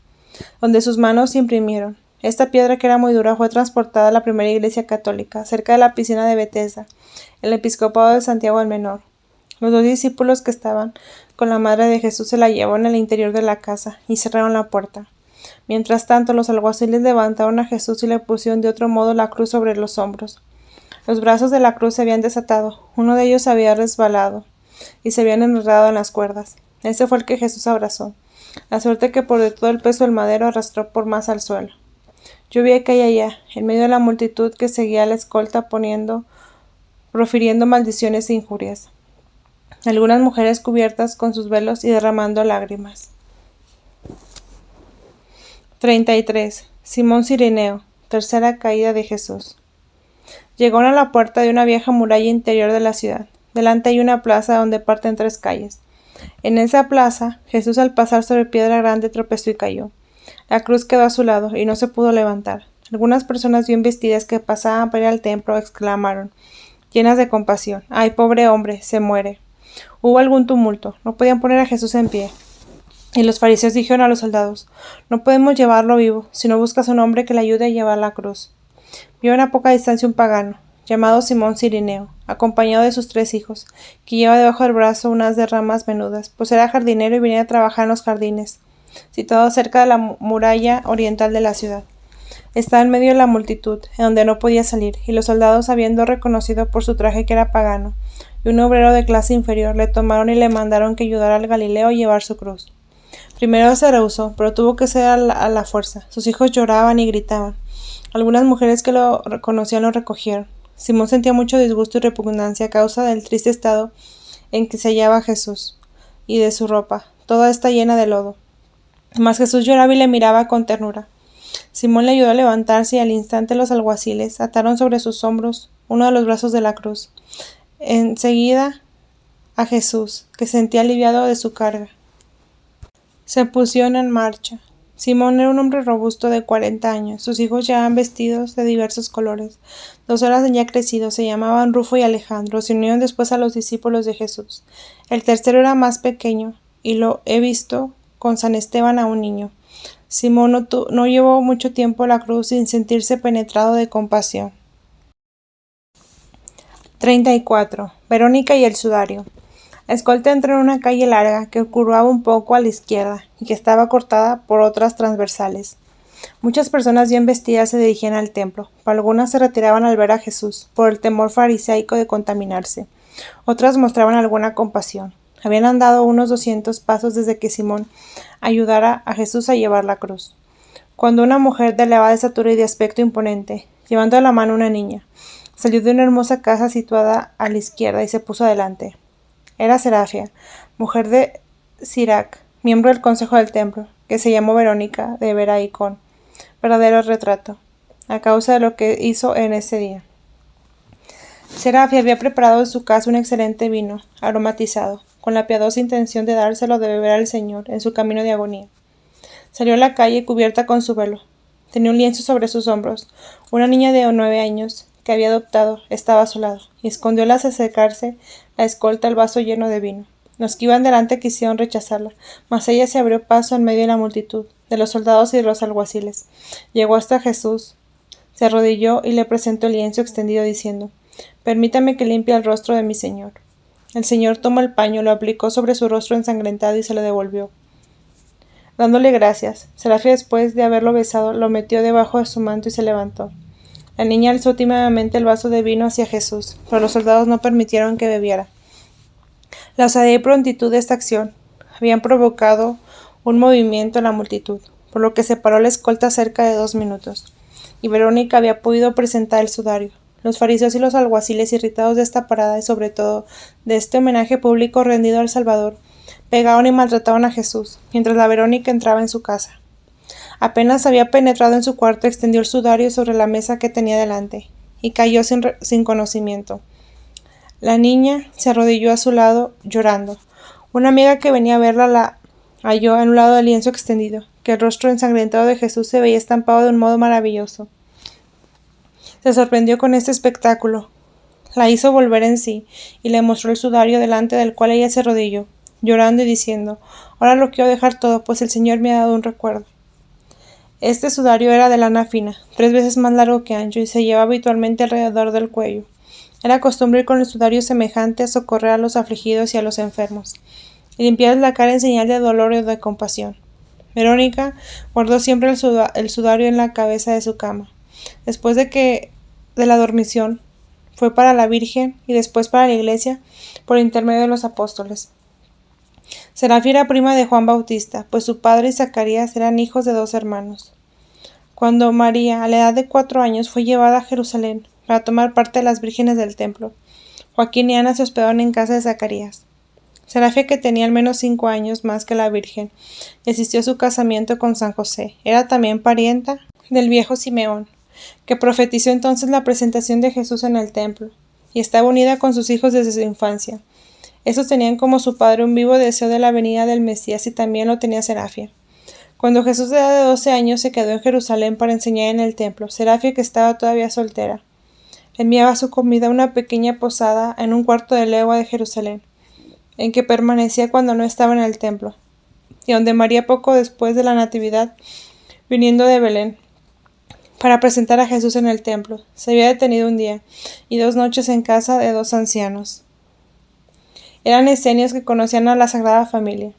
donde sus manos se imprimieron. Esta piedra, que era muy dura, fue transportada a la primera iglesia católica, cerca de la piscina de Betesda, el episcopado de Santiago el Menor. Los 2 discípulos que estaban con la madre de Jesús se la llevaron al interior de la casa y cerraron la puerta. Mientras tanto, los alguaciles levantaron a Jesús y le pusieron de otro modo la cruz sobre los hombros. Los brazos de la cruz se habían desatado, uno de ellos había resbalado y se habían enredado en las cuerdas. Ese fue el que Jesús abrazó, la suerte que por de todo el peso del madero arrastró por más al suelo. Yo vi aquella allá, en medio de la multitud que seguía a la escolta, profiriendo maldiciones e injurias. Algunas mujeres cubiertas con sus velos y derramando lágrimas. 33. Simón Cirineo. Tercera caída de Jesús. Llegaron a la puerta de una vieja muralla interior de la ciudad. Delante hay una plaza donde parten 3 calles. En esa plaza, Jesús, al pasar sobre piedra grande, tropezó y cayó. La cruz quedó a su lado y no se pudo levantar. Algunas personas bien vestidas que pasaban para ir al templo exclamaron, llenas de compasión: «¡Ay, pobre hombre! Se muere». Hubo algún tumulto. No podían poner a Jesús en pie. Y los fariseos dijeron a los soldados: «No podemos llevarlo vivo, si no buscas a un hombre que le ayude a llevar la cruz». Vieron a poca distancia un pagano, llamado Simón Cirineo, acompañado de sus 3 hijos, que llevaba debajo del brazo unas de ramas menudas, pues era jardinero y venía a trabajar en los jardines, situados cerca de la muralla oriental de la ciudad. Estaba en medio de la multitud, en donde no podía salir, y los soldados, habiendo reconocido por su traje que era pagano y un obrero de clase inferior, le tomaron y le mandaron que ayudara al Galileo a llevar su cruz. Primero se rehusó, pero tuvo que ser a la fuerza. Sus hijos lloraban y gritaban. Algunas mujeres que lo reconocían lo recogieron. Simón sentía mucho disgusto y repugnancia a causa del triste estado en que se hallaba Jesús, y de su ropa, toda está llena de lodo. Mas Jesús lloraba y le miraba con ternura. Simón le ayudó a levantarse, y al instante los alguaciles ataron sobre sus hombros uno de los brazos de la cruz. Enseguida a Jesús, que sentía aliviado de su carga, se pusieron en marcha. Simón era un hombre robusto de 40 años. Sus hijos llevaban vestidos de diversos colores. 2 eran ya crecidos, se llamaban Rufo y Alejandro. Se unieron después a los discípulos de Jesús. El tercero era más pequeño, y lo he visto con San Esteban, a un niño. Simón no llevó mucho tiempo la cruz sin sentirse penetrado de compasión. 34. Verónica y el sudario. La escolta entró en una calle larga que curvaba un poco a la izquierda y que estaba cortada por otras transversales. Muchas personas bien vestidas se dirigían al templo, pero algunas se retiraban al ver a Jesús, por el temor farisaico de contaminarse. Otras mostraban alguna compasión. Habían andado unos 200 pasos desde que Simón ayudara a Jesús a llevar la cruz, cuando una mujer de elevada estatura y de aspecto imponente, llevando a la mano una niña, salió de una hermosa casa situada a la izquierda y se puso adelante. Era Serafia, mujer de Sirac, miembro del consejo del templo, que se llamó Verónica de Beraicón, verdadero retrato, a causa de lo que hizo en ese día. Serafia había preparado en su casa un excelente vino, aromatizado, con la piadosa intención de dárselo de beber al Señor en su camino de agonía. Salió a la calle cubierta con su velo. Tenía un lienzo sobre sus hombros. Una niña de 9 años, que había adoptado, estaba a su lado, y escondióla al acercarse la escolta el vaso lleno de vino. Los que iban delante quisieron rechazarla, mas ella se abrió paso en medio de la multitud, de los soldados y de los alguaciles. Llegó hasta Jesús, se arrodilló y le presentó el lienzo extendido diciendo: «Permítame que limpie el rostro de mi Señor». El Señor tomó el paño, lo aplicó sobre su rostro ensangrentado y se lo devolvió, dándole gracias. Serafia, después de haberlo besado, lo metió debajo de su manto y se levantó. La niña alzó tímidamente el vaso de vino hacia Jesús, pero los soldados no permitieron que bebiera. La osadía y prontitud de esta acción habían provocado un movimiento en la multitud, por lo que se paró la escolta cerca de 2 minutos, y Verónica había podido presentar el sudario. Los fariseos y los alguaciles, irritados de esta parada y sobre todo de este homenaje público rendido al Salvador, pegaban y maltrataban a Jesús, mientras la Verónica entraba en su casa. Apenas había penetrado en su cuarto, extendió el sudario sobre la mesa que tenía delante, y cayó sin conocimiento. La niña se arrodilló a su lado, llorando. Una amiga que venía a verla la halló a un lado del lienzo extendido, que el rostro ensangrentado de Jesús se veía estampado de un modo maravilloso. Se sorprendió con este espectáculo. La hizo volver en sí, y le mostró el sudario delante del cual ella se arrodilló, llorando y diciendo: «Ahora lo quiero dejar todo, pues el Señor me ha dado un recuerdo». Este sudario era de lana fina, 3 veces más largo que ancho, y se llevaba habitualmente alrededor del cuello. Era costumbre ir con el sudario semejante a socorrer a los afligidos y a los enfermos, y limpiarles la cara en señal de dolor o de compasión. Verónica guardó siempre el sudario en la cabeza de su cama. Después de la dormición, fue para la Virgen y después para la Iglesia por intermedio de los apóstoles. Serafia era prima de Juan Bautista, pues su padre y Zacarías eran hijos de 2 hermanos. Cuando María, a la edad de 4 años, fue llevada a Jerusalén para tomar parte de las vírgenes del templo, Joaquín y Ana se hospedaron en casa de Zacarías. Serafia, que tenía al menos 5 años más que la Virgen, asistió a su casamiento con San José. Era también parienta del viejo Simeón, que profetizó entonces la presentación de Jesús en el templo, y estaba unida con sus hijos desde su infancia. Estos tenían como su padre un vivo deseo de la venida del Mesías, y también lo tenía Serafia. Cuando Jesús, de edad de 12 años, se quedó en Jerusalén para enseñar en el templo, Serafia, que estaba todavía soltera, enviaba su comida a una pequeña posada en un cuarto de legua de Jerusalén, en que permanecía cuando no estaba en el templo, y donde María, poco después de la Natividad, viniendo de Belén para presentar a Jesús en el templo, se había detenido un día y 2 noches en casa de 2 ancianos. Eran esenios que conocían a la Sagrada Familia.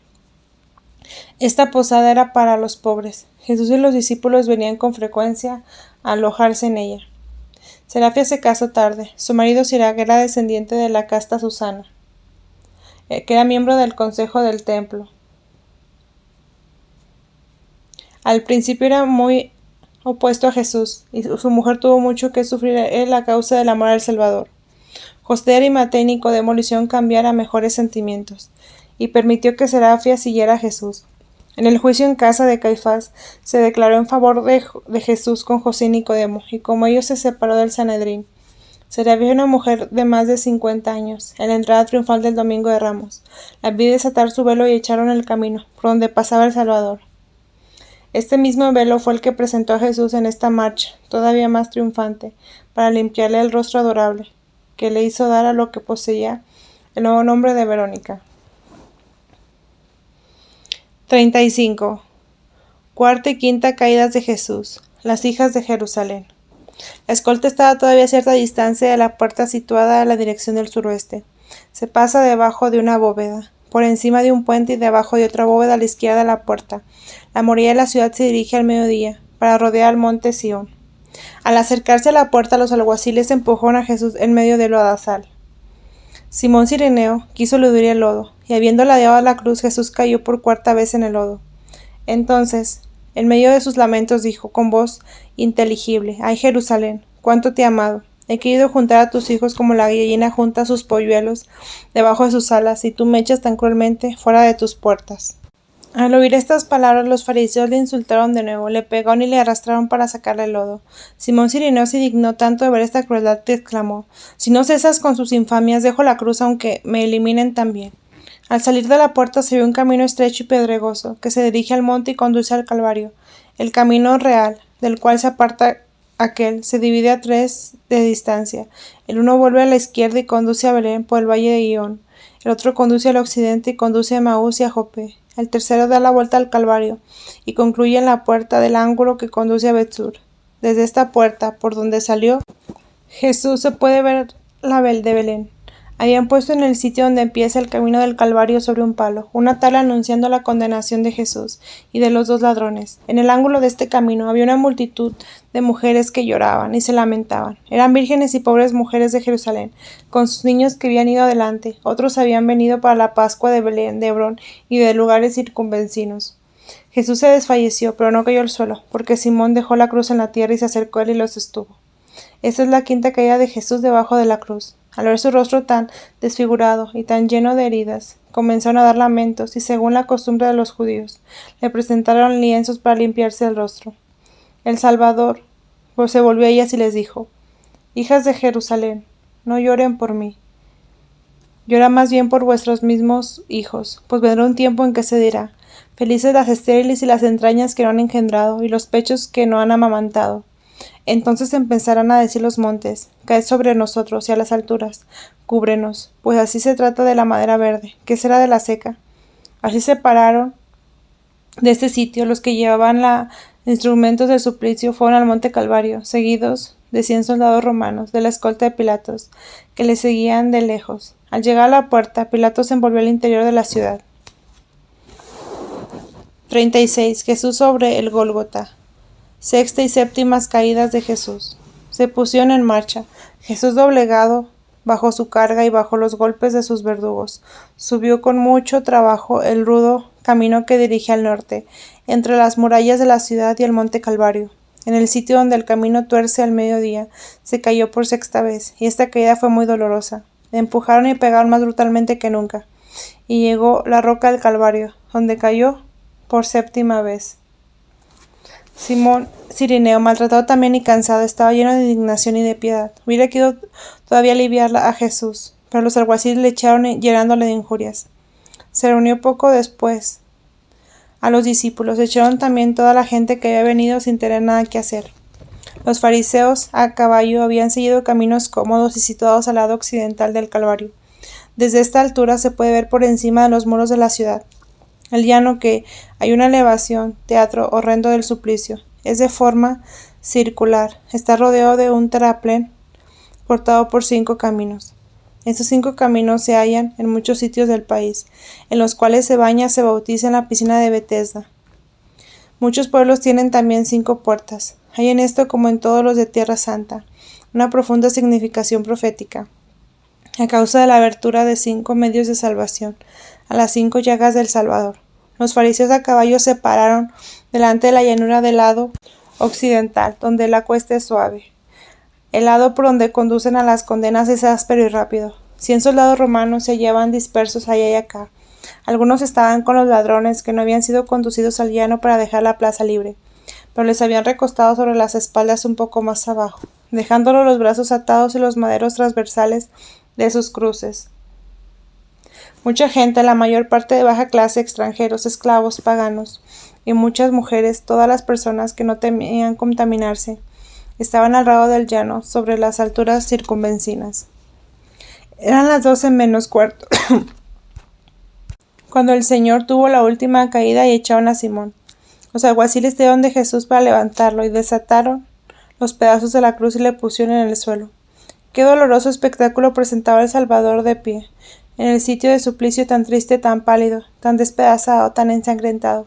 Esta posada era para los pobres. Jesús y los discípulos venían con frecuencia a alojarse en ella. Serafia se casó tarde. Su marido Sirac era descendiente de la casta Susana, que era miembro del consejo del templo. Al principio era muy opuesto a Jesús, y su mujer tuvo mucho que sufrir él a causa del amor al Salvador. José de Arimatea y Nicodemo lo hicieron cambiar a mejores sentimientos, y permitió que Serafia siguiera a Jesús. En el juicio en casa de Caifás se declaró en favor de Jesús con José y Nicodemo, y como ellos se separó del Sanedrín. Serafia, una mujer de más de 50 años, en la entrada triunfal del Domingo de Ramos, la vi desatar su velo y echaron el camino, por donde pasaba el Salvador. Este mismo velo fue el que presentó a Jesús en esta marcha, todavía más triunfante, para limpiarle el rostro adorable, que le hizo dar a lo que poseía el nuevo nombre de Verónica. 35. Cuarta y quinta caídas de Jesús. Las hijas de Jerusalén. La escolta estaba todavía a cierta distancia de la puerta situada a la dirección del suroeste. Se pasa debajo de una bóveda, por encima de un puente y debajo de otra bóveda a la izquierda de la puerta. La muralla de la ciudad se dirige al mediodía, para rodear el monte Sión. Al acercarse a la puerta, los alguaciles empujaron a Jesús en medio del lodazal. Simón Cireneo quiso eludir el lodo, y habiendo ladeado la cruz, Jesús cayó por cuarta vez en el lodo. Entonces, en medio de sus lamentos, dijo con voz inteligible: ¡Ay, Jerusalén, cuánto te he amado! He querido juntar a tus hijos como la gallina junta sus polluelos debajo de sus alas, y tú me echas tan cruelmente fuera de tus puertas. Al oír estas palabras, los fariseos le insultaron de nuevo, le pegaron y le arrastraron para sacarle el lodo. Simón Cireneo se indignó tanto de ver esta crueldad que exclamó: Si no cesas con sus infamias, dejo la cruz aunque me eliminen también. Al salir de la puerta se vio un camino estrecho y pedregoso, que se dirige al monte y conduce al Calvario. El camino real, del cual se aparta aquel, se divide a 3 de distancia. El uno vuelve a la izquierda y conduce a Belén por el valle de Ión. El otro conduce al occidente y conduce a Emaús y a Jope. El tercero da la vuelta al Calvario y concluye en la puerta del ángulo que conduce a Betsur. Desde esta puerta, por donde salió Jesús, se puede ver la de Belén. Habían puesto en el sitio donde empieza el camino del Calvario sobre un palo, una tabla anunciando la condenación de Jesús y de los 2 ladrones. En el ángulo de este camino había una multitud de mujeres que lloraban y se lamentaban. Eran vírgenes y pobres mujeres de Jerusalén, con sus niños que habían ido adelante. Otros habían venido para la Pascua de Belén, de Hebrón y de lugares circunvecinos. Jesús se desfalleció, pero no cayó al suelo, porque Simón dejó la cruz en la tierra y se acercó a él y los sostuvo. Esta es la quinta caída de Jesús debajo de la cruz. Al ver su rostro tan desfigurado y tan lleno de heridas, comenzaron a dar lamentos y, según la costumbre de los judíos, le presentaron lienzos para limpiarse el rostro. El Salvador se volvió a ellas y les dijo: Hijas de Jerusalén, no lloren por mí. Llora más bien por vuestros mismos hijos, pues vendrá un tiempo en que se dirá: Felices las estériles y las entrañas que no han engendrado, y los pechos que no han amamantado. Entonces empezarán a decir los montes: Caed sobre nosotros, y a las alturas: Cúbrenos, pues así se trata de la madera verde. ¿Qué será de la seca? Así se pararon de este sitio. Los que llevaban los instrumentos del suplicio fueron al monte Calvario, seguidos de 100 soldados romanos, de la escolta de Pilatos, que le seguían de lejos. Al llegar a la puerta, Pilatos envolvió el interior de la ciudad. 36. Jesús sobre el Gólgota. Sexta y séptimas caídas de Jesús. Se pusieron en marcha. Jesús, doblegado bajo su carga y bajo los golpes de sus verdugos, subió con mucho trabajo el rudo camino que dirige al norte, entre las murallas de la ciudad y el monte Calvario. En el sitio donde el camino tuerce al mediodía, se cayó por 6ª vez, y esta caída fue muy dolorosa. Le empujaron y pegaron más brutalmente que nunca, y llegó la roca del Calvario, donde cayó por 7ª vez. Simón Cireneo, maltratado también y cansado, estaba lleno de indignación y de piedad. Hubiera querido todavía aliviarla a Jesús, pero los alguaciles le echaron llenándole de injurias. Se reunió poco después a los discípulos. Echaron también toda la gente que había venido sin tener nada que hacer. Los fariseos a caballo habían seguido caminos cómodos y situados al lado occidental del Calvario. Desde esta altura se puede ver por encima de los muros de la ciudad el llano, que hay una elevación, teatro horrendo del suplicio. Es de forma circular. Está rodeado de un terraplén cortado por 5 caminos. Estos 5 caminos se hallan en muchos sitios del país, en los cuales se baña, se bautiza en la piscina de Betesda. Muchos pueblos tienen también 5 puertas. Hay en esto, como en todos los de Tierra Santa, una profunda significación profética, a causa de la abertura de 5 medios de salvación, a las 5 llagas del Salvador. Los fariseos a caballo se pararon delante de la llanura del lado occidental, donde la cuesta es suave. El lado por donde conducen a las condenas es áspero y rápido. 100 soldados romanos se hallaban dispersos allá y acá. Algunos estaban con los ladrones que no habían sido conducidos al llano para dejar la plaza libre, pero les habían recostado sobre las espaldas un poco más abajo, dejándolo los brazos atados y los maderos transversales de sus cruces. Mucha gente, la mayor parte de baja clase, extranjeros, esclavos, paganos, y muchas mujeres, todas las personas que no temían contaminarse, estaban al lado del llano, sobre las alturas circunvecinas. Eran las 12 menos cuarto, cuando el Señor tuvo la última caída y echaron a Simón. Los alguaciles dieron de Jesús para levantarlo y desataron los pedazos de la cruz y le pusieron en el suelo. Qué doloroso espectáculo presentaba el Salvador de pie, en el sitio de suplicio tan triste, tan pálido, tan despedazado, tan ensangrentado.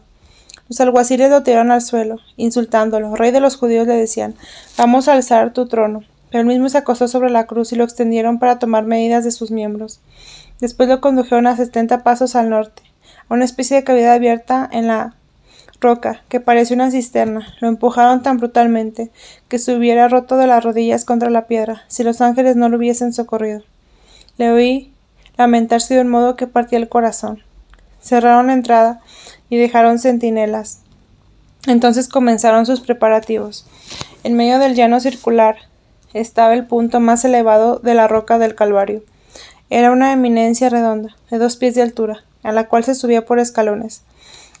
Los alguaciles lo tiraron al suelo, insultándolo. Rey de los judíos, le decían, vamos a alzar tu trono. Pero él mismo se acostó sobre la cruz y lo extendieron para tomar medidas de sus miembros. Después lo condujeron a 70 pasos al norte, a una especie de cavidad abierta en la roca, que parecía una cisterna. Lo empujaron tan brutalmente que se hubiera roto de las rodillas contra la piedra, si los ángeles no lo hubiesen socorrido. Le oí lamentarse de un modo que partía el corazón. Cerraron la entrada y dejaron centinelas. Entonces comenzaron sus preparativos. En medio del llano circular estaba el punto más elevado de la roca del Calvario. Era una eminencia redonda, de 2 pies de altura, a la cual se subía por escalones.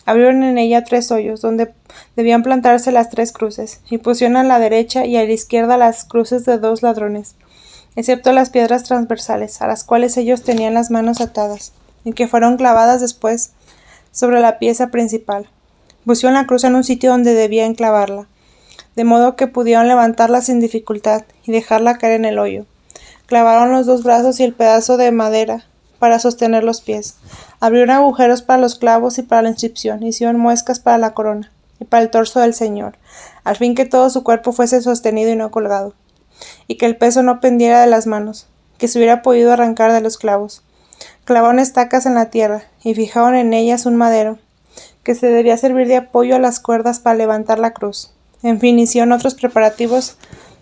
Abrieron en ella 3 hoyos, donde debían plantarse las 3 cruces, y pusieron a la derecha y a la izquierda las cruces de 2 ladrones, excepto las piedras transversales, a las cuales ellos tenían las manos atadas, y que fueron clavadas después sobre la pieza principal. Pusieron la cruz en un sitio donde debían clavarla, de modo que pudieron levantarla sin dificultad y dejarla caer en el hoyo. Clavaron los 2 brazos y el pedazo de madera para sostener los pies. Abrieron agujeros para los clavos y para la inscripción, hicieron muescas para la corona y para el torso del Señor, al fin que todo su cuerpo fuese sostenido y no colgado, y que el peso no pendiera de las manos, que se hubiera podido arrancar de los clavos. Clavaron estacas en la tierra y fijaron en ellas un madero, que se debía servir de apoyo a las cuerdas para levantar la cruz. En fin, hicieron otros preparativos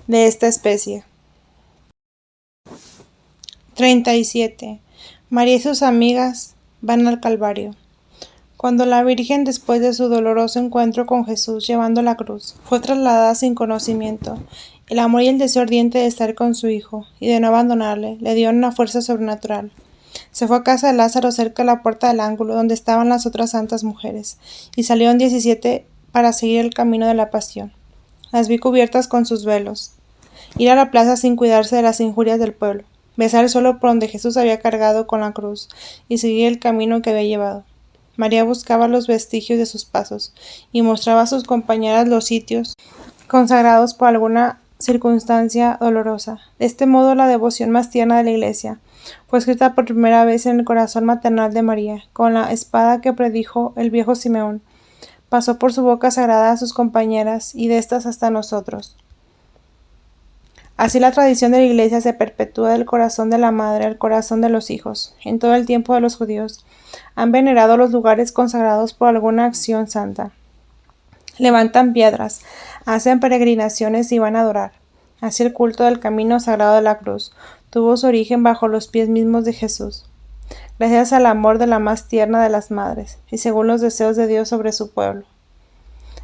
de esta especie. 37. María y sus amigas van al Calvario. Cuando la Virgen, después de su doloroso encuentro con Jesús llevando la cruz, fue trasladada sin conocimiento, el amor y el deseo ardiente de estar con su Hijo y de no abandonarle le dieron una fuerza sobrenatural. Se fue a casa de Lázaro cerca de la puerta del ángulo donde estaban las otras santas mujeres, y salieron 17 para seguir el camino de la pasión. Las vi cubiertas con sus velos, ir a la plaza sin cuidarse de las injurias del pueblo, besar el suelo por donde Jesús había cargado con la cruz y seguir el camino que había llevado. María buscaba los vestigios de sus pasos y mostraba a sus compañeras los sitios consagrados por alguna circunstancia dolorosa. De este modo, la devoción más tierna de la Iglesia fue escrita por primera vez en el corazón maternal de María, con la espada que predijo el viejo Simeón. Pasó por su boca sagrada a sus compañeras y de estas hasta nosotros. Así la tradición de la Iglesia se perpetúa del corazón de la madre al corazón de los hijos. En todo el tiempo de los judíos han venerado los lugares consagrados por alguna acción santa. Levantan piedras, hacen peregrinaciones y van a adorar. Así el culto del camino sagrado de la cruz tuvo su origen bajo los pies mismos de Jesús, gracias al amor de la más tierna de las madres, y según los deseos de Dios sobre su pueblo.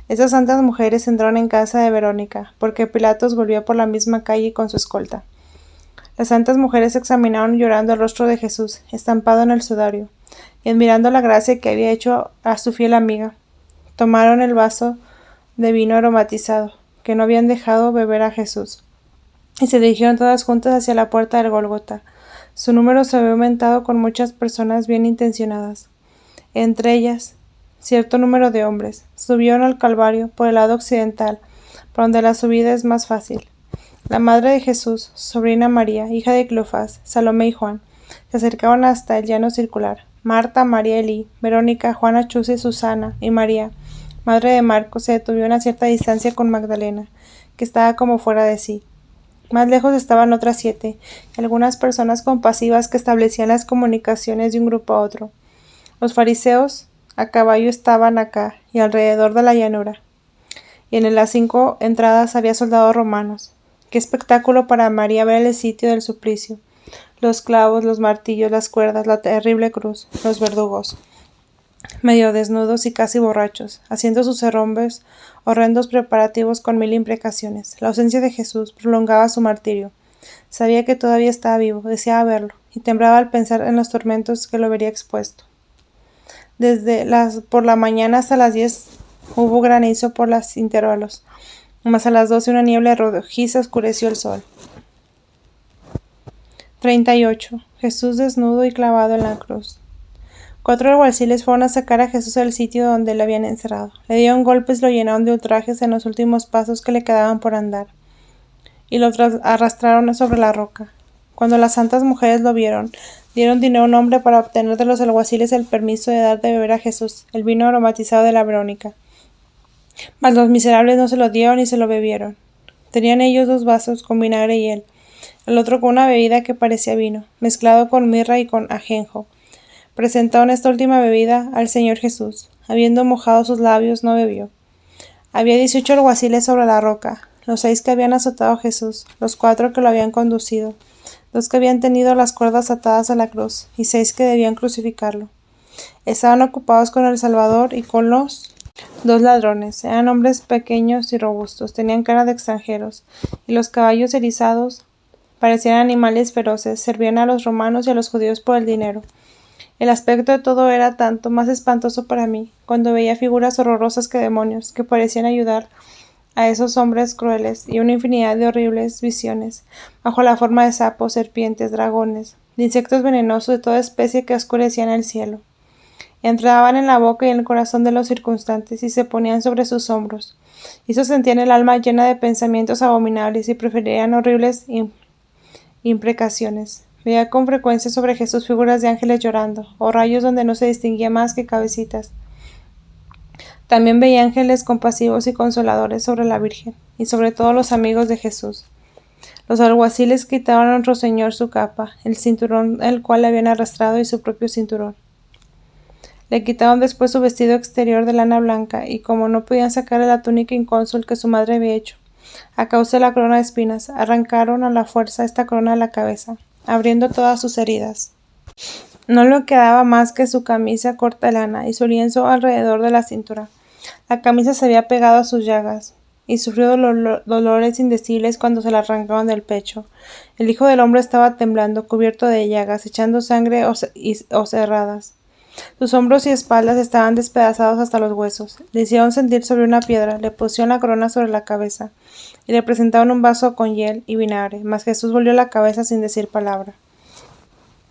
Estas santas mujeres entraron en casa de Verónica, porque Pilatos volvió por la misma calle con su escolta. Las santas mujeres examinaron llorando el rostro de Jesús, estampado en el sudario, y admirando la gracia que había hecho a su fiel amiga, tomaron el vaso de vino aromatizado, que no habían dejado beber a Jesús, y se dirigieron todas juntas hacia la puerta del Gólgota. Su número se había aumentado con muchas personas bien intencionadas. Entre ellas, cierto número de hombres subieron al Calvario por el lado occidental, por donde la subida es más fácil. La madre de Jesús, sobrina María, hija de Cleofás, Salomé y Juan, se acercaban hasta el llano circular. Marta, María Elí, Verónica, Juana Chuza y Susana, y María, madre de Marcos, se detuvieron a cierta distancia con Magdalena, que estaba como fuera de sí. Más lejos estaban otras 7, y algunas personas compasivas que establecían las comunicaciones de un grupo a otro. Los fariseos a caballo estaban acá y alrededor de la llanura, y en las 5 entradas había soldados romanos. Qué espectáculo para María ver el sitio del suplicio, los clavos, los martillos, las cuerdas, la terrible cruz, los verdugos, medio desnudos y casi borrachos, haciendo sus horrendos preparativos con 1000 imprecaciones. La ausencia de Jesús prolongaba su martirio. Sabía que todavía estaba vivo, deseaba verlo, y temblaba al pensar en los tormentos que lo vería expuesto. Por la mañana hasta las 10 hubo granizo por los intervalos, mas a las 12 una niebla rojiza oscureció el sol. 38. Jesús desnudo y clavado en la cruz. 4 alguaciles fueron a sacar a Jesús del sitio donde le habían encerrado. Le dieron golpes y lo llenaron de ultrajes en los últimos pasos que le quedaban por andar. y lo arrastraron sobre la roca. Cuando las santas mujeres lo vieron, dieron dinero a un hombre para obtener de los alguaciles el permiso de dar de beber a Jesús el vino aromatizado de la Verónica. Mas los miserables no se lo dieron ni se lo bebieron. Tenían ellos 2 vasos con vinagre y el otro con una bebida que parecía vino, mezclado con mirra y con ajenjo. Presentaron esta última bebida al Señor Jesús. Habiendo mojado sus labios, no bebió. Había 18 alguaciles sobre la roca, los 6 que habían azotado a Jesús, los 4 que lo habían conducido, 2 que habían tenido las cuerdas atadas a la cruz, y 6 que debían crucificarlo. Estaban ocupados con el Salvador y con los 2 ladrones. Eran hombres pequeños y robustos, tenían cara de extranjeros, y los caballos erizados parecían animales feroces, servían a los romanos y a los judíos por el dinero. El aspecto de todo era tanto más espantoso para mí, cuando veía figuras horrorosas que demonios, que parecían ayudar a esos hombres crueles, y una infinidad de horribles visiones, bajo la forma de sapos, serpientes, dragones, de insectos venenosos de toda especie que oscurecían el cielo. Entraban en la boca y en el corazón de los circunstantes, y se ponían sobre sus hombros, y se sentían el alma llena de pensamientos abominables, y preferían horribles imprecaciones. Veía con frecuencia sobre Jesús figuras de ángeles llorando, o rayos donde no se distinguía más que cabecitas. También veía ángeles compasivos y consoladores sobre la Virgen, y sobre todos los amigos de Jesús. Los alguaciles quitaron a nuestro Señor su capa, el cinturón el cual le habían arrastrado y su propio cinturón. Le quitaron después su vestido exterior de lana blanca, y como no podían sacarle la túnica incónsul que su madre había hecho, a causa de la corona de espinas, arrancaron a la fuerza esta corona de la cabeza, abriendo todas sus heridas. No le quedaba más que su camisa corta de lana y su lienzo alrededor de la cintura. La camisa se había pegado a sus llagas, y sufrió dolores indecibles cuando se la arrancaron del pecho. El Hijo del Hombre estaba temblando, cubierto de llagas, echando sangre o cerradas. Sus hombros y espaldas estaban despedazados hasta los huesos. Le hicieron sentir sobre una piedra, le pusieron la corona sobre la cabeza, y le presentaron un vaso con hiel y vinagre, mas Jesús volvió la cabeza sin decir palabra.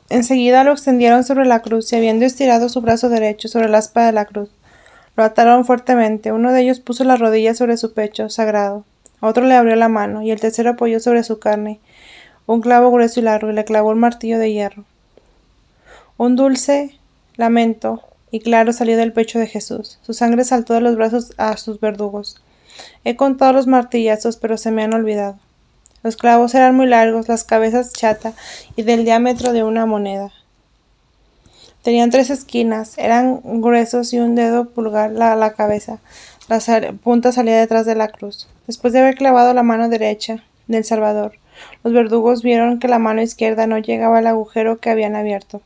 Enseguida lo extendieron sobre la cruz, y habiendo estirado su brazo derecho sobre la aspa de la cruz, lo ataron fuertemente. Uno de ellos puso las rodillas sobre su pecho sagrado, otro le abrió la mano, y el tercero apoyó sobre su carne un clavo grueso y largo, y le clavó un martillo de hierro. Un dulce lamento y claro salió del pecho de Jesús. Su sangre saltó de los brazos a sus verdugos. He contado los martillazos, pero se me han olvidado. Los clavos eran muy largos, las cabezas chata y del diámetro de una moneda. Tenían 3 esquinas, eran gruesos y un dedo pulgar la cabeza. La punta salía detrás de la cruz. Después de haber clavado la mano derecha del Salvador, los verdugos vieron que la mano izquierda no llegaba al agujero que habían abierto.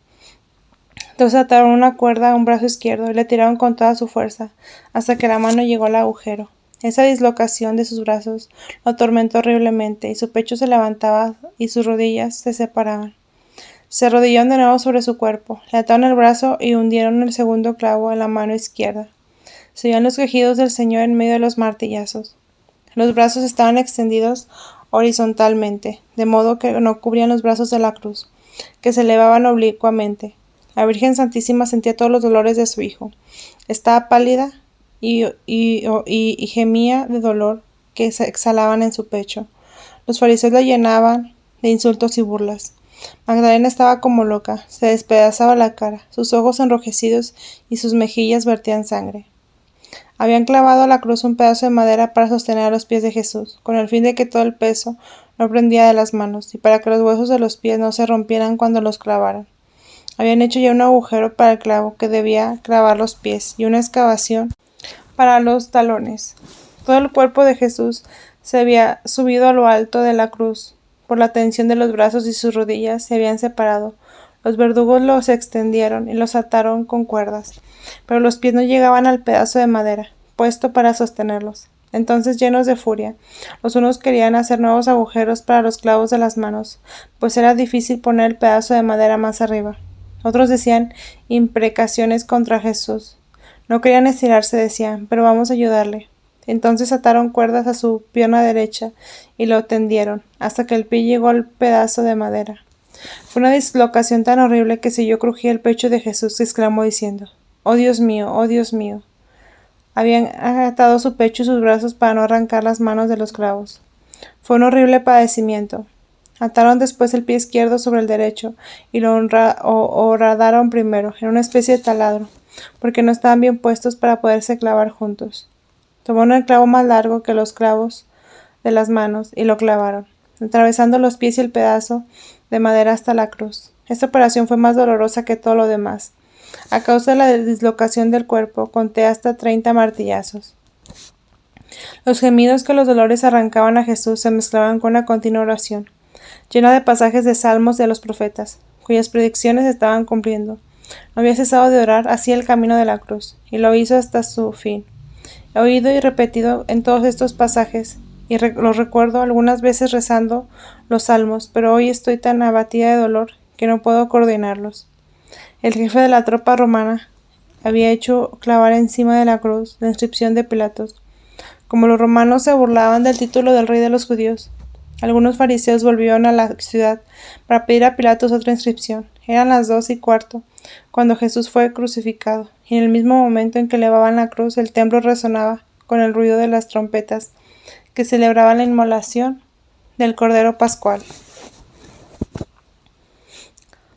Entonces ataron una cuerda a un brazo izquierdo y le tiraron con toda su fuerza, hasta que la mano llegó al agujero. Esa dislocación de sus brazos lo atormentó horriblemente, y su pecho se levantaba y sus rodillas se separaban. Se arrodillaron de nuevo sobre su cuerpo, le ataron el brazo y hundieron el segundo clavo en la mano izquierda. Se oían los quejidos del Señor en medio de los martillazos. Los brazos estaban extendidos horizontalmente, de modo que no cubrían los brazos de la cruz, que se elevaban oblicuamente. La Virgen Santísima sentía todos los dolores de su Hijo. Estaba pálida y gemía de dolor que se exhalaban en su pecho. Los fariseos la llenaban de insultos y burlas. Magdalena estaba como loca, se despedazaba la cara, sus ojos enrojecidos y sus mejillas vertían sangre. Habían clavado a la cruz un pedazo de madera para sostener a los pies de Jesús, con el fin de que todo el peso no prendía de las manos, y para que los huesos de los pies no se rompieran cuando los clavaran. Habían hecho ya un agujero para el clavo que debía clavar los pies, y una excavación para los talones. Todo el cuerpo de Jesús se había subido a lo alto de la cruz. Por la tensión de los brazos y sus rodillas se habían separado. Los verdugos los extendieron y los ataron con cuerdas, pero los pies no llegaban al pedazo de madera puesto para sostenerlos. Entonces, llenos de furia, los unos querían hacer nuevos agujeros para los clavos de las manos, pues era difícil poner el pedazo de madera más arriba. Otros decían imprecaciones contra Jesús. No querían estirarse, decían, pero vamos a ayudarle. Entonces ataron cuerdas a su pierna derecha y lo tendieron, hasta que el pie llegó al pedazo de madera. Fue una dislocación tan horrible que se oyó crujir el pecho de Jesús, que exclamó diciendo, ¡Oh Dios mío, oh Dios mío! Habían atado su pecho y sus brazos para no arrancar las manos de los clavos. Fue un horrible padecimiento. Ataron después el pie izquierdo sobre el derecho y lo horadaron primero, en una especie de taladro, porque no estaban bien puestos para poderse clavar juntos. Tomaron el clavo más largo que los clavos de las manos y lo clavaron, atravesando los pies y el pedazo de madera hasta la cruz. Esta operación fue más dolorosa que todo lo demás. A causa de la dislocación del cuerpo, conté hasta 30 martillazos. Los gemidos que los dolores arrancaban a Jesús se mezclaban con una continua oración, llena de pasajes de salmos de los profetas, cuyas predicciones estaban cumpliendo. No había cesado de orar hacia el camino de la cruz, y lo hizo hasta su fin. He oído y repetido en todos estos pasajes, y los recuerdo algunas veces rezando los salmos, pero hoy estoy tan abatida de dolor que no puedo coordinarlos. El jefe de la tropa romana había hecho clavar encima de la cruz la inscripción de Pilatos. Como los romanos se burlaban del título del rey de los judíos, algunos fariseos volvieron a la ciudad para pedir a Pilatos otra inscripción. Eran las 2:15 cuando Jesús fue crucificado, y en el mismo momento en que elevaban la cruz el templo resonaba con el ruido de las trompetas que celebraban la inmolación del Cordero Pascual.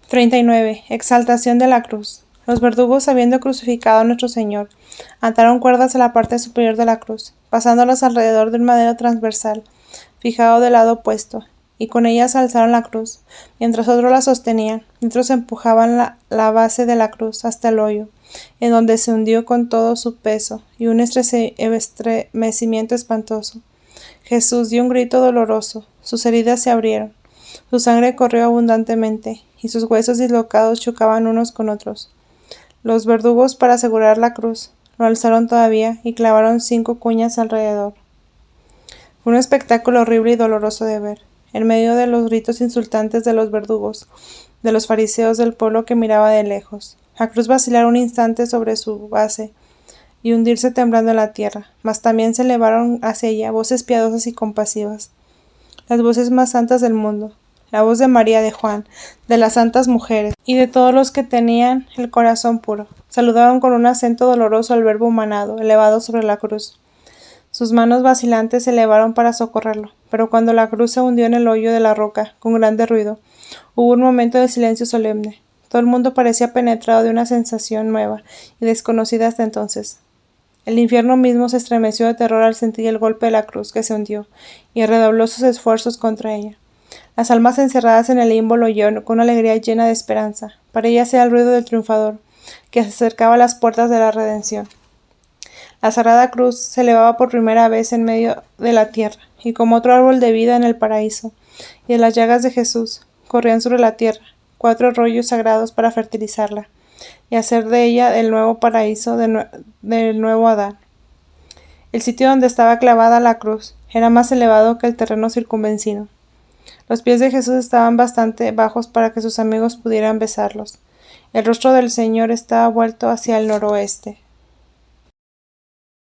39. Exaltación de la cruz. Los verdugos, habiendo crucificado a nuestro Señor, ataron cuerdas a la parte superior de la cruz, pasándolas alrededor de un madero transversal, fijado del lado opuesto, y con ellas alzaron la cruz, mientras otros la sostenían, y otros empujaban la base de la cruz hasta el hoyo, en donde se hundió con todo su peso, y un estremecimiento espantoso. Jesús dio un grito doloroso, sus heridas se abrieron, su sangre corrió abundantemente, y sus huesos dislocados chocaban unos con otros. Los verdugos, para asegurar la cruz, lo alzaron todavía y clavaron 5 cuñas alrededor. Fue un espectáculo horrible y doloroso de ver, en medio de los gritos insultantes de los verdugos, de los fariseos del pueblo que miraba de lejos. La cruz vacilar un instante sobre su base y hundirse temblando en la tierra, mas también se elevaron hacia ella voces piadosas y compasivas, las voces más santas del mundo, la voz de María, de Juan, de las santas mujeres y de todos los que tenían el corazón puro. Saludaron con un acento doloroso al Verbo humanado, elevado sobre la cruz. Sus manos vacilantes se elevaron para socorrerlo, pero cuando la cruz se hundió en el hoyo de la roca, con grande ruido, hubo un momento de silencio solemne. Todo el mundo parecía penetrado de una sensación nueva y desconocida hasta entonces. El infierno mismo se estremeció de terror al sentir el golpe de la cruz que se hundió, y redobló sus esfuerzos contra ella. Las almas encerradas en el limbo lo oyeron con una alegría llena de esperanza. Para ellas era el ruido del triunfador, que se acercaba a las puertas de la redención. La sagrada cruz se elevaba por primera vez en medio de la tierra, y como otro árbol de vida en el paraíso, y de las llagas de Jesús corrían sobre la tierra 4 arroyos sagrados para fertilizarla, y hacer de ella el nuevo paraíso del nuevo Adán. El sitio donde estaba clavada la cruz era más elevado que el terreno circunvecino. Los pies de Jesús estaban bastante bajos para que sus amigos pudieran besarlos. El rostro del Señor estaba vuelto hacia el noroeste.